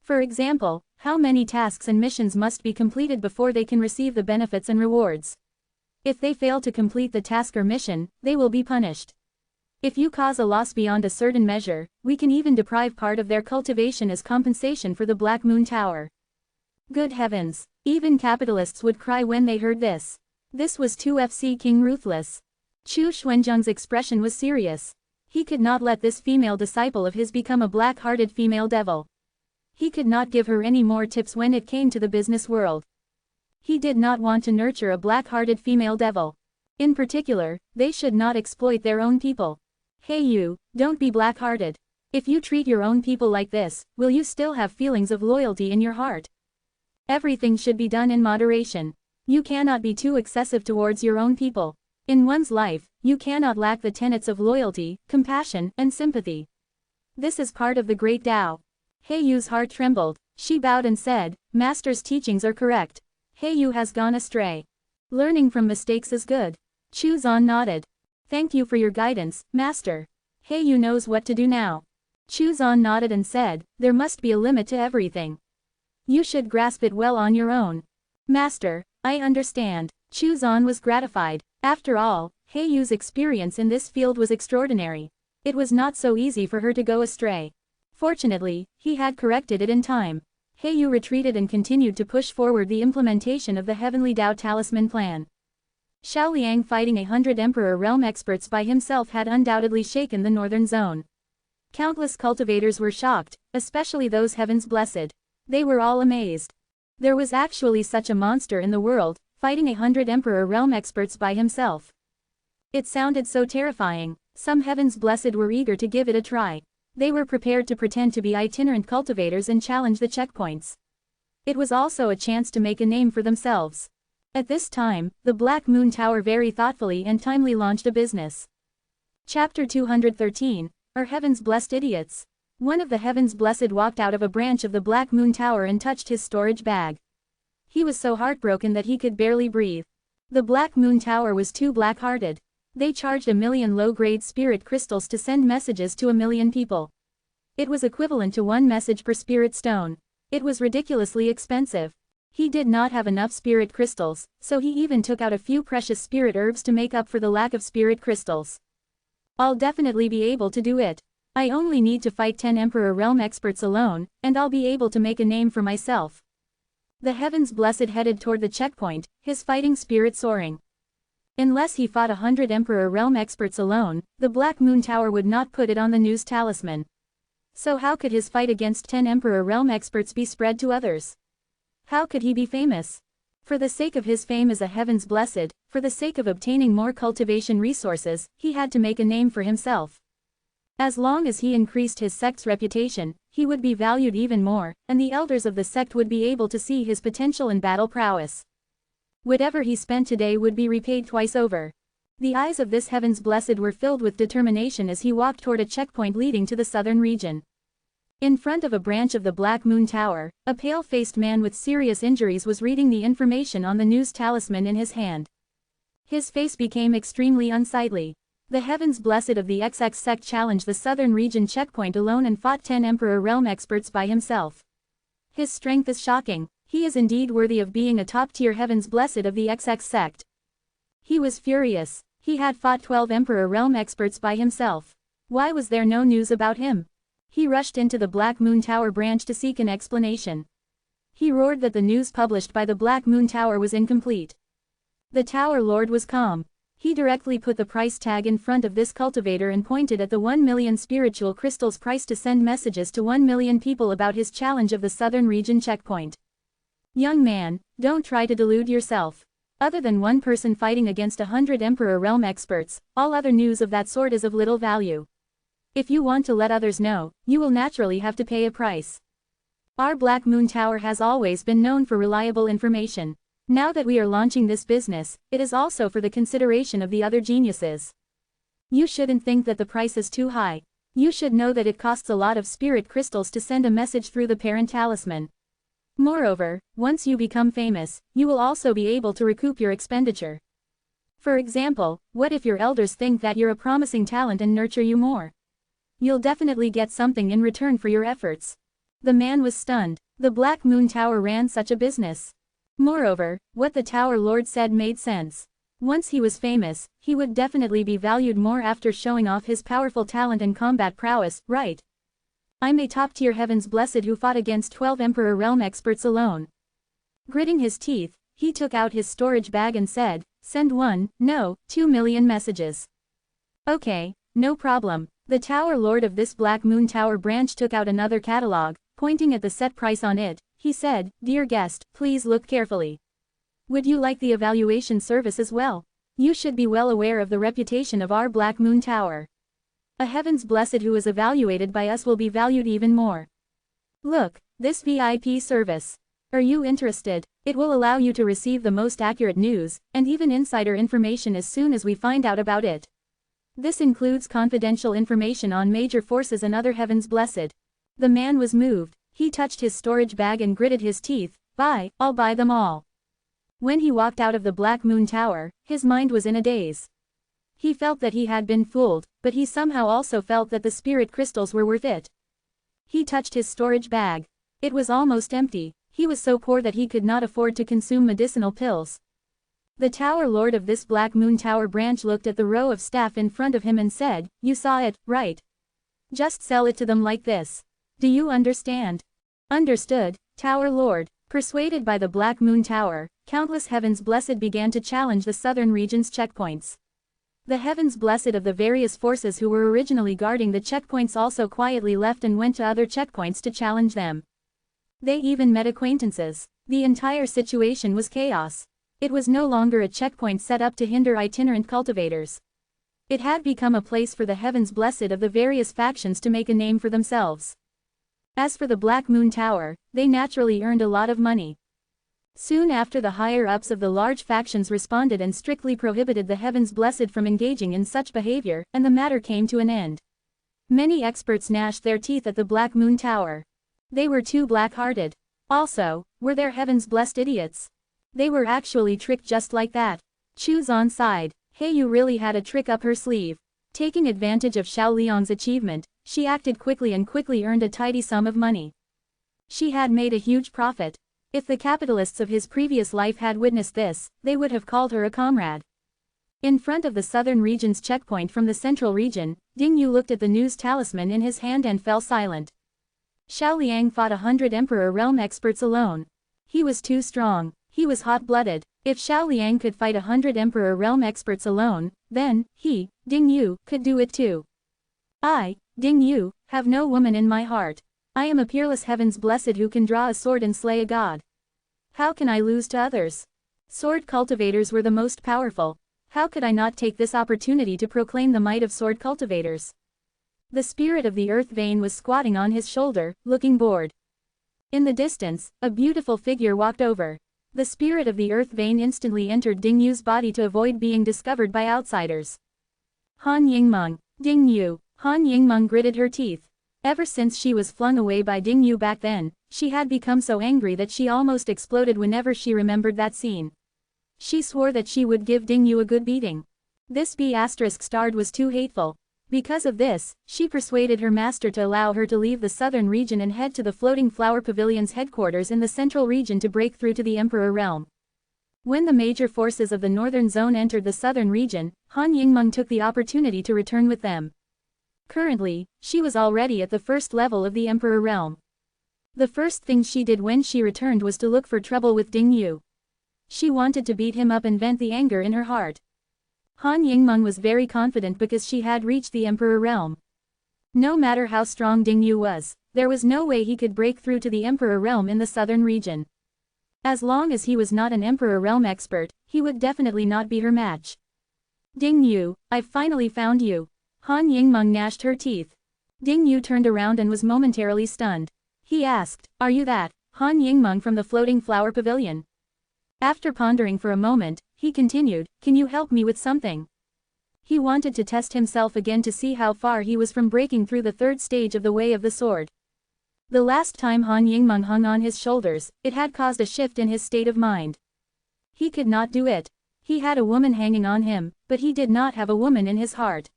For example, how many tasks and missions must be completed before they can receive the benefits and rewards? If they fail to complete the task or mission, they will be punished. If you cause a loss beyond a certain measure, we can even deprive part of their cultivation as compensation for the Black Moon Tower. Good heavens! Even capitalists would cry when they heard this. This was too King ruthless. Chu Xuanzheng's expression was serious. He could not let this female disciple of his become a black-hearted female devil. He could not give her any more tips when it came to the business world. He did not want to nurture a black-hearted female devil. In particular, they should not exploit their own people. Hey you, don't be black-hearted. If you treat your own people like this, will you still have feelings of loyalty in your heart? Everything should be done in moderation. You cannot be too excessive towards your own people. In one's life, you cannot lack the tenets of loyalty, compassion, and sympathy. This is part of the great Tao. Heiyu's heart trembled. She bowed and said, Master's teachings are correct. Heyu has gone astray. Learning from mistakes is good. Chu Zan nodded. Thank you for your guidance, Master. Heyu knows what to do now. Chu Zan nodded and said, there must be a limit to everything. You should grasp it well on your own. Master, I understand. Chu Zan was gratified. After all, Heiyu's experience in this field was extraordinary. It was not so easy for her to go astray. Fortunately, he had corrected it in time. Heyu retreated and continued to push forward the implementation of the Heavenly Tao Talisman plan. Xiaoliang fighting 100 Emperor Realm experts by himself had undoubtedly shaken the northern zone. Countless cultivators were shocked, especially those Heaven's Blessed. They were all amazed. There was actually such a monster in the world, fighting 100 Emperor Realm experts by himself. It sounded so terrifying. Some Heaven's Blessed were eager to give it a try. They were prepared to pretend to be itinerant cultivators and challenge the checkpoints. It was also a chance to make a name for themselves. At this time, the Black Moon Tower very thoughtfully and timely launched a business. Chapter 213, Are Heaven's Blessed Idiots? One of the Heaven's Blessed walked out of a branch of the Black Moon Tower and touched his storage bag. He was so heartbroken that he could barely breathe. The Black Moon Tower was too black-hearted. They charged 1,000,000 low-grade spirit crystals to send messages to 1,000,000 people. It was equivalent to 1 message per spirit stone. It was ridiculously expensive. He did not have enough spirit crystals, so he even took out a few precious spirit herbs to make up for the lack of spirit crystals. I'll definitely be able to do it. I only need to fight 10 Emperor Realm experts alone, and I'll be able to make a name for myself. The Heaven's Blessed headed toward the checkpoint, his fighting spirit soaring. Unless he fought 100 Emperor Realm experts alone, the Black Moon Tower would not put it on the news talisman. So how could his fight against 10 Emperor Realm experts be spread to others? How could he be famous? For the sake of his fame as a Heaven's Blessed, for the sake of obtaining more cultivation resources, he had to make a name for himself. As long as he increased his sect's reputation, he would be valued even more, and the elders of the sect would be able to see his potential and battle prowess. Whatever he spent today would be repaid twice over. The eyes of this Heaven's Blessed were filled with determination as he walked toward a checkpoint leading to the southern region. In front of a branch of the Black Moon Tower, a pale-faced man with serious injuries was reading the information on the news talisman in his hand. His face became extremely unsightly. The Heavens Blessed of the XX sect challenged the Southern Region checkpoint alone and fought 10 Emperor Realm experts by himself. His strength is shocking. He is indeed worthy of being a top-tier Heavens Blessed of the XX sect. He was furious. He had fought 12 Emperor Realm experts by himself. Why was there no news about him? He rushed into the Black Moon Tower branch to seek an explanation. He roared that the news published by the Black Moon Tower was incomplete. The Tower Lord was calm. He directly put the price tag in front of this cultivator and pointed at the 1 million spiritual crystals price to send messages to 1 million people about his challenge of the Southern Region checkpoint. Young man, don't try to delude yourself. Other than one person fighting against 100 Emperor Realm experts, all other news of that sort is of little value. If you want to let others know, you will naturally have to pay a price. Our Black Moon Tower has always been known for reliable information. Now that we are launching this business, it is also for the consideration of the other geniuses. You shouldn't think that the price is too high. You should know that it costs a lot of spirit crystals to send a message through the parent talisman. Moreover, once you become famous, you will also be able to recoup your expenditure. For example, what if your elders think that you're a promising talent and nurture you more? You'll definitely get something in return for your efforts. The man was stunned. The Black Moon Tower ran such a business. Moreover, what the Tower Lord said made sense. Once he was famous, he would definitely be valued more after showing off his powerful talent and combat prowess, right? I'm a top-tier Heavens Blessed who fought against 12 Emperor Realm experts alone. Gritting his teeth, he took out his storage bag and said, send 2 million messages. Okay, no problem. The Tower Lord of this Black Moon Tower branch took out another catalog, pointing at the set price on it. He said, dear guest, please look carefully. Would you like the evaluation service as well? You should be well aware of the reputation of our Black Moon Tower. A Heavens Blessed who is evaluated by us will be valued even more. Look, this VIP service. Are you interested? It will allow you to receive the most accurate news, and even insider information as soon as we find out about it. This includes confidential information on major forces and other Heavens Blessed. The man was moved. He touched his storage bag and gritted his teeth. I'll buy them all. When he walked out of the Black Moon Tower, his mind was in a daze. He felt that he had been fooled, but he somehow also felt that the spirit crystals were worth it. He touched his storage bag. It was almost empty. He was so poor that he could not afford to consume medicinal pills. The Tower Lord of this Black Moon Tower branch looked at the row of staff in front of him and said, you saw it, right? Just sell it to them like this. Do you understand? Understood, Tower Lord. Persuaded by the Black Moon Tower, countless Heavens Blessed began to challenge the Southern Region's checkpoints. The Heavens Blessed of the various forces who were originally guarding the checkpoints also quietly left and went to other checkpoints to challenge them. They even met acquaintances. The entire situation was chaos. It was no longer a checkpoint set up to hinder itinerant cultivators. It had become a place for the Heavens Blessed of the various factions to make a name for themselves. As for the Black Moon Tower, they naturally earned a lot of money. Soon after, the higher-ups of the large factions responded and strictly prohibited the Heavens Blessed from engaging in such behavior, and the matter came to an end. Many experts gnashed their teeth at the Black Moon Tower. They were too black-hearted. Also, were there Heavens Blessed idiots? They were actually tricked just like that. Choose on side. Hey, you really had a trick up her sleeve. Taking advantage of Xiao Liang's achievement, she acted quickly and quickly earned a tidy sum of money. She had made a huge profit. If the capitalists of his previous life had witnessed this, they would have called her a comrade. In front of the Southern Region's checkpoint from the Central Region, Ding Yu looked at the news talisman in his hand and fell silent. Xiao Liang fought 100 Emperor Realm experts alone. He was too strong. He was hot-blooded. If Xiao Liang could fight 100 Emperor Realm experts alone, then, he, Ding Yu, could do it too. I, Ding Yu, have no woman in my heart. I am a peerless Heavens Blessed who can draw a sword and slay a god. How can I lose to others? Sword cultivators were the most powerful. How could I not take this opportunity to proclaim the might of sword cultivators? The spirit of the earth vein was squatting on his shoulder, looking bored. In the distance, a beautiful figure walked over. The spirit of the earth vein instantly entered Ding Yu's body to avoid being discovered by outsiders. Han Yingmeng. Ding Yu. Han Yingmeng gritted her teeth. Ever since she was flung away by Ding Yu back then, she had become so angry that she almost exploded whenever she remembered that scene. She swore that she would give Ding Yu a good beating. This B***** was too hateful. Because of this, she persuaded her master to allow her to leave the southern region and head to the Floating Flower Pavilion's headquarters in the central region to break through to the Emperor realm. When the major forces of the northern zone entered the southern region, Han Yingmeng took the opportunity to return with them. Currently, she was already at the first level of the Emperor realm. The first thing she did when she returned was to look for trouble with Ding Yu. She wanted to beat him up and vent the anger in her heart. Han Yingmeng was very confident because she had reached the Emperor realm. No matter how strong Ding Yu was, there was no way he could break through to the Emperor realm in the southern region. As long as he was not an Emperor realm expert, he would definitely not be her match. Ding Yu, I've finally found you. Han Yingmeng gnashed her teeth. Ding Yu turned around and was momentarily stunned. He asked, "Are you that Han Yingmeng from the Floating Flower Pavilion?" After pondering for a moment, he continued, "Can you help me with something?" He wanted to test himself again to see how far he was from breaking through the third stage of the Way of the Sword. The last time Han Yingmeng hung on his shoulders, it had caused a shift in his state of mind. He could not do it. He had a woman hanging on him, but he did not have a woman in his heart.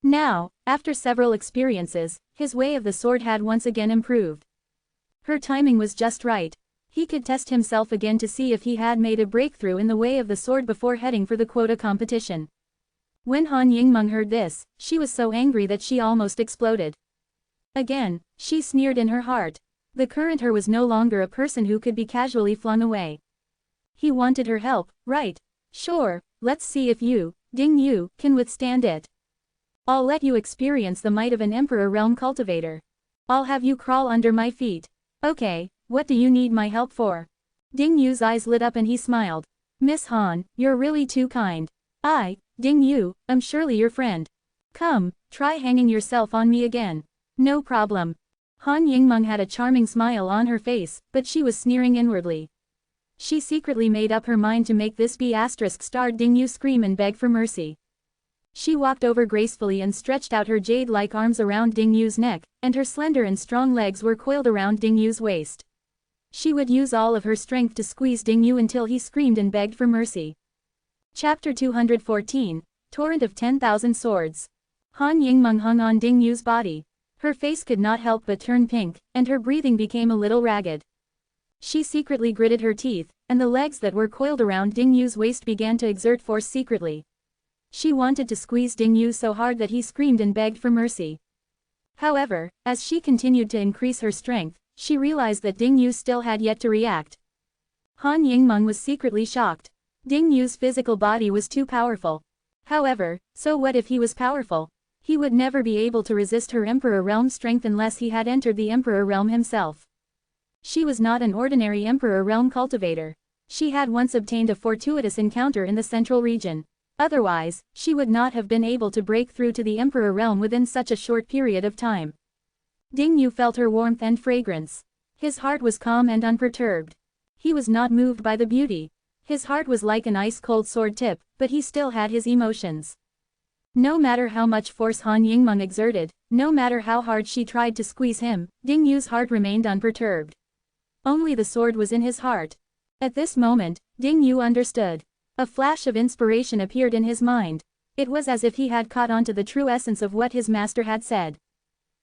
Now, after several experiences, his Way of the Sword had once again improved. Her timing was just right. He could test himself again to see if he had made a breakthrough in the Way of the Sword before heading for the quota competition. When Han Yingmeng heard this, she was so angry that she almost exploded. Again, she sneered in her heart. The current her was no longer a person who could be casually flung away. He wanted her help, right? Sure, let's see if you, Ding Yu, can withstand it. I'll let you experience the might of an Emperor Realm cultivator. I'll have you crawl under my feet. Okay, what do you need my help for? Ding Yu's eyes lit up and he smiled. Miss Han, you're really too kind. Ding Yu, I'm surely your friend. Come, try hanging yourself on me again. No problem. Han Yingmeng had a charming smile on her face, but she was sneering inwardly. She secretly made up her mind to make this B**** Ding Yu scream and beg for mercy. She walked over gracefully and stretched out her jade-like arms around Ding Yu's neck, and her slender and strong legs were coiled around Ding Yu's waist. She would use all of her strength to squeeze Ding Yu until he screamed and begged for mercy. Chapter 214, Torrent of 10,000 Swords. Han Yingmeng hung on Ding Yu's body. Her face could not help but turn pink, and her breathing became a little ragged. She secretly gritted her teeth, and the legs that were coiled around Ding Yu's waist began to exert force secretly. She wanted to squeeze Ding Yu so hard that he screamed and begged for mercy. However, as she continued to increase her strength, she realized that Ding Yu still had yet to react. Han Yingmeng was secretly shocked. Ding Yu's physical body was too powerful. However, so what if he was powerful? He would never be able to resist her Emperor Realm strength unless he had entered the Emperor Realm himself. She was not an ordinary Emperor Realm cultivator. She had once obtained a fortuitous encounter in the central region. Otherwise, she would not have been able to break through to the Emperor Realm within such a short period of time. Ding Yu felt her warmth and fragrance. His heart was calm and unperturbed. He was not moved by the beauty. His heart was like an ice-cold sword tip, but he still had his emotions. No matter how much force Han Yingmeng exerted, no matter how hard she tried to squeeze him, Ding Yu's heart remained unperturbed. Only the sword was in his heart. At this moment, Ding Yu understood. A flash of inspiration appeared in his mind. It was as if he had caught on to the true essence of what his master had said.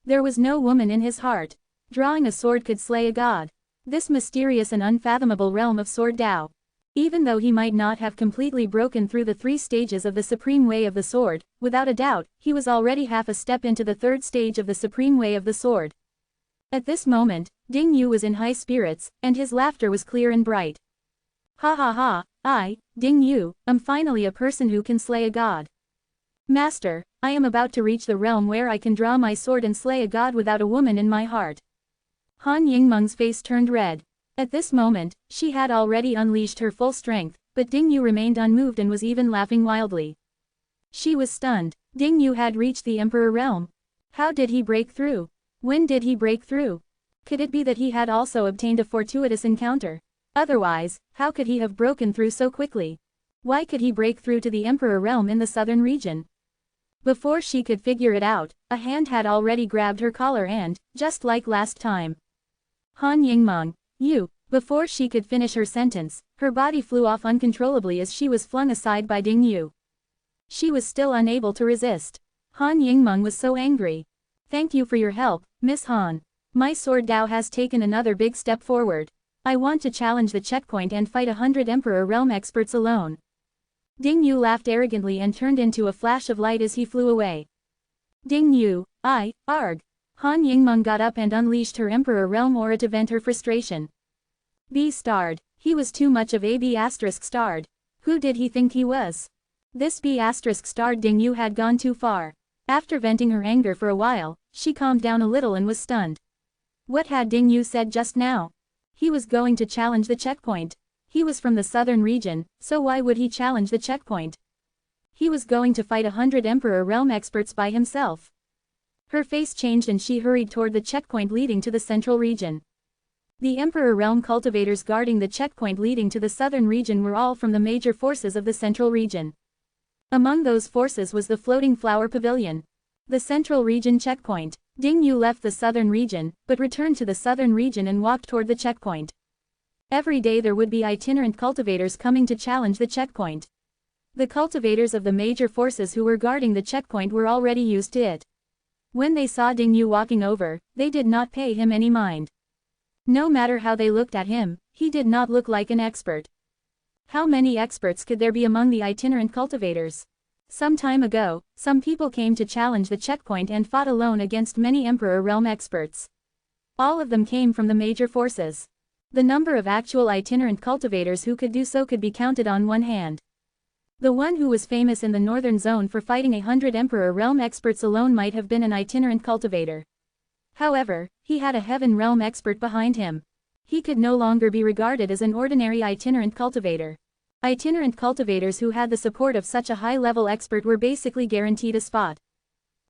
There was no woman in his heart. Drawing a sword could slay a god. This mysterious and unfathomable realm of sword Tao. Even though he might not have completely broken through the 3 stages of the Supreme Way of the Sword, without a doubt, he was already half a step into the 3rd stage of the Supreme Way of the Sword. At this moment, Ding Yu was in high spirits, and his laughter was clear and bright. Ha ha ha, Ding Yu, I'm finally a person who can slay a god. Master, I am about to reach the realm where I can draw my sword and slay a god without a woman in my heart. Han Yingmeng's face turned red. At this moment, she had already unleashed her full strength, but Ding Yu remained unmoved and was even laughing wildly. She was stunned. Ding Yu had reached the Emperor Realm. How did he break through? When did he break through? Could it be that he had also obtained a fortuitous encounter? Otherwise, how could he have broken through so quickly? Why could he break through to the Emperor Realm in the southern region? Before she could figure it out, a hand had already grabbed her collar and, just like last time. Han Yingmeng, you. Before she could finish her sentence, her body flew off uncontrollably as she was flung aside by Ding Yu. She was still unable to resist. Han Yingmeng was so angry. Thank you for your help, Miss Han. My sword Dao has taken another big step forward. I want to challenge the checkpoint and fight 100 Emperor Realm experts alone. Ding Yu laughed arrogantly and turned into a flash of light as he flew away. Ding Yu, arg. Han Yingmeng got up and unleashed her Emperor Realm aura to vent her frustration. B****. He was too much of a B****. Who did he think he was? This B****. Ding Yu had gone too far. After venting her anger for a while, she calmed down a little and was stunned. What had Ding Yu said just now? He was going to challenge the checkpoint. He was from the southern region, so why would he challenge the checkpoint? He was going to fight 100 Emperor Realm experts by himself. Her face changed and she hurried toward the checkpoint leading to the central region. The Emperor Realm cultivators guarding the checkpoint leading to the southern region were all from the major forces of the central region. Among those forces was the floating flower pavilion. The central region checkpoint. Ding Yu left the southern region, but returned to the southern region and walked toward the checkpoint. Every day there would be itinerant cultivators coming to challenge the checkpoint. The cultivators of the major forces who were guarding the checkpoint were already used to it. When they saw Ding Yu walking over, they did not pay him any mind. No matter how they looked at him, he did not look like an expert. How many experts could there be among the itinerant cultivators? Some time ago, some people came to challenge the checkpoint and fought alone against many Emperor Realm experts. All of them came from the major forces. The number of actual itinerant cultivators who could do so could be counted on one hand. The one who was famous in the northern zone for fighting 100 Emperor Realm experts alone might have been an itinerant cultivator. However, he had a Heaven Realm expert behind him. He could no longer be regarded as an ordinary itinerant cultivator. Itinerant cultivators who had the support of such a high-level expert were basically guaranteed a spot.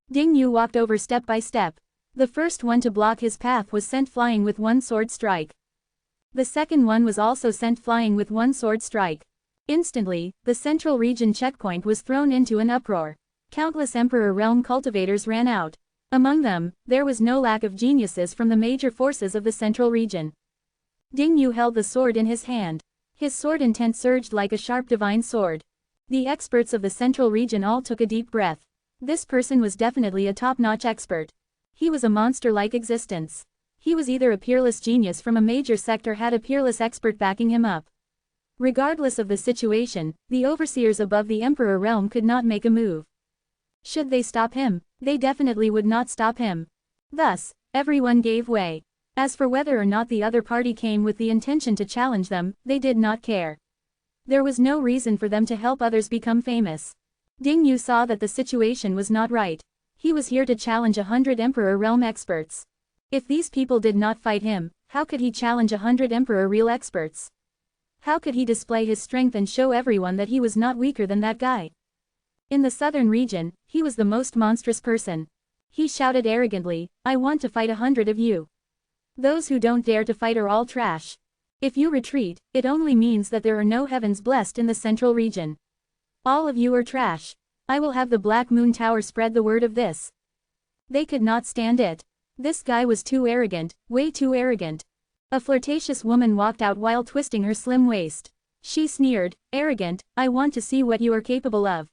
Ding Yu walked over step by step. The first one to block his path was sent flying with one sword strike. The second one was also sent flying with one sword strike. Instantly, the central region checkpoint was thrown into an uproar. Countless Emperor Realm cultivators ran out. Among them, there was no lack of geniuses from the major forces of the central region. Ding Yu held the sword in his hand. His sword intent surged like a sharp divine sword. The experts of the central region all took a deep breath. This person was definitely a top-notch expert. He was a monster-like existence. He was either a peerless genius from a major sect or had a peerless expert backing him up. Regardless of the situation, the overseers above the Emperor Realm could not make a move. Should they stop him, they definitely would not stop him. Thus, everyone gave way. As for whether or not the other party came with the intention to challenge them, they did not care. There was no reason for them to help others become famous. Ding Yu saw that the situation was not right. He was here to challenge 100 Emperor Realm experts. If these people did not fight him, how could he challenge 100 Emperor Real experts? How could he display his strength and show everyone that he was not weaker than that guy? In the southern region, he was the most monstrous person. He shouted arrogantly, I want to fight 100 of you. Those who don't dare to fight are all trash. If you retreat, it only means that there are no heavens blessed in the central region. All of you are trash. I will have the Black Moon Tower spread the word of this. They could not stand it. This guy was too arrogant, way too arrogant. A flirtatious woman walked out while twisting her slim waist. She sneered, arrogant, I want to see what you are capable of.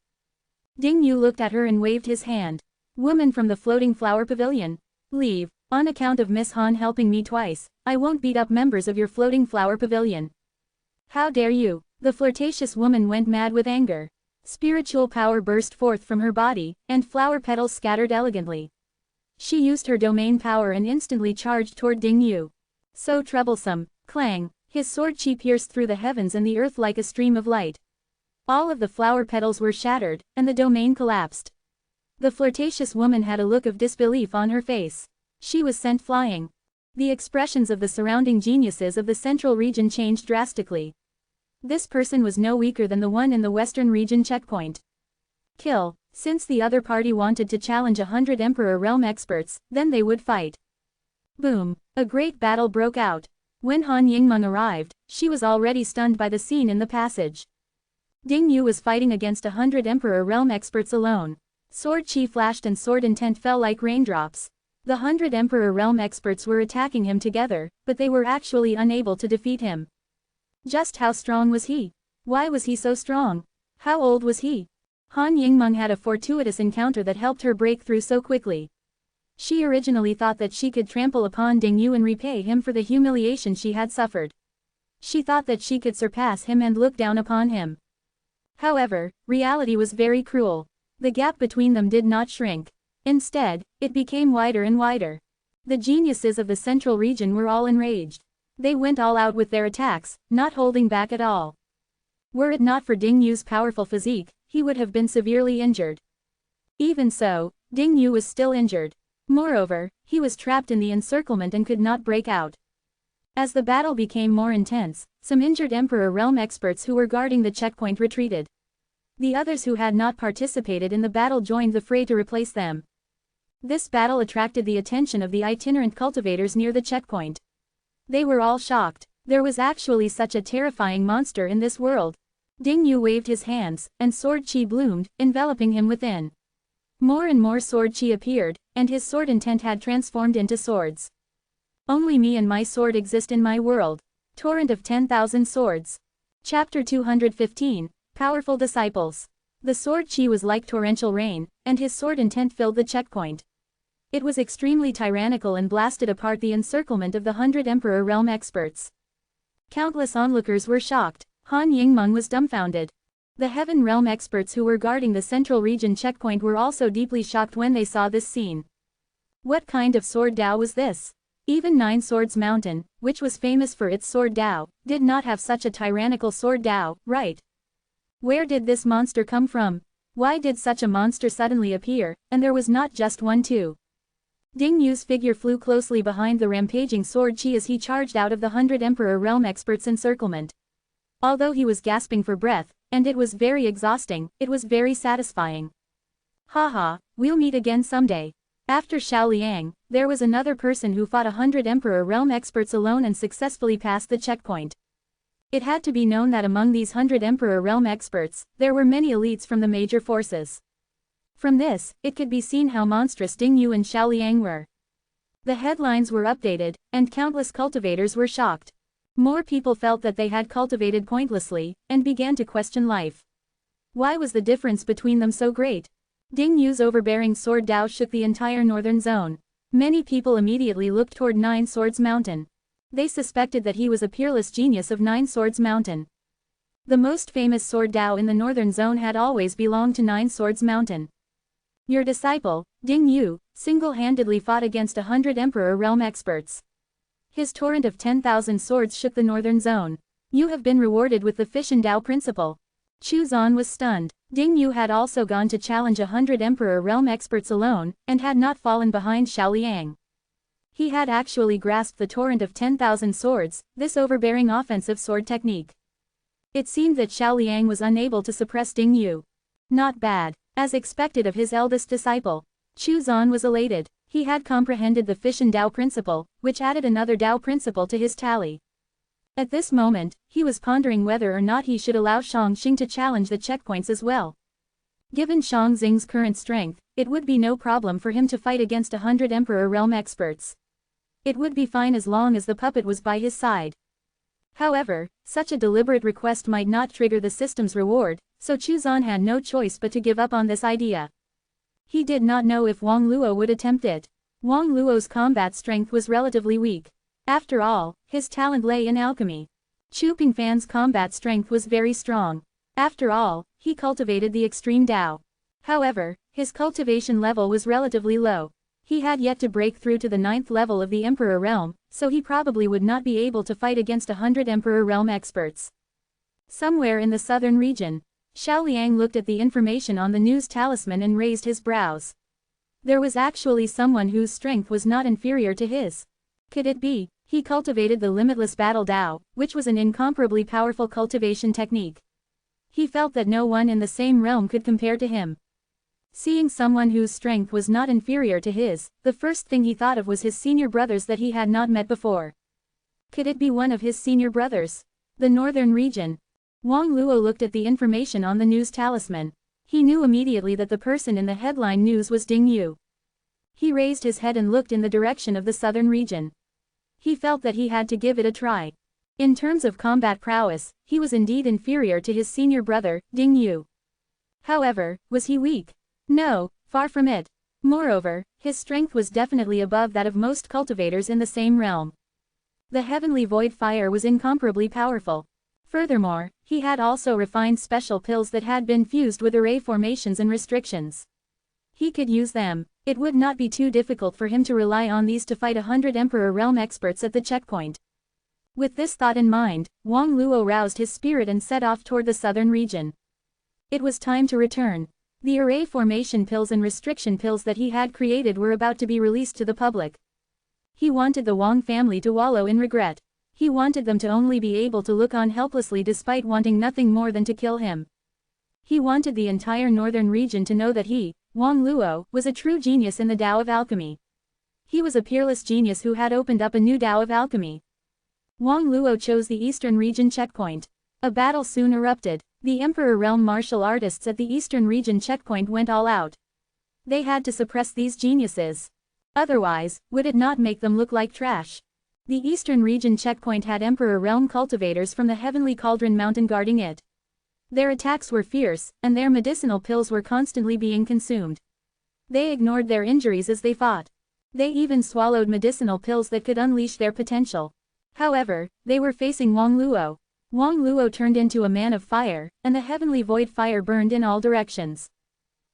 Ding Yu looked at her and waved his hand. Woman from the floating flower pavilion. Leave. On account of Miss Han helping me twice, I won't beat up members of your floating flower pavilion. How dare you? The flirtatious woman went mad with anger. Spiritual power burst forth from her body, and flower petals scattered elegantly. She used her domain power and instantly charged toward Ding Yu. So troublesome, clang, his sword chi pierced through the heavens and the earth like a stream of light. All of the flower petals were shattered, and the domain collapsed. The flirtatious woman had a look of disbelief on her face. She was sent flying. The expressions of the surrounding geniuses of the central region changed drastically. This person was no weaker than the one in the western region checkpoint. Kill. Since the other party wanted to challenge 100 Emperor Realm experts, then they would fight. Boom. A great battle broke out. When Han Yingmeng arrived, she was already stunned by the scene in the passage. Ding Yu was fighting against 100 Emperor Realm experts alone. Sword chi flashed and sword intent fell like raindrops. The 100 Emperor Realm experts were attacking him together, but they were actually unable to defeat him. Just how strong was he? Why was he so strong? How old was he? Han Yingmeng had a fortuitous encounter that helped her break through so quickly. She originally thought that she could trample upon Ding Yu and repay him for the humiliation she had suffered. She thought that she could surpass him and look down upon him. However, reality was very cruel. The gap between them did not shrink. Instead, it became wider and wider. The geniuses of the central region were all enraged. They went all out with their attacks, not holding back at all. Were it not for Ding Yu's powerful physique, he would have been severely injured. Even so, Ding Yu was still injured. Moreover, he was trapped in the encirclement and could not break out. As the battle became more intense, some injured Emperor Realm experts who were guarding the checkpoint retreated. The others who had not participated in the battle joined the fray to replace them. This battle attracted the attention of the itinerant cultivators near the checkpoint. They were all shocked. There was actually such a terrifying monster in this world. Ding Yu waved his hands, and sword chi bloomed, enveloping him within. More and more sword chi appeared, and his sword intent had transformed into swords. Only me and my sword exist in my world. Torrent of 10,000 Swords. Chapter 215, Powerful Disciples. The sword chi was like torrential rain, and his sword intent filled the checkpoint. It was extremely tyrannical and blasted apart the encirclement of the 100 Emperor Realm experts. Countless onlookers were shocked. Han Yingmeng was dumbfounded. The Heaven Realm experts who were guarding the Central Region checkpoint were also deeply shocked when they saw this scene. What kind of sword Dao was this? Even Nine Swords Mountain, which was famous for its sword Dao, did not have such a tyrannical sword Dao, right? Where did this monster come from? Why did such a monster suddenly appear, and there was not just one too? Ding Yu's figure flew closely behind the rampaging sword chi as he charged out of the 100 Emperor Realm experts' encirclement. Although he was gasping for breath, and it was very exhausting, it was very satisfying. Haha, we'll meet again someday. After Xiao Liang, there was another person who fought 100 Emperor Realm experts alone and successfully passed the checkpoint. It had to be known that among these 100 Emperor Realm experts, there were many elites from the major forces. From this, it could be seen how monstrous Ding Yu and Xiao Liang were. The headlines were updated, and countless cultivators were shocked. More people felt that they had cultivated pointlessly, and began to question life. Why was the difference between them so great? Ding Yu's overbearing sword Dao shook the entire northern zone. Many people immediately looked toward Nine Swords Mountain. They suspected that he was a peerless genius of Nine Swords Mountain. The most famous sword Dao in the northern zone had always belonged to Nine Swords Mountain. Your disciple, Ding Yu, single-handedly fought against 100 Emperor Realm experts. His torrent of 10,000 swords shook the northern zone. You have been rewarded with the Fission Dao principle. Chu Zan was stunned. Ding Yu had also gone to challenge 100 Emperor Realm experts alone, and had not fallen behind Xiao Liang. He had actually grasped the torrent of 10,000 swords, this overbearing offensive sword technique. It seemed that Xiao Liang was unable to suppress Ding Yu. Not bad. As expected of his eldest disciple. Chu Zan was elated. He had comprehended the Fission Dao principle, which added another Dao principle to his tally. At this moment, he was pondering whether or not he should allow Shang Xing to challenge the checkpoints as well. Given Shang Xing's current strength, it would be no problem for him to fight against 100 Emperor Realm experts. It would be fine as long as the puppet was by his side. However, such a deliberate request might not trigger the system's reward, so Chu Zan had no choice but to give up on this idea. He did not know if Wang Luo would attempt it. Wang Luo's combat strength was relatively weak. After all, his talent lay in alchemy. Chu Pingfan's combat strength was very strong. After all, he cultivated the extreme Dao. However, his cultivation level was relatively low. He had yet to break through to the 9th level of the Emperor Realm, so he probably would not be able to fight against 100 Emperor Realm experts. Somewhere in the southern region, Xiao Liang looked at the information on the news talisman and raised his brows. There was actually someone whose strength was not inferior to his. Could it be? He cultivated the limitless battle Dao, which was an incomparably powerful cultivation technique. He felt that no one in the same realm could compare to him. Seeing someone whose strength was not inferior to his, the first thing he thought of was his senior brothers that he had not met before. Could it be one of his senior brothers? The northern region. Wang Luo looked at the information on the news talisman. He knew immediately that the person in the headline news was Ding Yu. He raised his head and looked in the direction of the southern region. He felt that he had to give it a try. In terms of combat prowess, he was indeed inferior to his senior brother, Ding Yu. However, was he weak? No, far from it. Moreover, his strength was definitely above that of most cultivators in the same realm. The heavenly void fire was incomparably powerful. Furthermore, he had also refined special pills that had been fused with array formations and restrictions. He could use them. It would not be too difficult for him to rely on these to fight 100 Emperor Realm experts at the checkpoint. With this thought in mind, Wang Luo roused his spirit and set off toward the southern region. It was time to return. The array formation pills and restriction pills that he had created were about to be released to the public. He wanted the Wang family to wallow in regret. He wanted them to only be able to look on helplessly despite wanting nothing more than to kill him. He wanted the entire northern region to know that he, Wang Luo, was a true genius in the Tao of alchemy. He was a peerless genius who had opened up a new Tao of alchemy. Wang Luo chose the eastern region checkpoint. A battle soon erupted. The Emperor Realm martial artists at the eastern region checkpoint went all out. They had to suppress these geniuses. Otherwise, would it not make them look like trash? The eastern region checkpoint had Emperor Realm cultivators from the Heavenly Cauldron Mountain guarding it. Their attacks were fierce, and their medicinal pills were constantly being consumed. They ignored their injuries as they fought. They even swallowed medicinal pills that could unleash their potential. However, they were facing Wang Luo. Wang Luo turned into a man of fire, and the heavenly void fire burned in all directions.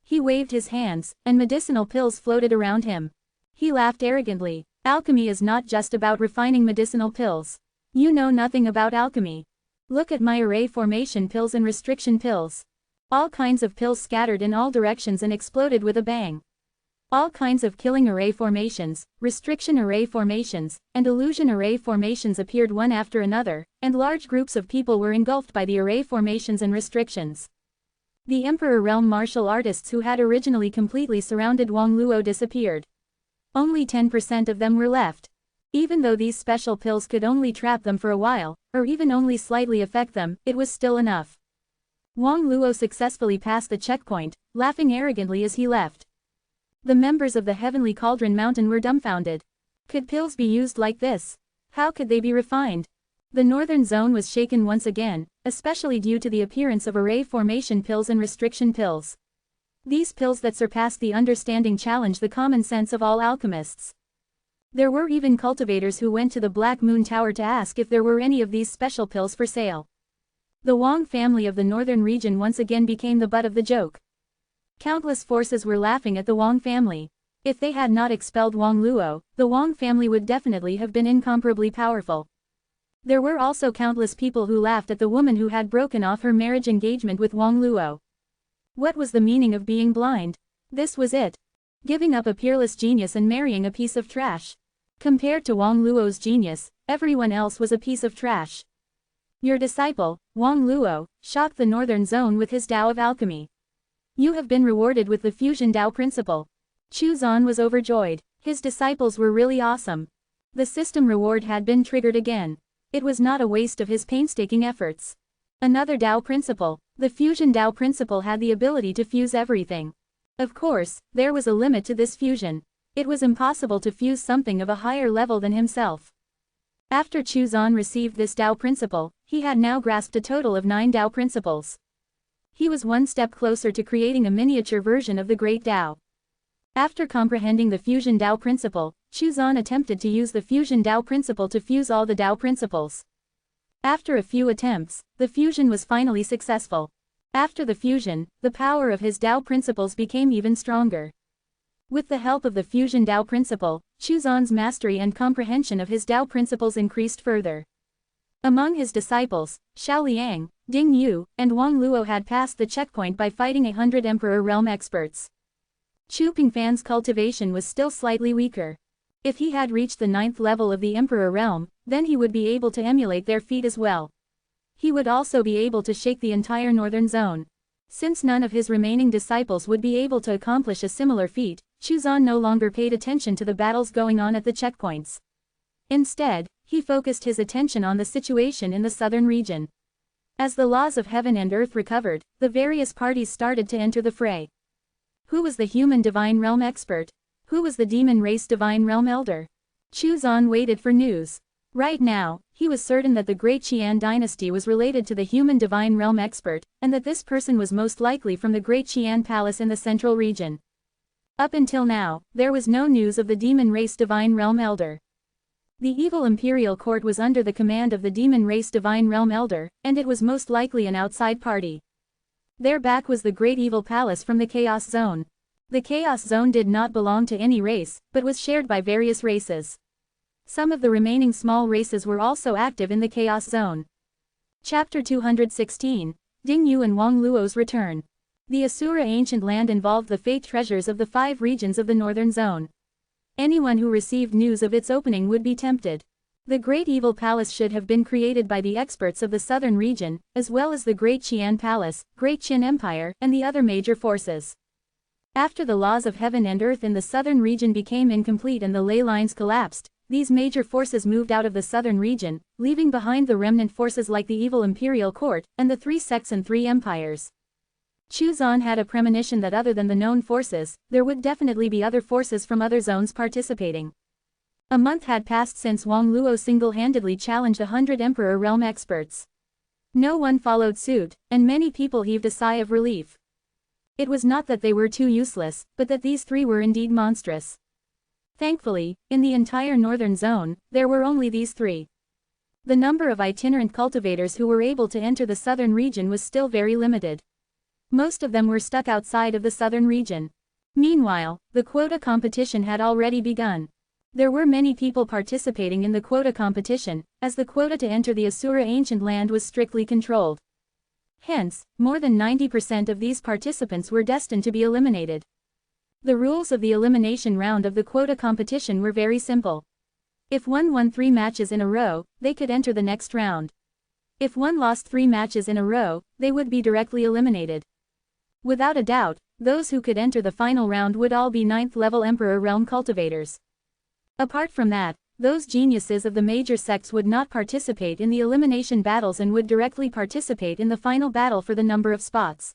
He waved his hands, and medicinal pills floated around him. He laughed arrogantly. Alchemy is not just about refining medicinal pills. You know nothing about alchemy. Look at my array formation pills and restriction pills. All kinds of pills scattered in all directions and exploded with a bang. All kinds of killing array formations, restriction array formations, and illusion array formations appeared one after another, and large groups of people were engulfed by the array formations and restrictions. The Emperor Realm martial artists who had originally completely surrounded Wang Luo disappeared. Only 10% of them were left. Even though these special pills could only trap them for a while, or even only slightly affect them, it was still enough. Wang Luo successfully passed the checkpoint, laughing arrogantly as he left. The members of the Heavenly Cauldron Mountain were dumbfounded. Could pills be used like this? How could they be refined? The northern zone was shaken once again, especially due to the appearance of array formation pills and restriction pills. These pills that surpassed the understanding challenged the common sense of all alchemists. There were even cultivators who went to the Black Moon Tower to ask if there were any of these special pills for sale. The Wang family of the northern region once again became the butt of the joke. Countless forces were laughing at the Wang family. If they had not expelled Wang Luo, the Wang family would definitely have been incomparably powerful. There were also countless people who laughed at the woman who had broken off her marriage engagement with Wang Luo. What was the meaning of being blind? This was it. Giving up a peerless genius and marrying a piece of trash. Compared to Wang Luo's genius, everyone else was a piece of trash. Your disciple, Wang Luo, shocked the northern zone with his Tao of alchemy. You have been rewarded with the Fusion Tao principle. Chu Zan was overjoyed. His disciples were really awesome. The system reward had been triggered again. It was not a waste of his painstaking efforts. Another Tao principle. The Fusion Tao principle had the ability to fuse everything. Of course, there was a limit to this fusion. It was impossible to fuse something of a higher level than himself. After Chu Zan received this Tao principle, he had now grasped a total of 9 Tao principles. He was one step closer to creating a miniature version of the Great Tao. After comprehending the Fusion Tao principle, Chu Zan attempted to use the Fusion Tao principle to fuse all the Tao principles. After a few attempts, the fusion was finally successful. After the fusion, the power of his Tao principles became even stronger. With the help of the Fusion Tao principle, Chu Zan's mastery and comprehension of his Tao principles increased further. Among his disciples, Xiao Liang, Ding Yu, and Wang Luo had passed the checkpoint by fighting 100 Emperor Realm experts. Chu Pingfan's cultivation was still slightly weaker. If he had reached the 9th level of the Emperor Realm, then he would be able to emulate their feat as well. He would also be able to shake the entire northern zone. Since none of his remaining disciples would be able to accomplish a similar feat, Chu Zan no longer paid attention to the battles going on at the checkpoints. Instead, he focused his attention on the situation in the southern region. As the laws of heaven and earth recovered, the various parties started to enter the fray. Who was the human divine realm expert? Who was the demon race divine realm elder? Chu Zan waited for news. Right now, he was certain that the great Qian dynasty was related to the human divine realm expert, and that this person was most likely from the great Qian palace in the central region. Up until now, there was no news of the demon race divine realm elder. The evil imperial court was under the command of the demon race divine realm elder, and it was most likely an outside party. Their back was the great evil palace from the chaos zone. The chaos zone did not belong to any race, but was shared by various races. Some of the remaining small races were also active in the chaos zone. Chapter 216, Ding Yu and Wang Luo's return. The Asura ancient land involved the fate treasures of the 5 regions of the northern zone. Anyone who received news of its opening would be tempted. The Great Evil Palace should have been created by the experts of the southern region, as well as the Great Qian Palace, Great Qin Empire, and the other major forces. After the laws of heaven and earth in the southern region became incomplete and the ley lines collapsed, these major forces moved out of the southern region, leaving behind the remnant forces like the evil imperial court, and the 3 sects and 3 empires. Chu Zan had a premonition that other than the known forces, there would definitely be other forces from other zones participating. A month had passed since Wang Luo single-handedly challenged 100 Emperor Realm experts. No one followed suit, and many people heaved a sigh of relief. It was not that they were too useless, but that these 3 were indeed monstrous. Thankfully, in the entire northern zone, there were only these 3. The number of itinerant cultivators who were able to enter the southern region was still very limited. Most of them were stuck outside of the southern region. Meanwhile, the quota competition had already begun. There were many people participating in the quota competition, as the quota to enter the Asura ancient land was strictly controlled. Hence, more than 90% of these participants were destined to be eliminated. The rules of the elimination round of the quota competition were very simple. If one won 3 matches in a row, they could enter the next round. If one lost 3 matches in a row, they would be directly eliminated. Without a doubt, those who could enter the final round would all be 9th-level Emperor Realm cultivators. Apart from that, those geniuses of the major sects would not participate in the elimination battles and would directly participate in the final battle for the number of spots.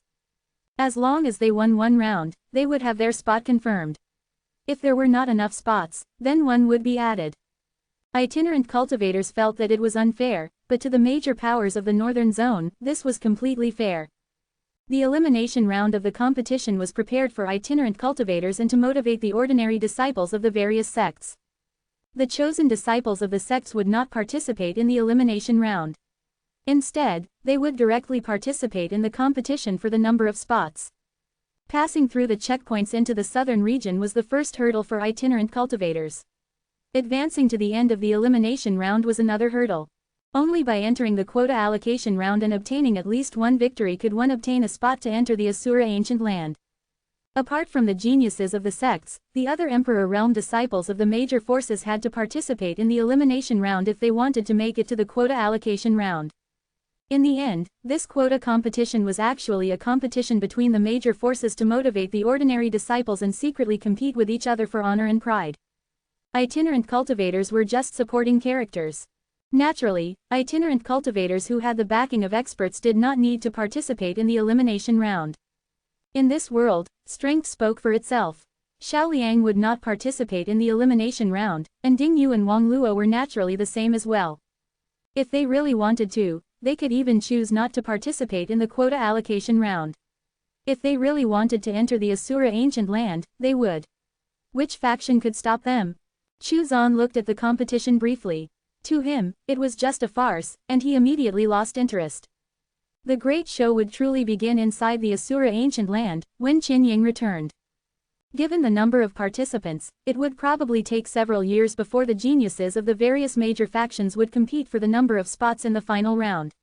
As long as they won 1 round, they would have their spot confirmed. If there were not enough spots, then one would be added. Itinerant cultivators felt that it was unfair, but to the major powers of the northern zone, this was completely fair. The elimination round of the competition was prepared for itinerant cultivators and to motivate the ordinary disciples of the various sects. The chosen disciples of the sects would not participate in the elimination round. Instead, they would directly participate in the competition for the number of spots. Passing through the checkpoints into the southern region was the first hurdle for itinerant cultivators. Advancing to the end of the elimination round was another hurdle. Only by entering the quota allocation round and obtaining at least 1 victory could one obtain a spot to enter the Asura ancient land. Apart from the geniuses of the sects, the other Emperor Realm disciples of the major forces had to participate in the elimination round if they wanted to make it to the quota allocation round. In the end, this quota competition was actually a competition between the major forces to motivate the ordinary disciples and secretly compete with each other for honor and pride. Itinerant cultivators were just supporting characters. Naturally, itinerant cultivators who had the backing of experts did not need to participate in the elimination round. In this world, strength spoke for itself. Xiao Liang would not participate in the elimination round, and Ding Yu and Wang Luo were naturally the same as well. If they really wanted to, they could even choose not to participate in the quota allocation round. If they really wanted to enter the Asura ancient land, they would. Which faction could stop them? Chu Zan looked at the competition briefly. To him, it was just a farce, and he immediately lost interest. The great show would truly begin inside the Asura ancient land, when Qin Ying returned. Given the number of participants, it would probably take several years before the geniuses of the various major factions would compete for the number of spots in the final round.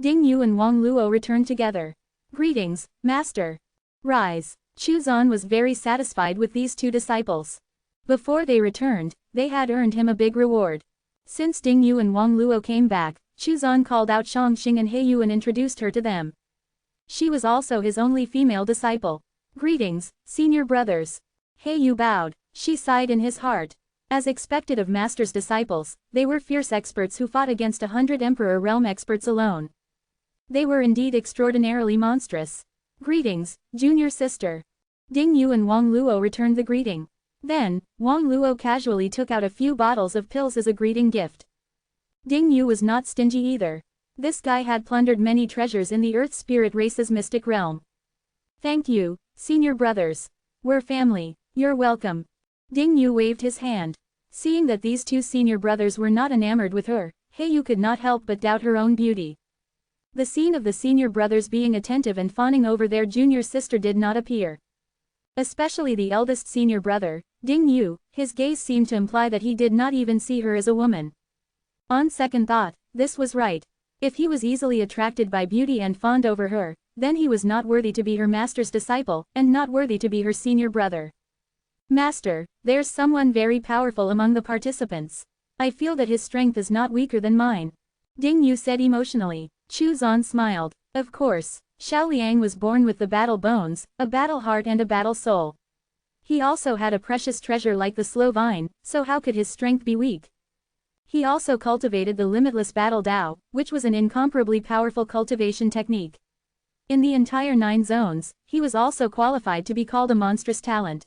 Ding Yu and Wang Luo returned together. Greetings, Master. Rise. Chu Zan was very satisfied with these 2 disciples. Before they returned, they had earned him a big reward. Since Ding Yu and Wang Luo came back, Chu Zan called out Shangxing and Heyu and introduced her to them. She was also his only female disciple. Greetings, senior brothers. Heyu bowed. She sighed in his heart. As expected of Master's disciples, they were fierce experts who fought against 100 Emperor Realm experts alone. They were indeed extraordinarily monstrous. Greetings, junior sister. Ding Yu and Wang Luo returned the greeting. Then, Wang Luo casually took out a few bottles of pills as a greeting gift. Ding Yu was not stingy either. This guy had plundered many treasures in the Earth Spirit race's mystic realm. Thank you, senior brothers. We're family. You're welcome. Ding Yu waved his hand. Seeing that these two senior brothers were not enamored with her, Yu could not help but doubt her own beauty. The scene of the senior brothers being attentive and fawning over their junior sister did not appear. Especially the eldest senior brother, Ding Yu, his gaze seemed to imply that he did not even see her as a woman. On second thought, this was right. If he was easily attracted by beauty and fawned over her, then he was not worthy to be her master's disciple, and not worthy to be her senior brother. Master, there's someone very powerful among the participants. I feel that his strength is not weaker than mine. Ding Yu said emotionally. Chu Zan smiled. Of course, Xiao Liang was born with the battle bones, a battle heart and a battle soul. He also had a precious treasure like the slow vine, so how could his strength be weak? He also cultivated the limitless battle Dao, which was an incomparably powerful cultivation technique. In the entire 9 zones, he was also qualified to be called a monstrous talent.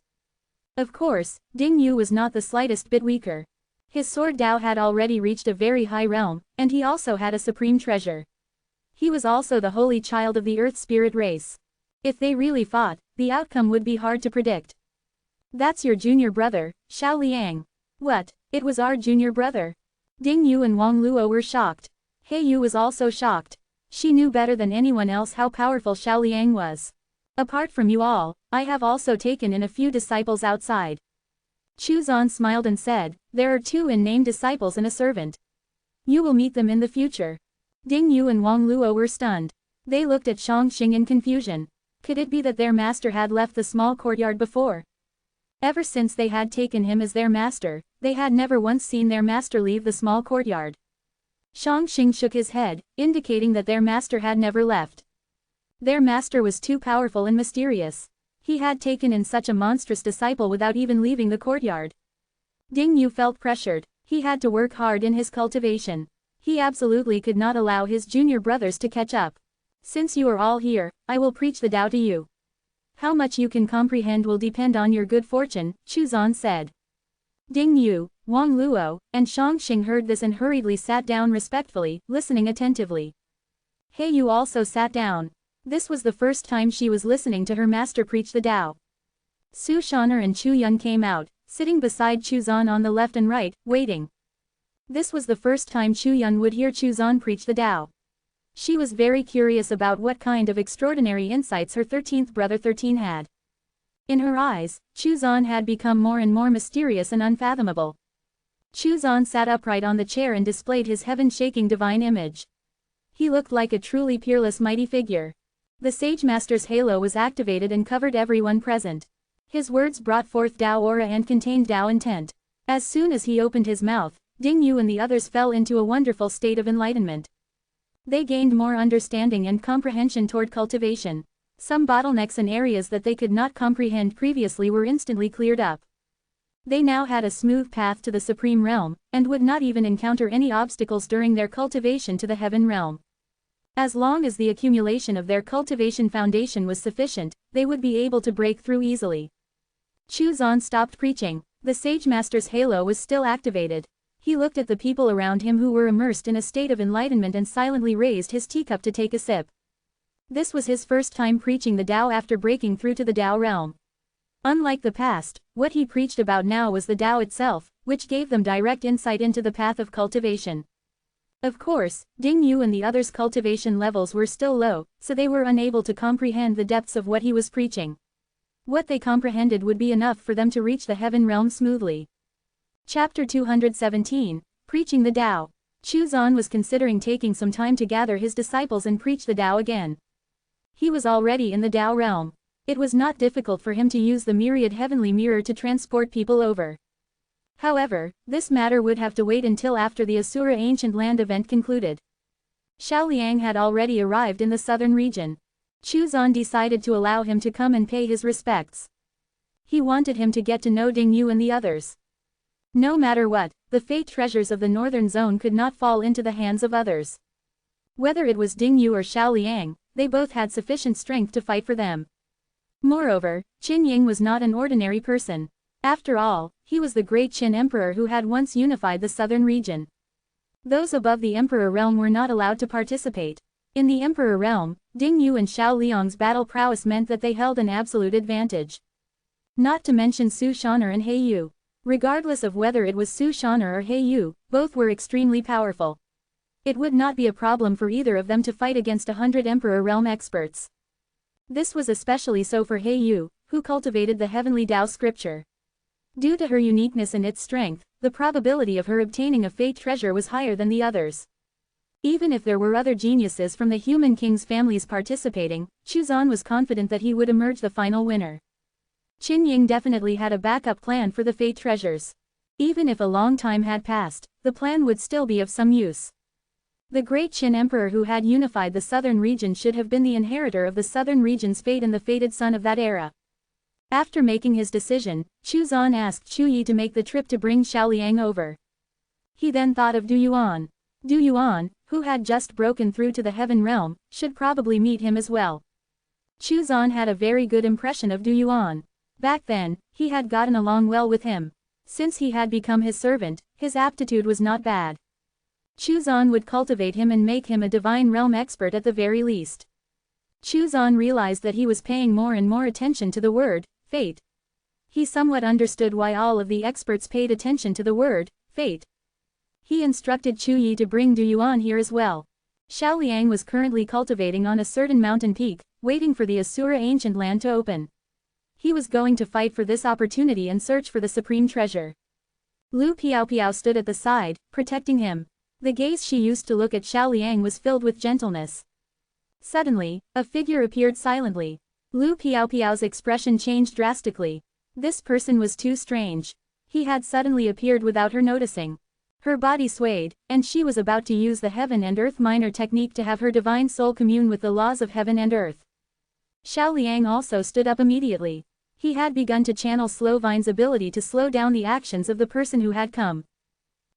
Of course, Ding Yu was not the slightest bit weaker. His sword Dao had already reached a very high realm, and he also had a supreme treasure. He was also the holy child of the Earth Spirit race. If they really fought, the outcome would be hard to predict. That's your junior brother, Xiao Liang. What, it was our junior brother? Ding Yu and Wang Luo were shocked. Yu was also shocked. She knew better than anyone else how powerful Xiao Liang was. Apart from you all, I have also taken in a few disciples outside. Chu Zan smiled and said, there are 2 in-name disciples and a servant. You will meet them in the future. Ding Yu and Wang Luo were stunned. They looked at Shangxing in confusion. Could it be that their master had left the small courtyard before? Ever since they had taken him as their master, they had never once seen their master leave the small courtyard. Shangxing shook his head, indicating that their master had never left. Their master was too powerful and mysterious. He had taken in such a monstrous disciple without even leaving the courtyard. Ding Yu felt pressured. He had to work hard in his cultivation. He absolutely could not allow his junior brothers to catch up. Since you are all here, I will preach the Tao to you. How much you can comprehend will depend on your good fortune, Chu Zan said. Ding Yu, Wang Luo, and Shangxing heard this and hurriedly sat down respectfully, listening attentively. Yu also sat down. This was the first time she was listening to her master preach the Tao. Su Shaner and Chu Yun came out, sitting beside Chu Zan on the left and right, waiting. This was the first time Chu Yun would hear Chu Zan preach the Tao. She was very curious about what kind of extraordinary insights her 13th brother 13 had. In her eyes, Chu Zan had become more and more mysterious and unfathomable. Chu Zan sat upright on the chair and displayed his heaven-shaking divine image. He looked like a truly peerless mighty figure. The Sage Master's halo was activated and covered everyone present. His words brought forth Tao aura and contained Tao intent. As soon as he opened his mouth, Ding Yu and the others fell into a wonderful state of enlightenment. They gained more understanding and comprehension toward cultivation. Some bottlenecks and areas that they could not comprehend previously were instantly cleared up. They now had a smooth path to the Supreme Realm, and would not even encounter any obstacles during their cultivation to the Heaven Realm. As long as the accumulation of their cultivation foundation was sufficient, they would be able to break through easily. Chu Zan stopped preaching. The Sage Master's halo was still activated. He looked at the people around him who were immersed in a state of enlightenment and silently raised his teacup to take a sip. This was his first time preaching the Tao after breaking through to the Tao realm. Unlike the past, what he preached about now was the Tao itself, which gave them direct insight into the path of cultivation. Of course, Ding Yu and the others' cultivation levels were still low, so they were unable to comprehend the depths of what he was preaching. What they comprehended would be enough for them to reach the Heaven realm smoothly. Chapter 217, Preaching the Tao. Chu Zan was considering taking some time to gather his disciples and preach the Tao again. He was already in the Tao realm. It was not difficult for him to use the myriad heavenly mirror to transport people over. However, this matter would have to wait until after the Asura Ancient Land event concluded. Xiao Liang had already arrived in the southern region. Chu Zan decided to allow him to come and pay his respects. He wanted him to get to know Ding Yu and the others. No matter what, the fate treasures of the northern zone could not fall into the hands of others. Whether it was Ding Yu or Xiao Liang, they both had sufficient strength to fight for them. Moreover, Qin Ying was not an ordinary person. After all, he was the great Qin Emperor who had once unified the southern region. Those above the Emperor realm were not allowed to participate. In the Emperor realm, Ding Yu and Xiao Liang's battle prowess meant that they held an absolute advantage. Not to mention Su Shaner and He Yu. Regardless of whether it was Su Shaner or He Yu, both were extremely powerful. It would not be a problem for either of them to fight against 100 Emperor realm experts. This was especially so for He Yu, who cultivated the heavenly Tao scripture. Due to her uniqueness and its strength, the probability of her obtaining a fate treasure was higher than the others. Even if there were other geniuses from the human king's families participating, Chu Zan was confident that he would emerge the final winner. Qin Ying definitely had a backup plan for the fate treasures. Even if a long time had passed, the plan would still be of some use. The great Qin Emperor who had unified the southern region should have been the inheritor of the southern region's fate and the fated son of that era. After making his decision, Chu Zan asked Chu Yi to make the trip to bring Xiao Liang over. He then thought of Du Yuan. Du Yuan, who had just broken through to the heaven realm, should probably meet him as well. Chu Zan had a very good impression of Du Yuan. Back then, he had gotten along well with him. Since he had become his servant, his aptitude was not bad. Chu Zan would cultivate him and make him a divine realm expert at the very least. Chu Zan realized that he was paying more and more attention to the word, fate. He somewhat understood why all of the experts paid attention to the word, fate. He instructed Chu Yi to bring Du Yuan here as well. Xiao Liang was currently cultivating on a certain mountain peak, waiting for the Asura ancient land to open. He was going to fight for this opportunity and search for the supreme treasure. Lu Piao stood at the side, protecting him. The gaze she used to look at Xiao Liang was filled with gentleness. Suddenly, a figure appeared silently. Lu Piao's expression changed drastically. This person was too strange. He had suddenly appeared without her noticing. Her body swayed, and she was about to use the heaven and earth minor technique to have her divine soul commune with the laws of heaven and earth. Xiao Liang also stood up immediately. He had begun to channel Slow Vine's ability to slow down the actions of the person who had come.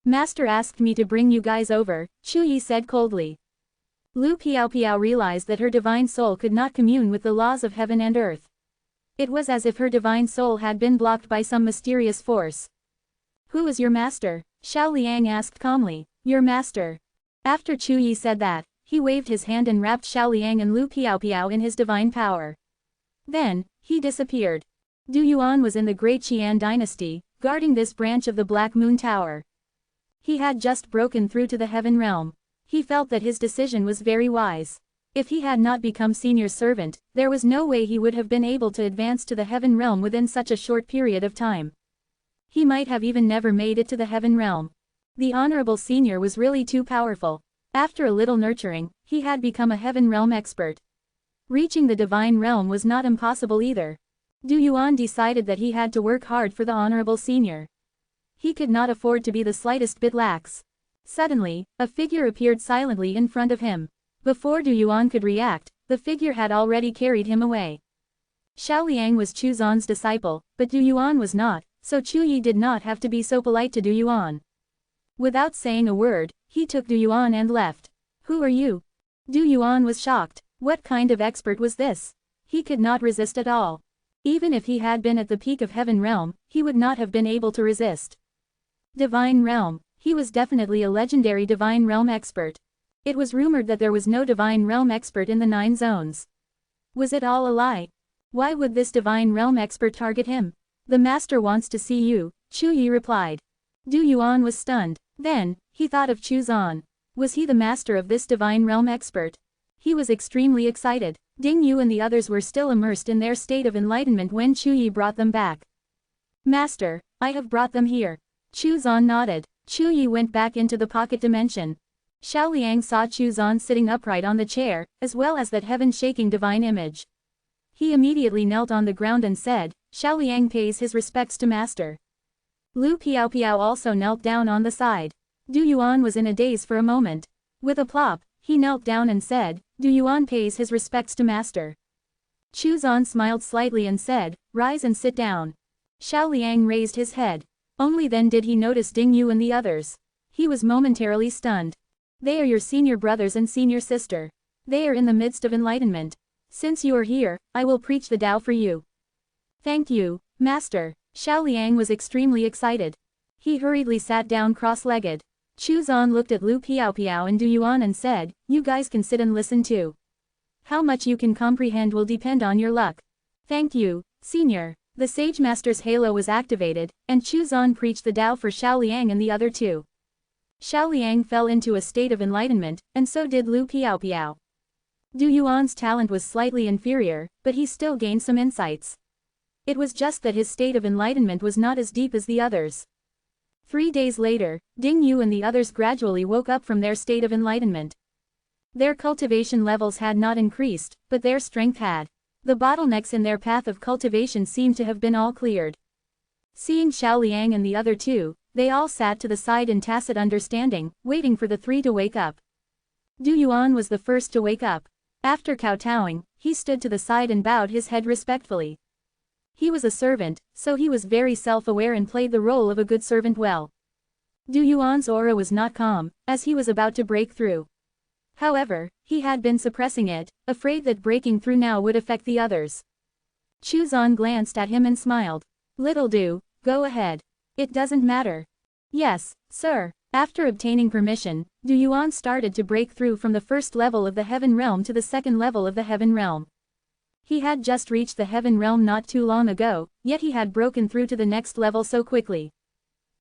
Master asked me to bring you guys over, Chu Yi said coldly. Lu Piao realized that her divine soul could not commune with the laws of heaven and earth. It was as if her divine soul had been blocked by some mysterious force. Who is your master? Xiao Liang asked calmly. Your master. After Chu Yi said that, he waved his hand and wrapped Xiao Liang and Lu Piao in his divine power. Then, he disappeared. Du Yuan was in the Great Qian dynasty, guarding this branch of the Black Moon Tower. He had just broken through to the heaven realm. He felt that his decision was very wise. If he had not become senior servant, there was no way he would have been able to advance to the heaven realm within such a short period of time. He might have even never made it to the heaven realm. The honorable senior was really too powerful. After a little nurturing, he had become a heaven realm expert. Reaching the divine realm was not impossible either. Du Yuan decided that he had to work hard for the honorable senior. He could not afford to be the slightest bit lax. Suddenly, a figure appeared silently in front of him. Before Du Yuan could react, the figure had already carried him away. Xiao Liang was Chu Zan's disciple, but Du Yuan was not, so Chu Yi did not have to be so polite to Du Yuan. Without saying a word, he took Du Yuan and left. Who are you? Du Yuan was shocked. What kind of expert was this? He could not resist at all. Even if he had been at the peak of heaven realm, he would not have been able to resist. Divine realm. He was definitely a legendary divine realm expert. It was rumored that there was no divine realm expert in the 9 zones. Was it all a lie? Why would this divine realm expert target him? The master wants to see you, Chu Yi replied. Du Yuan was stunned. Then, he thought of Chu Zan. Was he the master of this divine realm expert? He was extremely excited. Ding Yu and the others were still immersed in their state of enlightenment when Chu Yi brought them back. Master, I have brought them here. Chu Zan nodded. Chu Yi went back into the pocket dimension. Xiao Liang saw Chu Zan sitting upright on the chair, as well as that heaven-shaking divine image. He immediately knelt on the ground and said, Xiao Liang pays his respects to master. Lu Piao also knelt down on the side. Du Yuan was in a daze for a moment. With a plop, he knelt down and said, Du Yuan pays his respects to master. Chu Zan smiled slightly and said, rise and sit down. Xiao Liang raised his head. Only then did he notice Ding Yu and the others. He was momentarily stunned. They are your senior brothers and senior sister. They are in the midst of enlightenment. Since you are here, I will preach the Tao for you. Thank you, Master. Xiao Liang was extremely excited. He hurriedly sat down cross-legged. Chu Zan looked at Lu Piao and Du Yuan and said, you guys can sit and listen too. How much you can comprehend will depend on your luck. Thank you, Senior. The Sage Master's halo was activated, and Chu Zan preached the Tao for Xiao Liang and the other two. Xiao Liang fell into a state of enlightenment, and so did Lu Piao. Du Yuan's talent was slightly inferior, but he still gained some insights. It was just that his state of enlightenment was not as deep as the others. 3 days later, Ding Yu and the others gradually woke up from their state of enlightenment. Their cultivation levels had not increased, but their strength had. The bottlenecks in their path of cultivation seemed to have been all cleared. Seeing Xiao Liang and the other two, they all sat to the side in tacit understanding, waiting for the three to wake up. Du Yuan was the first to wake up. After kowtowing, he stood to the side and bowed his head respectfully. He was a servant, so he was very self-aware and played the role of a good servant well. Du Yuan's aura was not calm, as he was about to break through. However, he had been suppressing it, afraid that breaking through now would affect the others. Chu Zan glanced at him and smiled. Little Du, go ahead. It doesn't matter. Yes, sir. After obtaining permission, Du Yuan started to break through from the first level of the Heaven Realm to the second level of the Heaven Realm. He had just reached the Heaven Realm not too long ago, yet he had broken through to the next level so quickly.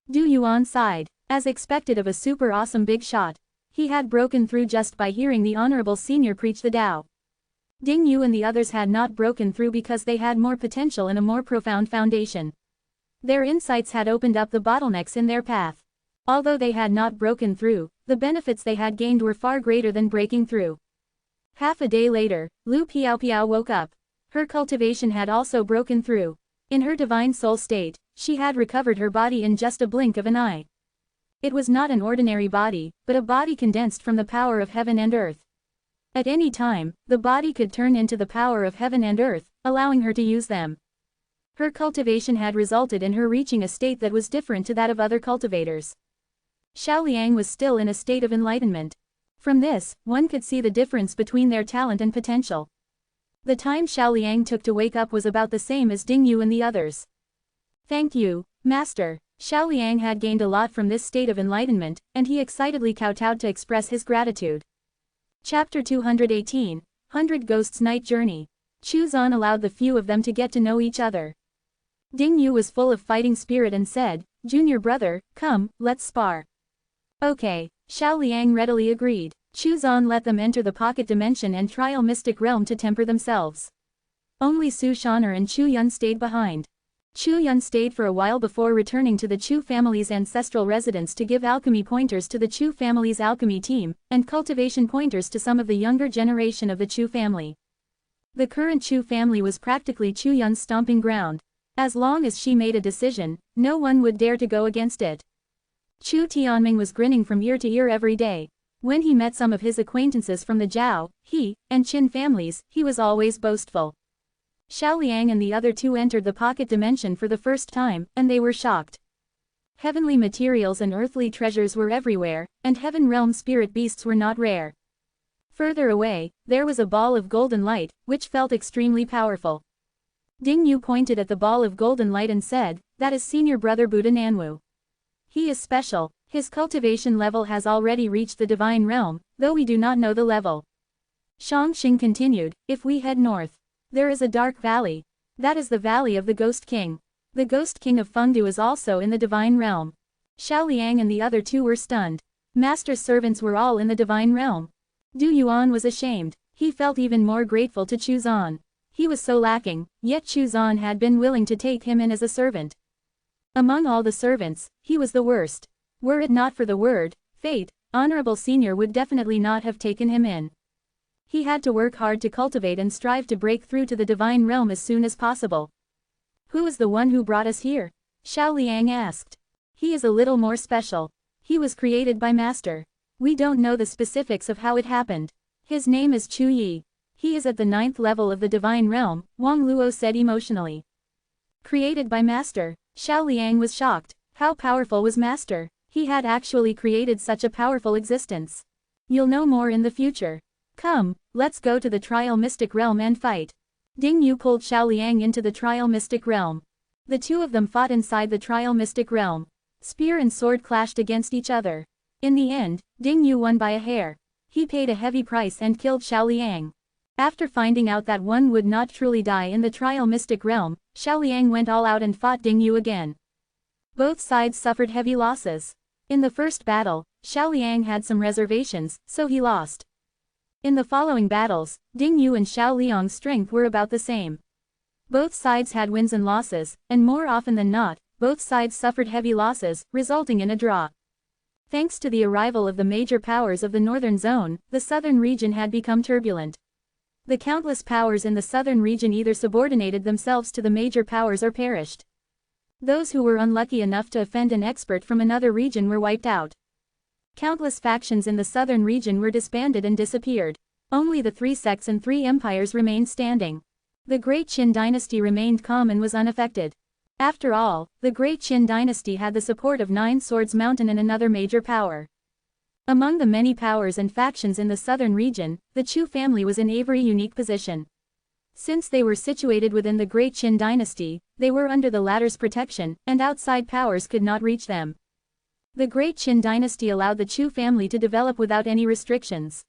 Du Yuan sighed. As expected of a super awesome big shot, he had broken through just by hearing the Honorable Senior preach the Tao. Ding Yu and the others had not broken through because they had more potential and a more profound foundation. Their insights had opened up the bottlenecks in their path. Although they had not broken through, the benefits they had gained were far greater than breaking through. Half a day later, Lu Piao woke up. Her cultivation had also broken through. In her divine soul state, she had recovered her body in just a blink of an eye. It was not an ordinary body, but a body condensed from the power of heaven and earth. At any time, the body could turn into the power of heaven and earth, allowing her to use them. Her cultivation had resulted in her reaching a state that was different to that of other cultivators. Xiao Liang was still in a state of enlightenment. From this, one could see the difference between their talent and potential. The time Xiao Liang took to wake up was about the same as Ding Yu and the others. Thank you, Master. Xiao Liang had gained a lot from this state of enlightenment, and he excitedly kowtowed to express his gratitude. Chapter 218, 100 Ghosts Night Journey. Chu Zan allowed the few of them to get to know each other. Ding Yu was full of fighting spirit and said, Junior brother, come, let's spar. Okay, Xiao Liang readily agreed. Chu Zan let them enter the pocket dimension and trial mystic realm to temper themselves. Only Su Shaner and Chu Yun stayed behind. Chu Yun stayed for a while before returning to the Chu family's ancestral residence to give alchemy pointers to the Chu family's alchemy team, and cultivation pointers to some of the younger generation of the Chu family. The current Chu family was practically Chu Yun's stomping ground. As long as she made a decision, no one would dare to go against it. Chu Tianming was grinning from ear to ear every day. When he met some of his acquaintances from the Zhao, He, and Qin families, he was always boastful. Xiao Liang and the other two entered the pocket dimension for the first time, and they were shocked. Heavenly materials and earthly treasures were everywhere, and heaven realm spirit beasts were not rare. Further away, there was a ball of golden light, which felt extremely powerful. Ding Yu pointed at the ball of golden light and said, that is senior brother Buddha Nanwu. He is special. His cultivation level has already reached the divine realm, though we do not know the level. Shang Xing continued, if we head north, there is a dark valley. That is the valley of the Ghost King. The Ghost King of Fengdu is also in the divine realm. Xiao Liang and the other two were stunned. Master's servants were all in the divine realm. Du Yuan was ashamed. He felt even more grateful to Chu Zan. He was so lacking, yet Chu Zan had been willing to take him in as a servant. Among all the servants, he was the worst. Were it not for the word, fate, Honorable Senior would definitely not have taken him in. He had to work hard to cultivate and strive to break through to the divine realm as soon as possible. Who is the one who brought us here? Xiao Liang asked. He is a little more special. He was created by Master. We don't know the specifics of how it happened. His name is Chu Yi. He is at the 9th level of the divine realm, Wang Luo said emotionally. Created by Master. Xiao Liang was shocked. How powerful was Master? He had actually created such a powerful existence. You'll know more in the future. Come, let's go to the Trial Mystic Realm and fight. Ding Yu pulled Xiao Liang into the Trial Mystic Realm. The two of them fought inside the Trial Mystic Realm. Spear and sword clashed against each other. In the end, Ding Yu won by a hair. He paid a heavy price and killed Xiao Liang. After finding out that one would not truly die in the Trial Mystic Realm, Xiao Liang went all out and fought Ding Yu again. Both sides suffered heavy losses. In the first battle, Xiao Liang had some reservations, so he lost. In the following battles, Ding Yu and Xiao Liang's strength were about the same. Both sides had wins and losses, and more often than not, both sides suffered heavy losses, resulting in a draw. Thanks to the arrival of the major powers of the northern zone, the southern region had become turbulent. The countless powers in the southern region either subordinated themselves to the major powers or perished. Those who were unlucky enough to offend an expert from another region were wiped out. Countless factions in the southern region were disbanded and disappeared. Only the 3 sects and 3 empires remained standing. The Great Qin dynasty remained calm and was unaffected. After all, the Great Qin dynasty had the support of 9 Swords Mountain and another major power. Among the many powers and factions in the southern region, the Chu family was in a very unique position. Since they were situated within the Great Qin dynasty, they were under the latter's protection, and outside powers could not reach them. The Great Qin dynasty allowed the Chu family to develop without any restrictions.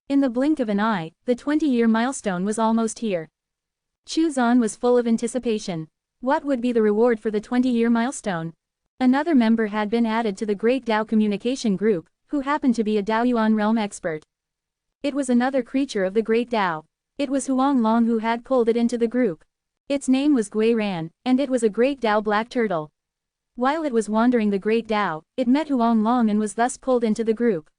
In the blink of an eye, the 20-year milestone was almost here. Chu Zan was full of anticipation. What would be the reward for the 20-year milestone? Another member had been added to the Great Dao Communication Group, who happened to be a Daoyuan realm expert. It was another creature of the Great Dao. It was Huang Long who had pulled it into the group. Its name was Gui Ran, and it was a Great Dao black turtle. While it was wandering the Great Dao, it met Huang Long and was thus pulled into the group.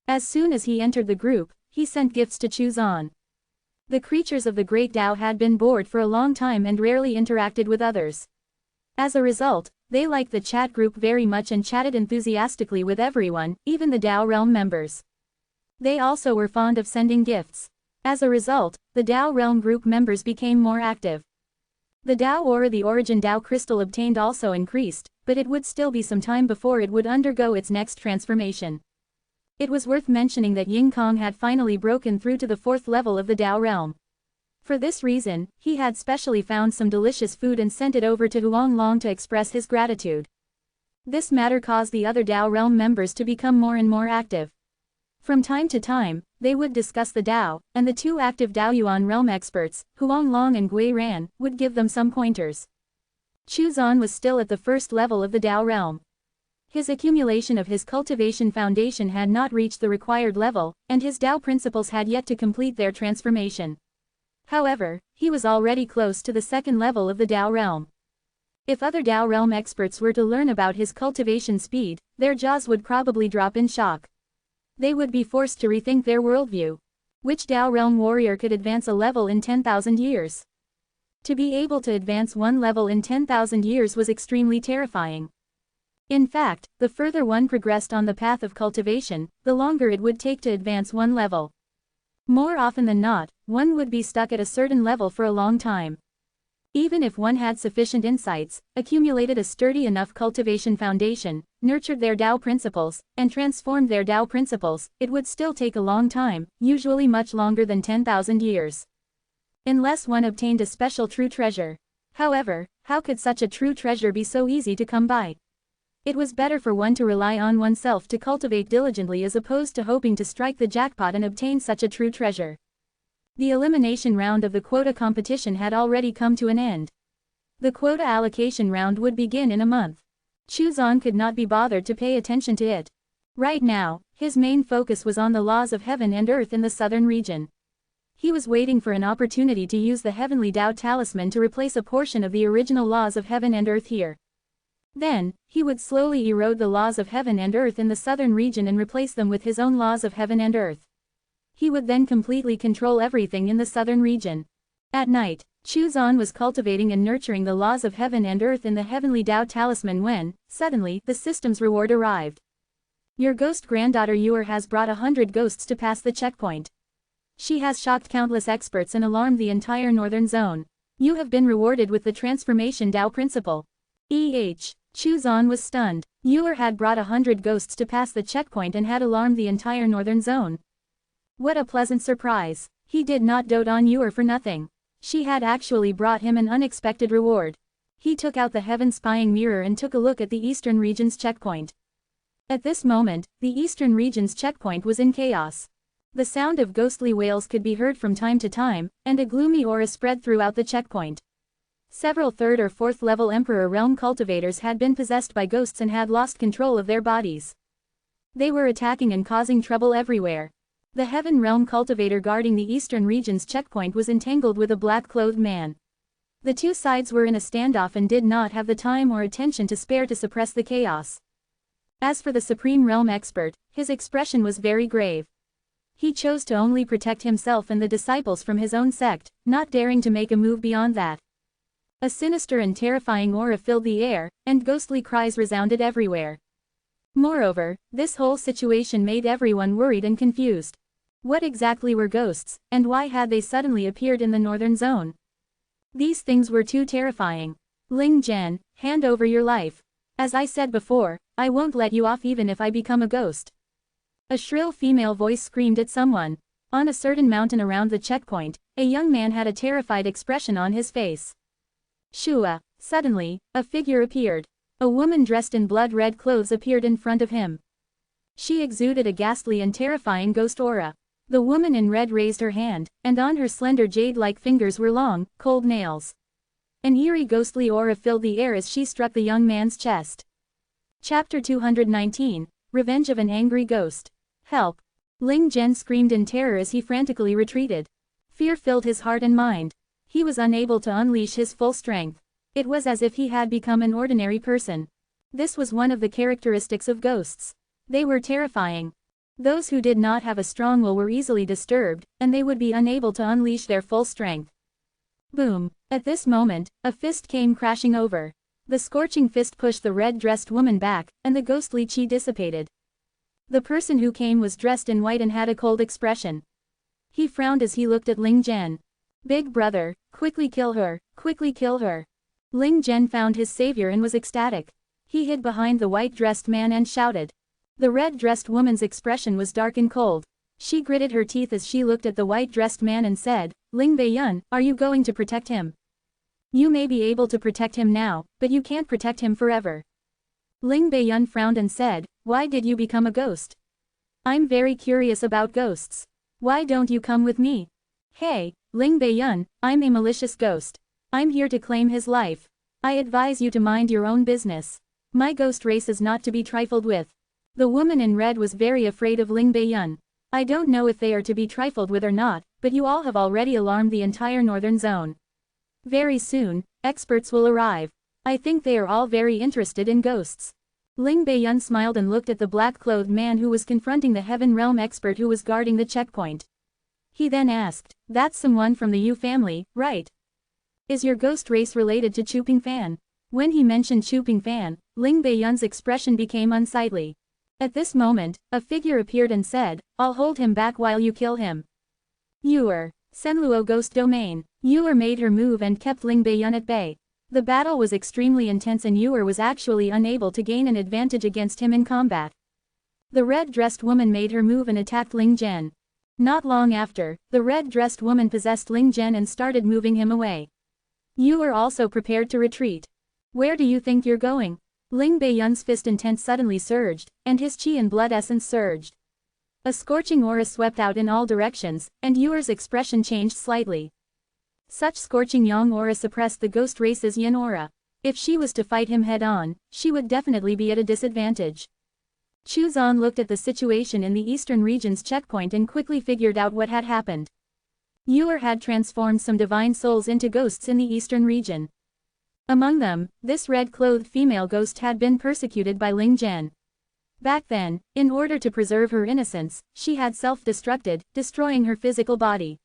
As soon as he entered the group, he sent gifts to Chu Zan. The creatures of the Great Dao had been bored for a long time and rarely interacted with others. As a result, they liked the chat group very much and chatted enthusiastically with everyone, even the Dao realm members. They also were fond of sending gifts. As a result, the Dao realm group members became more active. The Dao aura, the origin Dao crystal obtained, also increased, but it would still be some time before it would undergo its next transformation. It was worth mentioning that Ying Kong had finally broken through to the 4th level of the Dao realm. For this reason, he had specially found some delicious food and sent it over to Huang Long to express his gratitude. This matter caused the other Dao realm members to become more and more active. From time to time, they would discuss the Dao, and the 2 active Daoyuan realm experts, Huang Long and Gui Ran, would give them some pointers. Chu Zan was still at the 1st level of the Dao realm. His accumulation of his cultivation foundation had not reached the required level, and his Dao principles had yet to complete their transformation. However, he was already close to the 2nd level of the Dao realm. If other Dao realm experts were to learn about his cultivation speed, their jaws would probably drop in shock. They would be forced to rethink their worldview. Which Dao realm warrior could advance a level in 10,000 years? To be able to advance one level in 10,000 years was extremely terrifying. In fact, the further one progressed on the path of cultivation, the longer it would take to advance one level. More often than not, one would be stuck at a certain level for a long time. Even if one had sufficient insights, accumulated a sturdy enough cultivation foundation, nurtured their Dao principles, and transformed their Dao principles, it would still take a long time, usually much longer than 10,000 years. Unless one obtained a special true treasure. However, how could such a true treasure be so easy to come by? It was better for one to rely on oneself to cultivate diligently as opposed to hoping to strike the jackpot and obtain such a true treasure. The elimination round of the quota competition had already come to an end. The quota allocation round would begin in a month. Chu Zan could not be bothered to pay attention to it. Right now, his main focus was on the laws of heaven and earth in the southern region. He was waiting for an opportunity to use the heavenly Dao talisman to replace a portion of the original laws of heaven and earth here. Then, he would slowly erode the laws of heaven and earth in the southern region and replace them with his own laws of heaven and earth. He would then completely control everything in the southern region. At night, Chu Zan was cultivating and nurturing the laws of heaven and earth in the heavenly Dao talisman when, suddenly, the system's reward arrived. Your ghost granddaughter Yuer has brought 100 ghosts to pass the checkpoint. She has shocked countless experts and alarmed the entire northern zone. You have been rewarded with the transformation Dao principle. Chuzan was stunned. Yuer had brought 100 ghosts to pass the checkpoint and had alarmed the entire northern zone. What a pleasant surprise. He did not dote on Yuer for nothing. She had actually brought him an unexpected reward. He took out the heaven spying mirror and took a look at the Eastern region's checkpoint. At this moment, the Eastern region's checkpoint was in chaos. The sound of ghostly wails could be heard from time to time, and a gloomy aura spread throughout the checkpoint. Several 3rd or 4th level Emperor Realm cultivators had been possessed by ghosts and had lost control of their bodies. They were attacking and causing trouble everywhere. The Heaven Realm cultivator guarding the Eastern region's checkpoint was entangled with a black-clothed man. The two sides were in a standoff and did not have the time or attention to spare to suppress the chaos. As for the Supreme Realm expert, his expression was very grave. He chose to only protect himself and the disciples from his own sect, not daring to make a move beyond that. A sinister and terrifying aura filled the air, and ghostly cries resounded everywhere. Moreover, this whole situation made everyone worried and confused. What exactly were ghosts, and why had they suddenly appeared in the northern zone? These things were too terrifying. Ling Zhen, hand over your life. As I said before, I won't let you off even if I become a ghost. A shrill female voice screamed at someone. On a certain mountain around the checkpoint, a young man had a terrified expression on his face. Shua. Suddenly, a figure appeared. A woman dressed in blood-red clothes appeared in front of him. She exuded a ghastly and terrifying ghost aura. The woman in red raised her hand, and on her slender jade-like fingers were long, cold nails. An eerie ghostly aura filled the air as she struck the young man's chest. Chapter 219, Revenge of an Angry Ghost. Help! Ling Zhen screamed in terror as he frantically retreated. Fear filled his heart and mind. He was unable to unleash his full strength. It was as if he had become an ordinary person. This was one of the characteristics of ghosts. They were terrifying. Those who did not have a strong will were easily disturbed, and they would be unable to unleash their full strength. Boom! At this moment, a fist came crashing over. The scorching fist pushed the red-dressed woman back, and the ghostly chi dissipated. The person who came was dressed in white and had a cold expression. He frowned as he looked at Ling Zhen. Big brother, quickly kill her, quickly kill her. Ling Zhen found his savior and was ecstatic. He hid behind the white-dressed man and shouted. The red-dressed woman's expression was dark and cold. She gritted her teeth as she looked at the white-dressed man and said, Ling Beiyun, are you going to protect him? You may be able to protect him now, but you can't protect him forever. Ling Beiyun frowned and said, why did you become a ghost? I'm very curious about ghosts. Why don't you come with me? Hey, Ling Beiyun, I'm a malicious ghost. I'm here to claim his life. I advise you to mind your own business. My ghost race is not to be trifled with. The woman in red was very afraid of Ling Beiyun. I don't know if they are to be trifled with or not, but you all have already alarmed the entire northern zone. Very soon, experts will arrive. I think they are all very interested in ghosts. Ling Beiyun smiled and looked at the black-clothed man who was confronting the Heaven Realm expert who was guarding the checkpoint. He then asked, that's someone from the Yu family, right? Is your ghost race related to Chu Pingfan? When he mentioned Chu Pingfan, Ling Beiyun's expression became unsightly. At this moment, a figure appeared and said, I'll hold him back while you kill him. Yuer. Senluo Ghost Domain. Yuer made her move and kept Ling Beiyun at bay. The battle was extremely intense and Yuer was actually unable to gain an advantage against him in combat. The red-dressed woman made her move and attacked Ling Zhen. Not long after, the red-dressed woman possessed Ling Zhen and started moving him away. Yuer also prepared to retreat. Where do you think you're going? Ling Beiyun's fist intent suddenly surged, and his chi and blood essence surged. A scorching aura swept out in all directions, and Yuer's expression changed slightly. Such scorching yang aura suppressed the ghost race's yin aura. If she was to fight him head-on, she would definitely be at a disadvantage. Chu Zan looked at the situation in the eastern region's checkpoint and quickly figured out what had happened. Yuer had transformed some divine souls into ghosts in the eastern region. Among them, this red-clothed female ghost had been persecuted by Ling Zhen. Back then, in order to preserve her innocence, she had self-destructed, destroying her physical body.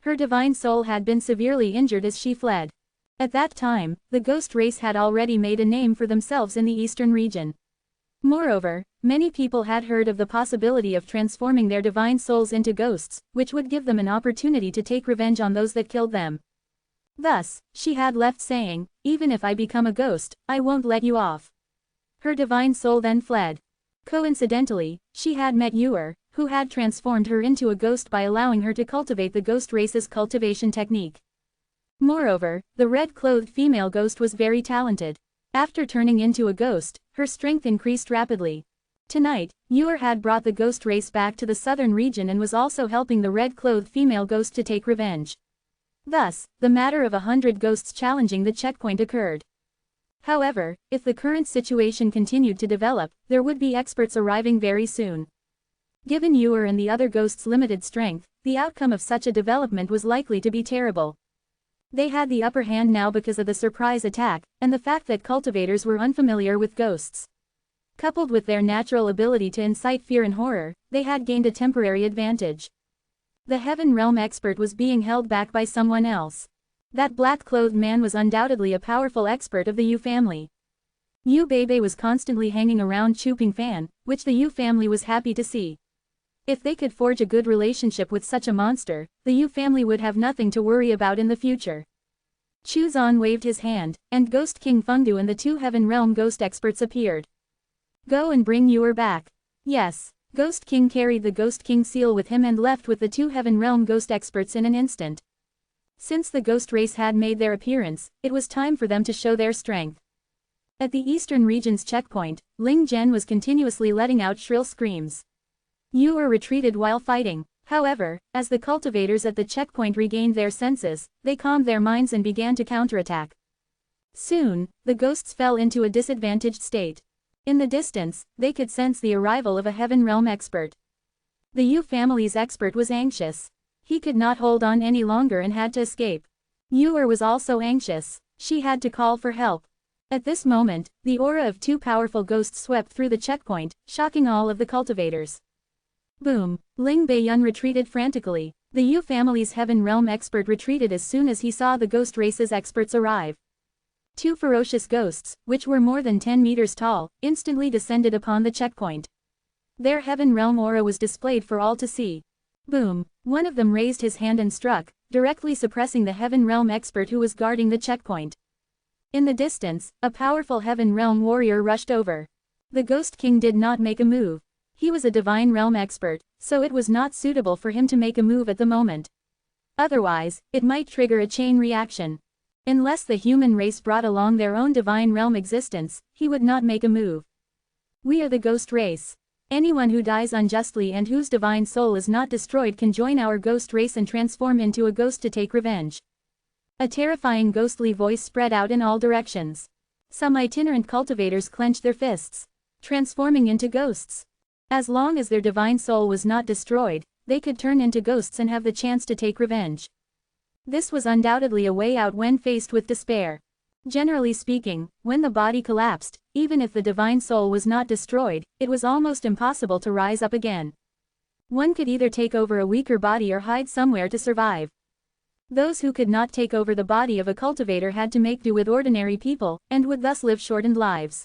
Her divine soul had been severely injured as she fled. At that time, the ghost race had already made a name for themselves in the eastern region. Moreover, many people had heard of the possibility of transforming their divine souls into ghosts, which would give them an opportunity to take revenge on those that killed them. Thus, she had left saying, even if I become a ghost, I won't let you off. Her divine soul then fled. Coincidentally, she had met Yuer, who had transformed her into a ghost by allowing her to cultivate the ghost race's cultivation technique. Moreover, the red-clothed female ghost was very talented. After turning into a ghost, her strength increased rapidly. Tonight, Yuer had brought the ghost race back to the southern region and was also helping the red-clothed female ghost to take revenge. Thus, the matter of 100 ghosts challenging the checkpoint occurred. However, if the current situation continued to develop, there would be experts arriving very soon. Given Yuer and the other ghosts' limited strength, the outcome of such a development was likely to be terrible. They had the upper hand now because of the surprise attack, and the fact that cultivators were unfamiliar with ghosts. Coupled with their natural ability to incite fear and horror, they had gained a temporary advantage. The Heaven Realm expert was being held back by someone else. That black-clothed man was undoubtedly a powerful expert of the Yu family. Yu Bebe was constantly hanging around Chuping Fan, which the Yu family was happy to see. If they could forge a good relationship with such a monster, the Yu family would have nothing to worry about in the future. Chu Zan waved his hand, and Ghost King Fengdu and the 2 Heaven Realm ghost experts appeared. Go and bring Yuer back. Yes. Ghost King carried the Ghost King seal with him and left with the 2 Heaven Realm ghost experts in an instant. Since the ghost race had made their appearance, it was time for them to show their strength. At the eastern region's checkpoint, Ling Zhen was continuously letting out shrill screams. Yuer retreated while fighting. However, as the cultivators at the checkpoint regained their senses, they calmed their minds and began to counterattack. Soon, the ghosts fell into a disadvantaged state. In the distance, they could sense the arrival of a Heaven Realm expert. The Yu family's expert was anxious. He could not hold on any longer and had to escape. Yuer was also anxious. She had to call for help. At this moment, the aura of 2 powerful ghosts swept through the checkpoint, shocking all of the cultivators. Boom! Ling Beiyun retreated frantically. The Yu family's Heaven Realm expert retreated as soon as he saw the ghost race's experts arrive. 2 ferocious ghosts, which were more than 10 meters tall, instantly descended upon the checkpoint. Their Heaven Realm aura was displayed for all to see. Boom! One of them raised his hand and struck, directly suppressing the Heaven Realm expert who was guarding the checkpoint. In the distance, a powerful Heaven Realm warrior rushed over. The Ghost King did not make a move. He was a Divine Realm expert, so it was not suitable for him to make a move at the moment. Otherwise, it might trigger a chain reaction. Unless the human race brought along their own Divine Realm existence, he would not make a move. We are the ghost race. Anyone who dies unjustly and whose divine soul is not destroyed can join our ghost race and transform into a ghost to take revenge. A terrifying ghostly voice spread out in all directions. Some itinerant cultivators clenched their fists, transforming into ghosts. As long as their divine soul was not destroyed, they could turn into ghosts and have the chance to take revenge. This was undoubtedly a way out when faced with despair. Generally speaking, when the body collapsed, even if the divine soul was not destroyed, it was almost impossible to rise up again. One could either take over a weaker body or hide somewhere to survive. Those who could not take over the body of a cultivator had to make do with ordinary people, and would thus live shortened lives.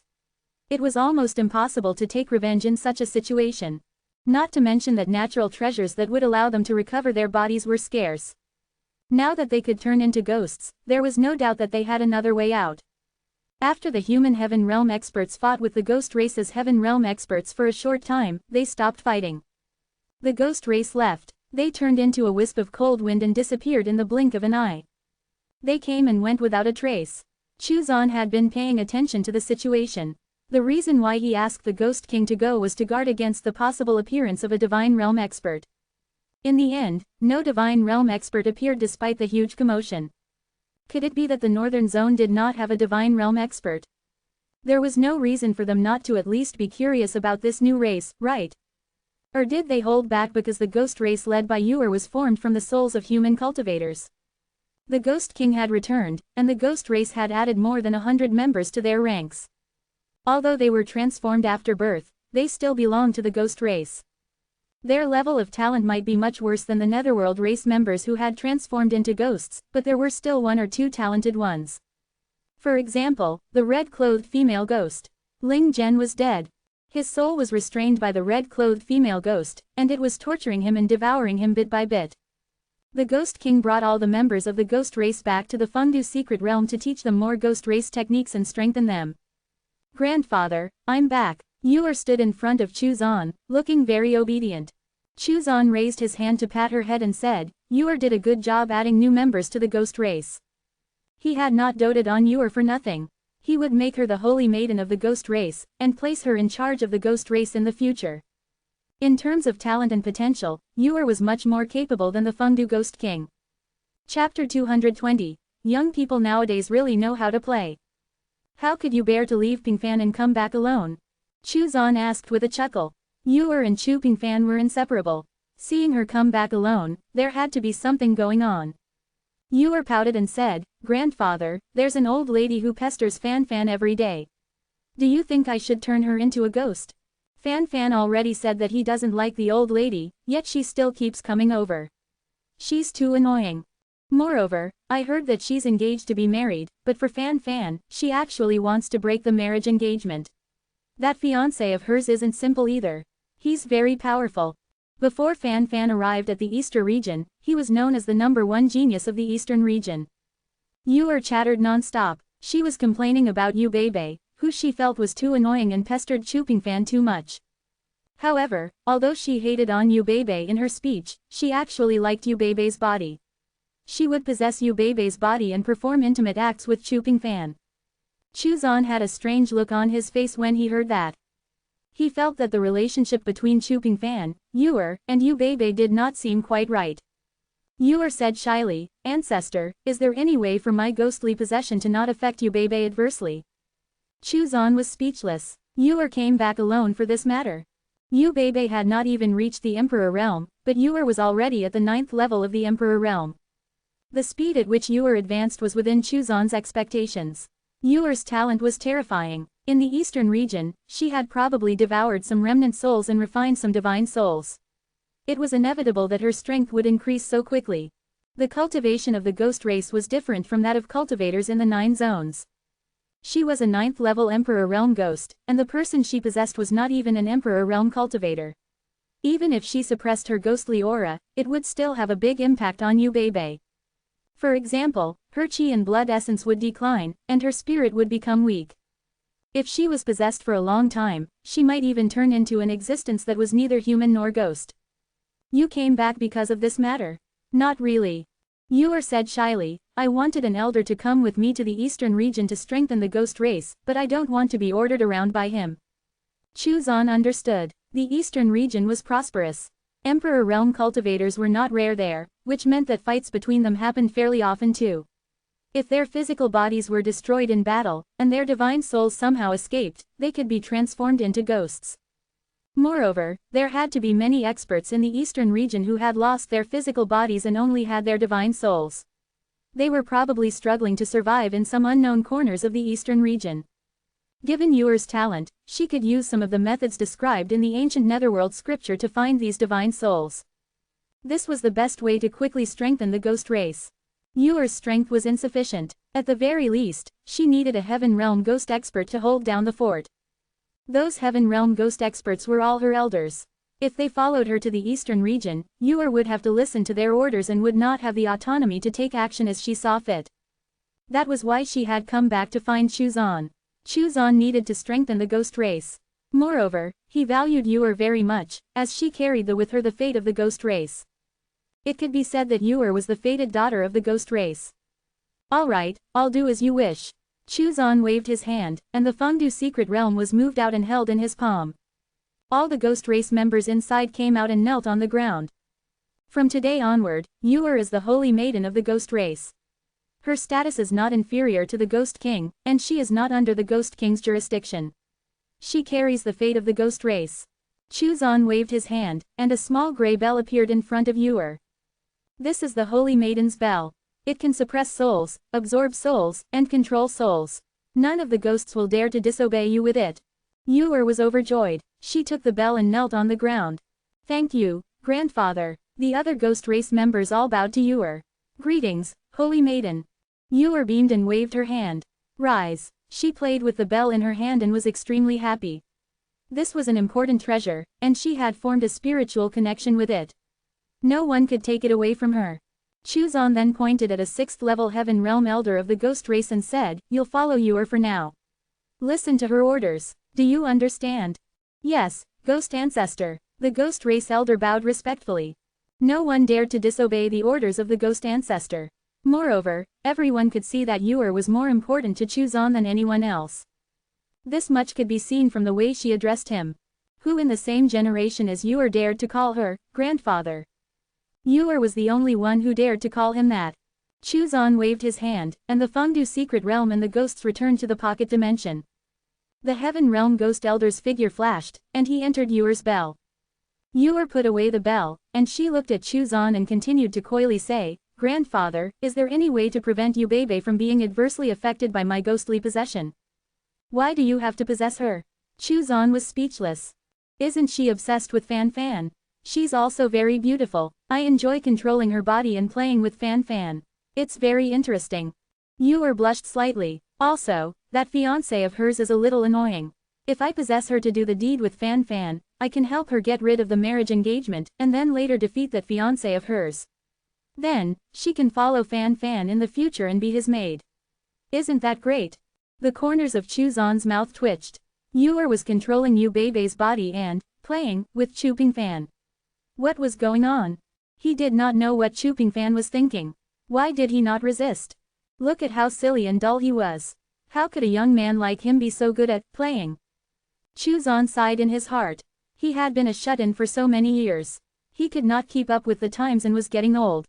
It was almost impossible to take revenge in such a situation. Not to mention that natural treasures that would allow them to recover their bodies were scarce. Now that they could turn into ghosts, there was no doubt that they had another way out. After the human Heaven Realm experts fought with the ghost race's Heaven Realm experts for a short time, they stopped fighting. The ghost race left. They turned into a wisp of cold wind and disappeared in the blink of an eye. They came and went without a trace. Chu Zan had been paying attention to the situation. The reason why he asked the Ghost King to go was to guard against the possible appearance of a Divine Realm expert. In the end, no Divine Realm expert appeared despite the huge commotion. Could it be that the Northern Zone did not have a Divine Realm expert? There was no reason for them not to at least be curious about this new race, right? Or did they hold back because the ghost race led by Yuer was formed from the souls of human cultivators? The Ghost King had returned, and the ghost race had added more than 100 members to their ranks. Although they were transformed after birth, they still belonged to the ghost race. Their level of talent might be much worse than the Netherworld race members who had transformed into ghosts, but there were still 1 or 2 talented ones. For example, the red-clothed female ghost. Ling Zhen was dead. His soul was restrained by the red-clothed female ghost, and it was torturing him and devouring him bit by bit. The Ghost King brought all the members of the ghost race back to the Fengdu secret realm to teach them more ghost race techniques and strengthen them. Grandfather, I'm back. Yuer stood in front of Chuzan, looking very obedient. Chuzan raised his hand to pat her head and said, Yuer did a good job adding new members to the ghost race. He had not doted on Yuer for nothing. He would make her the holy maiden of the ghost race, and place her in charge of the ghost race in the future. In terms of talent and potential, Yuer was much more capable than the Fengdu Ghost King. Chapter 220. Young people nowadays really know how to play. How could you bear to leave Pingfan and come back alone? Chuzan asked with a chuckle. Yuer and Chu Pingfan were inseparable. Seeing her come back alone, there had to be something going on. Yuer pouted and said, Grandfather, there's an old lady who pesters Fan every day. Do you think I should turn her into a ghost? Fan already said that he doesn't like the old lady, yet she still keeps coming over. She's too annoying. Moreover, I heard that she's engaged to be married, but for Fan, she actually wants to break the marriage engagement. That fiancé of hers isn't simple either. He's very powerful. Before Fan arrived at the Eastern region, he was known as the #1 genius of the Eastern region. Yuer chattered non-stop. She was complaining about Yu Bebe, who she felt was too annoying and pestered Chu Pingfan too much. However, although she hated on Yu Bebe in her speech, she actually liked Yu Bebe's body. She would possess Yu Bebe's body and perform intimate acts with Chu Pingfan. Chuzan had a strange look on his face when he heard that. He felt that the relationship between Chu Pingfan, Yuer, and Yu Bebe did not seem quite right. Yuer said shyly, Ancestor, is there any way for my ghostly possession to not affect Yu Bebe adversely? Chuzan was speechless. Yuer came back alone for this matter. Yu Bebe had not even reached the Emperor realm, but Yuer was already at the 9th level of the Emperor realm. The speed at which Yuer advanced was within Chuzan's expectations. Yuer's talent was terrifying. In the Eastern region, she had probably devoured some remnant souls and refined some divine souls. It was inevitable that her strength would increase so quickly. The cultivation of the ghost race was different from that of cultivators in the 9 zones. She was a 9th level Emperor realm ghost, and the person she possessed was not even an Emperor realm cultivator. Even if she suppressed her ghostly aura, it would still have a big impact on Yu Bebe. For example, her qi and blood essence would decline, and her spirit would become weak. If she was possessed for a long time, she might even turn into an existence that was neither human nor ghost. You came back because of this matter? Not really. Yuer said shyly, I wanted an elder to come with me to the Eastern region to strengthen the ghost race, but I don't want to be ordered around by him. Chuzan understood. The Eastern region was prosperous. Emperor realm cultivators were not rare there, which meant that fights between them happened fairly often too. If their physical bodies were destroyed in battle, and their divine souls somehow escaped, they could be transformed into ghosts. Moreover, there had to be many experts in the Eastern region who had lost their physical bodies and only had their divine souls. They were probably struggling to survive in some unknown corners of the Eastern region. Given Yuer's talent, she could use some of the methods described in the ancient Netherworld scripture to find these divine souls. This was the best way to quickly strengthen the ghost race. Yuer's strength was insufficient. At the very least, she needed a Heaven Realm ghost expert to hold down the fort. Those Heaven Realm ghost experts were all her elders. If they followed her to the Eastern region, Yuer would have to listen to their orders and would not have the autonomy to take action as she saw fit. That was why she had come back to find Chuzan. Chuzan needed to strengthen the ghost race. Moreover, he valued Yuer very much, as she carried with her the fate of the ghost race. It could be said that Yuer was the fated daughter of the ghost race. All right, I'll do as you wish. Chuzan waved his hand, and the Fengdu secret realm was moved out and held in his palm. All the ghost race members inside came out and knelt on the ground. From today onward, Yuer is the holy maiden of the ghost race. Her status is not inferior to the Ghost King, and she is not under the Ghost King's jurisdiction. She carries the fate of the ghost race. Chuzan waved his hand, and a small gray bell appeared in front of Yuer. This is the Holy Maiden's bell. It can suppress souls, absorb souls, and control souls. None of the ghosts will dare to disobey you with it. Yuer was overjoyed. She took the bell and knelt on the ground. Thank you, Grandfather. The other ghost race members all bowed to Yuer. Greetings, Holy Maiden. Yuer beamed and waved her hand. Rise. She played with the bell in her hand and was extremely happy. This was an important treasure, and she had formed a spiritual connection with it. No one could take it away from her. Chuzan then pointed at a 6th level Heaven Realm elder of the ghost race and said, You'll follow Yuer for now. Listen to her orders. Do you understand? Yes, Ghost Ancestor. The Ghost Race Elder bowed respectfully. No one dared to disobey the orders of the Ghost Ancestor. Moreover, everyone could see that Yor was more important to Chuzan than anyone else. This much could be seen from the way she addressed him. Who in the same generation as Yor dared to call her grandfather? Yor was the only one who dared to call him that. Chuzan waved his hand, and the Fengdu secret realm and the ghosts returned to the pocket dimension. The Heaven Realm Ghost Elder's figure flashed, and he entered Yor's bell. Yor put away the bell, and she looked at Chuzan and continued to coyly say, "Grandfather, is there any way to prevent Yubebe from being adversely affected by my ghostly possession? Why do you have to possess her?" Chuzan was speechless. "Isn't she obsessed with Fan Fan? She's also very beautiful. I enjoy controlling her body and playing with Fan Fan. It's very interesting." Yor blushed slightly. "Also, that fiancé of hers is a little annoying. If I possess her to do the deed with Fan Fan, I can help her get rid of the marriage engagement and then later defeat that fiancé of hers. Then, she can follow Fan Fan in the future and be his maid. Isn't that great?" The corners of Chuzan's mouth twitched. Yor was controlling Yubebe's body and playing with Chuping Fan. What was going on? He did not know what Chuping Fan was thinking. Why did he not resist? Look at how silly and dull he was. How could a young man like him be so good at playing? Chuzan sighed in his heart. He had been a shut-in for so many years. He could not keep up with the times and was getting old.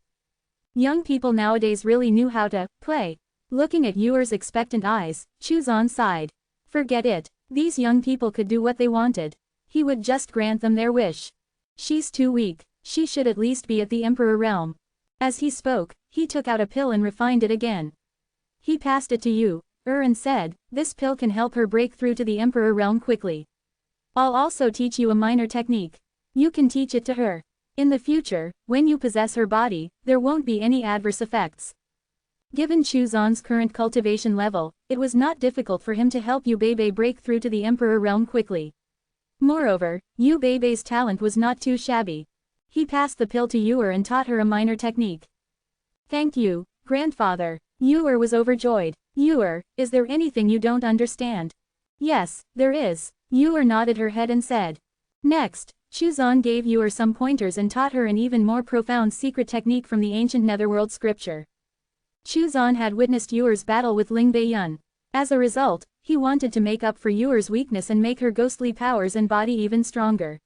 Young people nowadays really knew how to play. Looking at Yor's expectant eyes, Chuzan sighed. Forget it. These young people could do what they wanted. He would just grant them their wish. She's too weak. She should at least be at the Emperor realm. As he spoke, he took out a pill and refined it again. He passed it to Yor and said, "This pill can help her break through to the Emperor realm quickly. I'll also teach you a minor technique. You can teach it to her. In the future, when you possess her body, there won't be any adverse effects." Given Chuzan's current cultivation level, it was not difficult for him to help Yubebe break through to the Emperor realm quickly. Moreover, Yubebe's talent was not too shabby. He passed the pill to Yor and taught her a minor technique. "Thank you, grandfather." Yor was overjoyed. "Yor, is there anything you don't understand?" "Yes, there is." Yor nodded her head and said. Next, Chuzan gave Yor some pointers and taught her an even more profound secret technique from the ancient netherworld scripture. Chuzan had witnessed Yor's battle with Ling Beiyun. As a result, he wanted to make up for Yor's weakness and make her ghostly powers and body even stronger.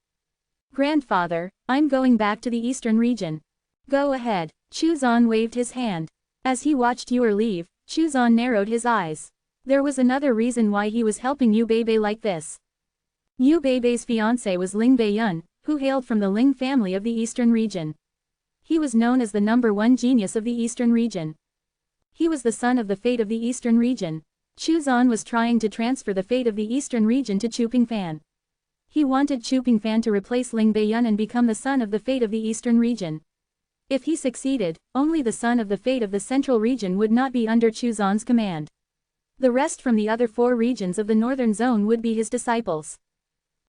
"Grandfather, I'm going back to the eastern region." "Go ahead." Chuzan waved his hand. As he watched Yor leave, Chuzan narrowed his eyes. There was another reason why he was helping Yubebe like this. Yubebe's fiancé was Ling Beiyun, who hailed from the Ling family of the eastern region. He was known as the #1 genius of the eastern region. He was the son of the fate of the eastern region. Chuzan was trying to transfer the fate of the eastern region to Chuping Fan. He wanted Chuping Fan to replace Ling Beiyun and become the son of the fate of the eastern region. If he succeeded, only the son of the fate of the central region would not be under Chuzan's command. The rest from the other 4 regions of the northern zone would be his disciples.